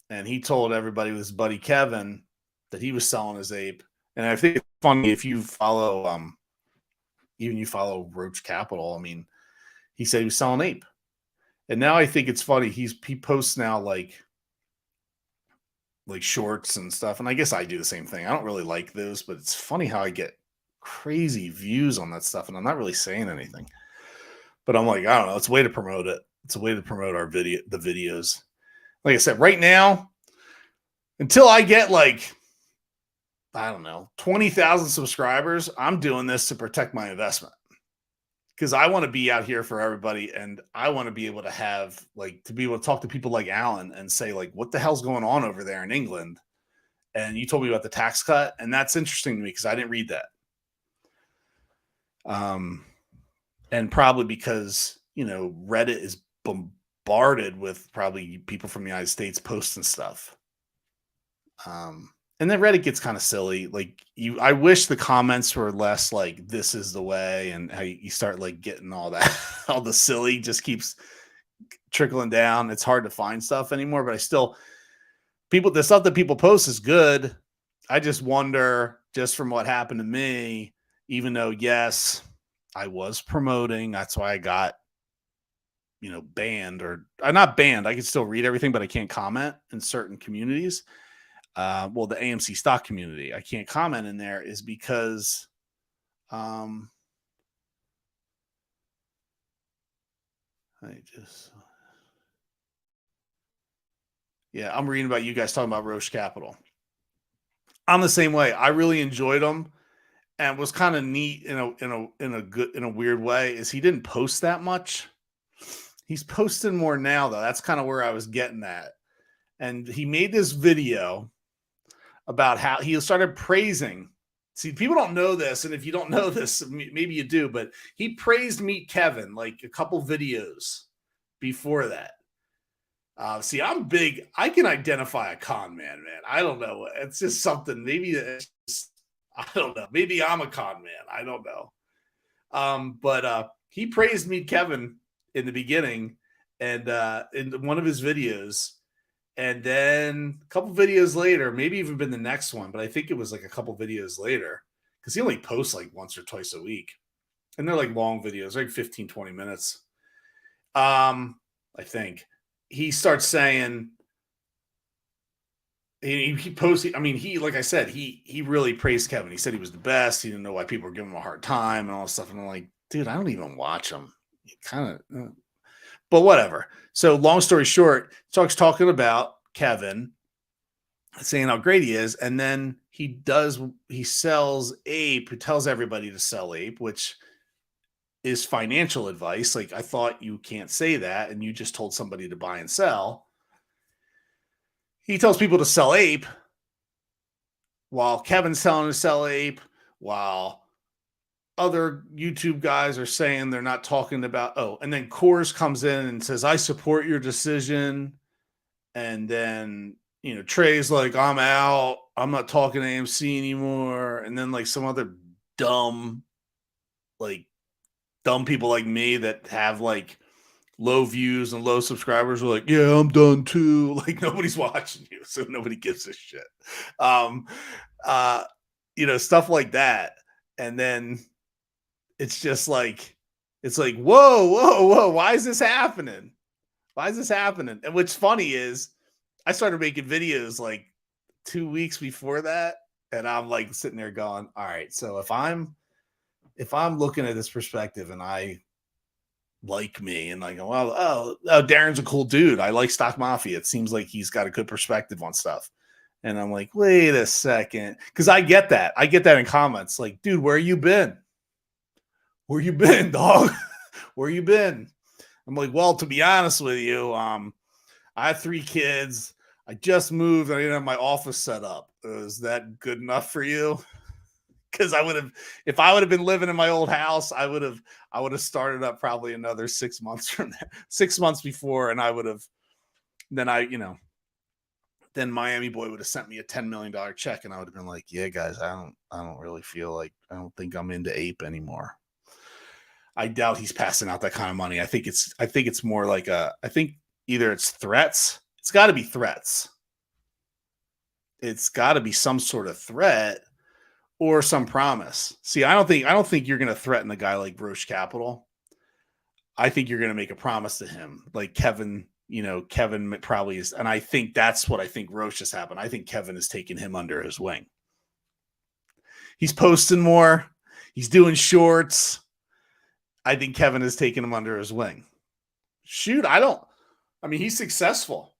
and he told everybody with his buddy Kevin that he was selling his ape. And I think it's funny if you follow, even you follow Roach Capital. I mean, he said he was selling ape, and now I think it's funny. He posts now like shorts and stuff, and I guess I do the same thing. I don't really like those, but it's funny how I get crazy views on that stuff, and I'm not really saying anything. But I'm like, I don't know. It's a way to promote it. It's a way to promote the videos. Like I said, right now, until I get like, I don't know, 20,000 subscribers, I'm doing this to protect my investment. Because I want to be out here for everybody, and I want to be able to have like to be able to talk to people like Alan and say like, what the hell's going on over there in England? And you told me about the tax cut, and that's interesting to me because I didn't read that. And probably because Reddit is bombarded with probably people from the United States posting stuff. And then Reddit gets kind of silly. Like I wish the comments were less like "this is the way" and how you start like getting all that, all the silly just keeps trickling down. It's hard to find stuff anymore. But the stuff that people post is good. I just wonder, just from what happened to me, even though yes, I was promoting, that's why I got banned or not banned. I can still read everything, but I can't comment in certain communities. Well, the AMC stock community, I can't comment in there is because I'm reading about you guys talking about Roche Capital. I'm the same way. I really enjoyed them, and was kind of neat in a weird way is he didn't post that much. He's posting more now though. That's kind of where I was getting at. And he made this video about how he started praising. See, people don't know this, and if you don't know this, maybe you do, but he praised Meet Kevin like a couple videos before that. See, I'm big. I can identify a con man. I don't know. It's just something. Maybe I don't know. Maybe I'm a con man. I don't know. But he praised Meet Kevin in the beginning and in one of his videos. And then a couple videos later, maybe even been the next one, but I think it was like a couple videos later because he only posts like once or twice a week. And they're like long videos, like 15, 20 minutes. I think he starts saying he posted. I mean, like I said, he really praised Kevin. He said he was the best. He didn't know why people were giving him a hard time and all this stuff. And I'm like, dude, I don't even watch him. Kind of, but whatever. So long story short, starts talking about Kevin, saying how great he is, and then he sells Ape, who tells everybody to sell Ape, which is financial advice. Like, I thought you can't say that, and you just told somebody to buy and sell. He tells people to sell Ape while Kevin's telling to sell Ape, while other YouTube guys are saying they're not talking about, and then Coors comes in and says, I support your decision. And then, Trey's like, I'm out. I'm not talking to AMC anymore. And then like some other dumb people like me that have like low views and low subscribers are like, yeah, I'm done too. Like nobody's watching you. So nobody gives a shit. Stuff like that. And then it's just like, whoa. Why is this happening? And what's funny is I started making videos like 2 weeks before that. And I'm like sitting there going, all right, so if I'm looking at this perspective and I like me and I go, well, oh, Darren's a cool dude. I like Stock Mafia. It seems like he's got a good perspective on stuff. And I'm like, wait a second. Because I get that. I get that in comments. Like, dude, where you been? Where you been, dog? Where you been? I'm like, well, to be honest with you, I have 3 kids. I just moved. I didn't have my office set up. Is that good enough for you? Because if I would have been living in my old house, I would have started up probably another 6 months from that, 6 months before, and I would have. Then Miami Boy would have sent me a $10 million check, and I would have been like, yeah, guys, I don't really feel like, I don't think I'm into Ape anymore. I doubt he's passing out that kind of money. I think it's more like I think either it's threats. It's got to be threats. It's got to be some sort of threat or some promise. See, I don't think you're going to threaten a guy like Roche Capital. I think you're going to make a promise to him, like Kevin. Kevin probably is, and I think that's what I think Roche has happened. I think Kevin has taken him under his wing. He's posting more. He's doing shorts. I think Kevin has taken him under his wing. Shoot, I mean, he's successful.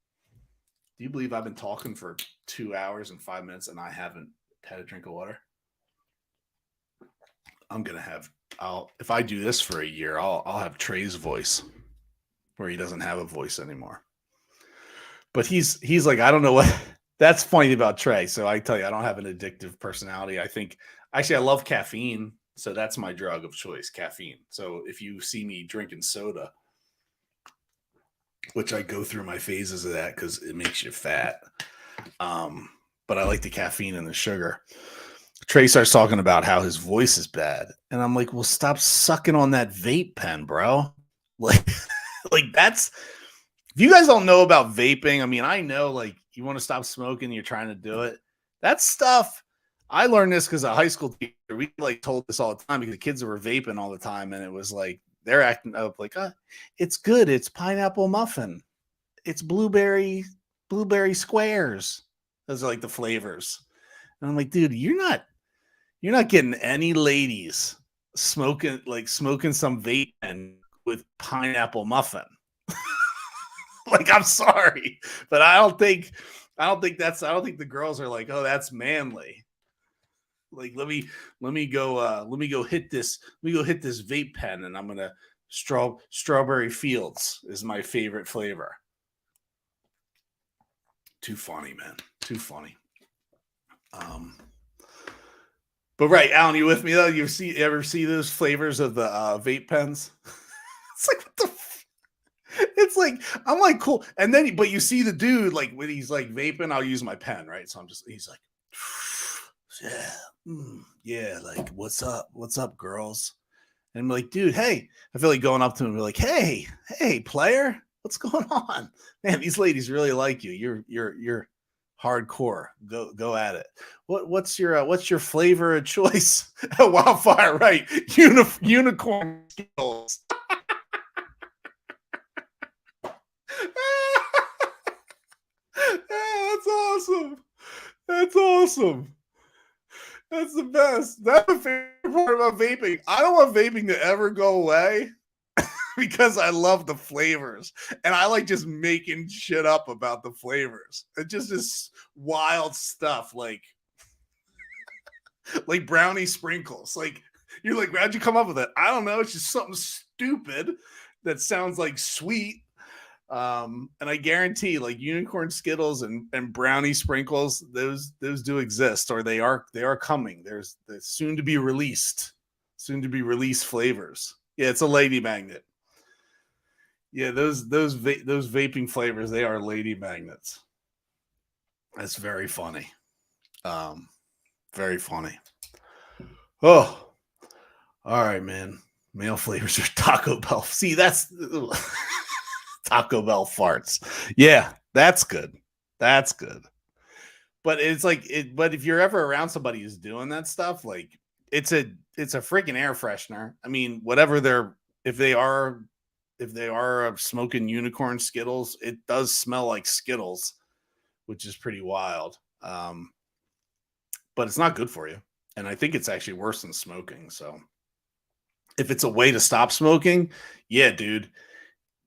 Do you believe I've been talking for 2 hours and 5 minutes and I haven't had a drink of water? If I do this for a year, I'll have Trey's voice where he doesn't have a voice anymore. But he's like, I don't know what. That's funny about Trey. So I tell you, I don't have an addictive personality. I think actually I love caffeine. So that's my drug of choice, caffeine. So if you see me drinking soda, which I go through my phases of that because it makes you fat. But I like the caffeine and the sugar. Trey starts talking about how his voice is bad. And I'm like, well, stop sucking on that vape pen, bro. Like that's, if you guys don't know about vaping, I mean, I know like you want to stop smoking, you're trying to do it. That stuff, I learned this because a high school teacher, we like told this all the time because the kids were vaping all the time. And it was like, they're acting up like, it's good. It's pineapple muffin. It's blueberry squares. Those are like the flavors. And I'm like, dude, you're not getting any ladies smoking some vape and with pineapple muffin. Like, I'm sorry, but I don't think the girls are like, oh, that's manly. Like, let me go hit this vape pen, and I'm gonna strawberry fields is my favorite flavor. Too funny, man. Too funny. But right, Alan, you with me though? You ever see those flavors of the vape pens? It's like what the. It's like I'm like cool, and then but you see the dude like when he's like vaping, I'll use my pen, right? So he's like, yeah, like what's up, girls? And I'm like, dude, hey, I feel like going up to him and be like, hey, player, what's going on? Man, these ladies really like you. You're hardcore. Go at it. What's your flavor of choice? Wildfire, right? Unicorn Skittles. That's awesome. That's the best. That's the favorite part about vaping. I don't want vaping to ever go away because I love the flavors. And I like just making shit up about the flavors. It just is wild stuff like brownie sprinkles. Like, you're like, how'd you come up with it? I don't know. It's just something stupid that sounds like sweet. And I guarantee like unicorn Skittles and brownie sprinkles, those do exist, or they are coming. There's soon to be released flavors. Yeah, it's a lady magnet. Yeah, those vaping flavors, they are lady magnets. That's very funny. Very funny. Oh, all right, man. Male flavors are Taco Bell. See, that's Taco Bell farts. Yeah, that's good. That's good. But it's like but if you're ever around somebody who's doing that stuff, like it's a freaking air freshener. I mean, whatever if they are smoking unicorn Skittles, it does smell like Skittles, which is pretty wild. But it's not good for you. And I think it's actually worse than smoking. So if it's a way to stop smoking, yeah, dude,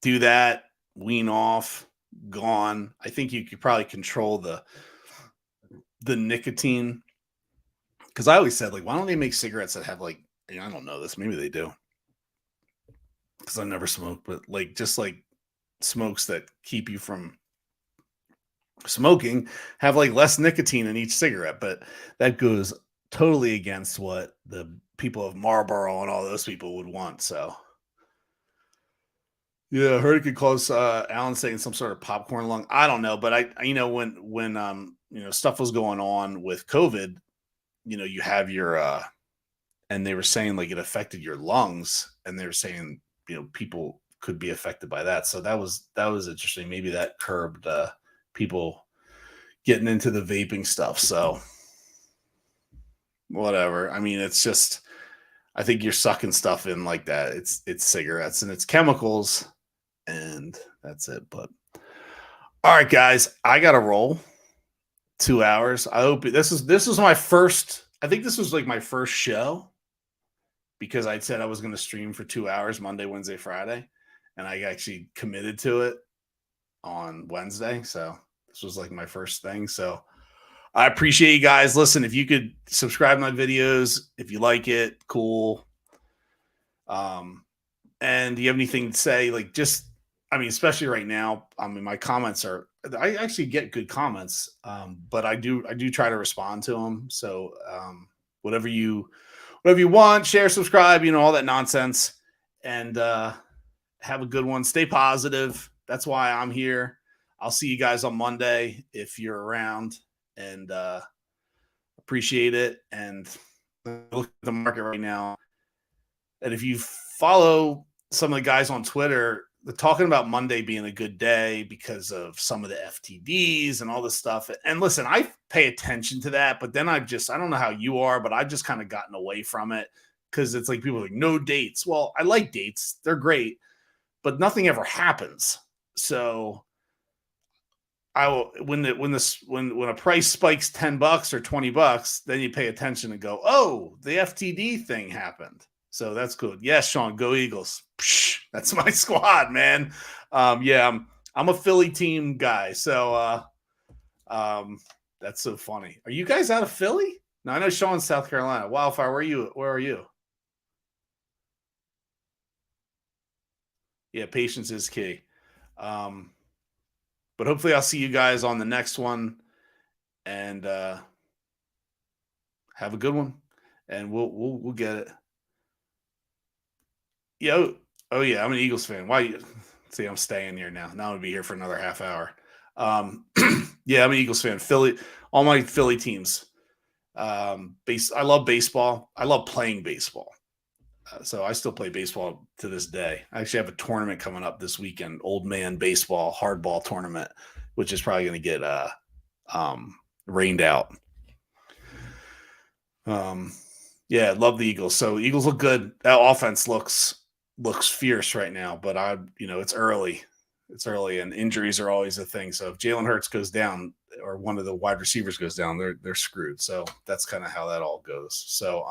do that, wean off, gone. I think you could probably control the nicotine. Because I always said, like, why don't they make cigarettes that have like, I don't know this, maybe they do. Because I never smoked, but like just like smokes that keep you from smoking have like less nicotine in each cigarette, but that goes totally against what the people of Marlboro and all those people would want. So yeah, I heard it could cause Alan saying some sort of popcorn lung. I don't know, but I when stuff was going on with COVID, you have your and they were saying like it affected your lungs, and they were saying people could be affected by that. So that was interesting. Maybe that curbed people getting into the vaping stuff. So whatever. I mean, it's just, I think you're sucking stuff in like that. It's cigarettes and it's chemicals, and that's it. But all right, guys, I got to roll. 2 hours. I hope this is my first. I think this was like my first show. because I said I was going to stream for 2 hours Monday, Wednesday, Friday, and I actually committed to it on Wednesday. So this was like my first thing. So I appreciate you guys. Listen, if you could subscribe to my videos, if you like it, cool. And do you have anything to say? Like, just, I mean, especially right now, I mean, my comments are, I actually get good comments, but I do try to respond to them. So, whatever you want, share, subscribe, all that nonsense, and have a good one. Stay positive. That's why I'm here. I'll see you guys on Monday if you're around, and appreciate it. And look at the market right now. And if you follow some of the guys on Twitter, they're talking about Monday being a good day because of some of the FTDs and all this stuff. And listen, I pay attention to that, but then I don't know how you are, but I've just kind of gotten away from it because it's like people are like, no dates. Well, I like dates. They're great, but nothing ever happens. So when a price spikes $10 or $20, then you pay attention and go, oh, the FTD thing happened. So that's good. Yes, Sean, go Eagles. Psh, that's my squad, man. Yeah, I'm a Philly team guy. So that's so funny. Are you guys out of Philly? No, I know Sean's South Carolina. Wildfire, where are you? Yeah, patience is key. But hopefully I'll see you guys on the next one, and have a good one, and we'll get it. Yeah. Oh yeah, I'm an Eagles fan. Why? See, I'm staying here now. Now I'm gonna be here for another half hour. Yeah, I'm an Eagles fan. Philly, all my Philly teams. I love baseball. I love playing baseball. So I still play baseball to this day. I actually have a tournament coming up this weekend, old man baseball hardball tournament, which is probably going to get rained out. Yeah, love the Eagles. So Eagles look good. That offense looks fierce right now, but it's early. It's early, and injuries are always a thing. So if Jalen Hurts goes down or one of the wide receivers goes down, they're screwed. So that's kind of how that all goes. So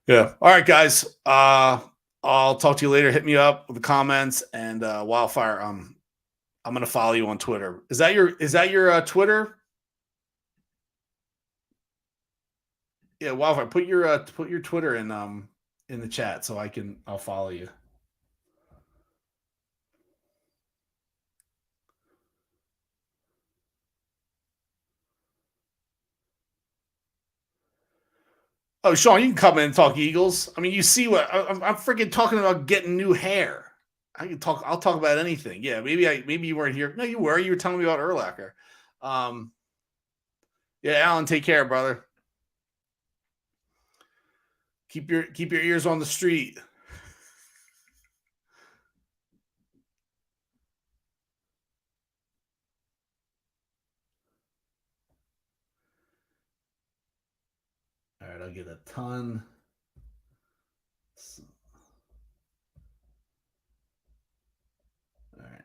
yeah. All right, guys. I'll talk to you later. Hit me up with the comments, and Wildfire. I'm gonna follow you on Twitter. Is that your Twitter? Yeah, Wildfire. Put your Twitter in the chat so I'll follow you. Oh, Sean, you can come in and talk Eagles. I mean, you see what I'm freaking talking about, getting new hair. I'll talk about anything. Yeah, maybe you weren't here. No, you were. You were telling me about Urlacher. Yeah, Alan, take care, brother. Keep your ears on the street. All right, I'll get a ton. All right.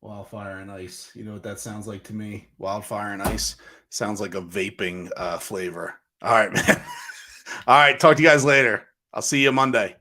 Wildfire and ice. You know what that sounds like to me? Wildfire and ice sounds like a vaping flavor. All right, man. All right, talk to you guys later. I'll see you Monday.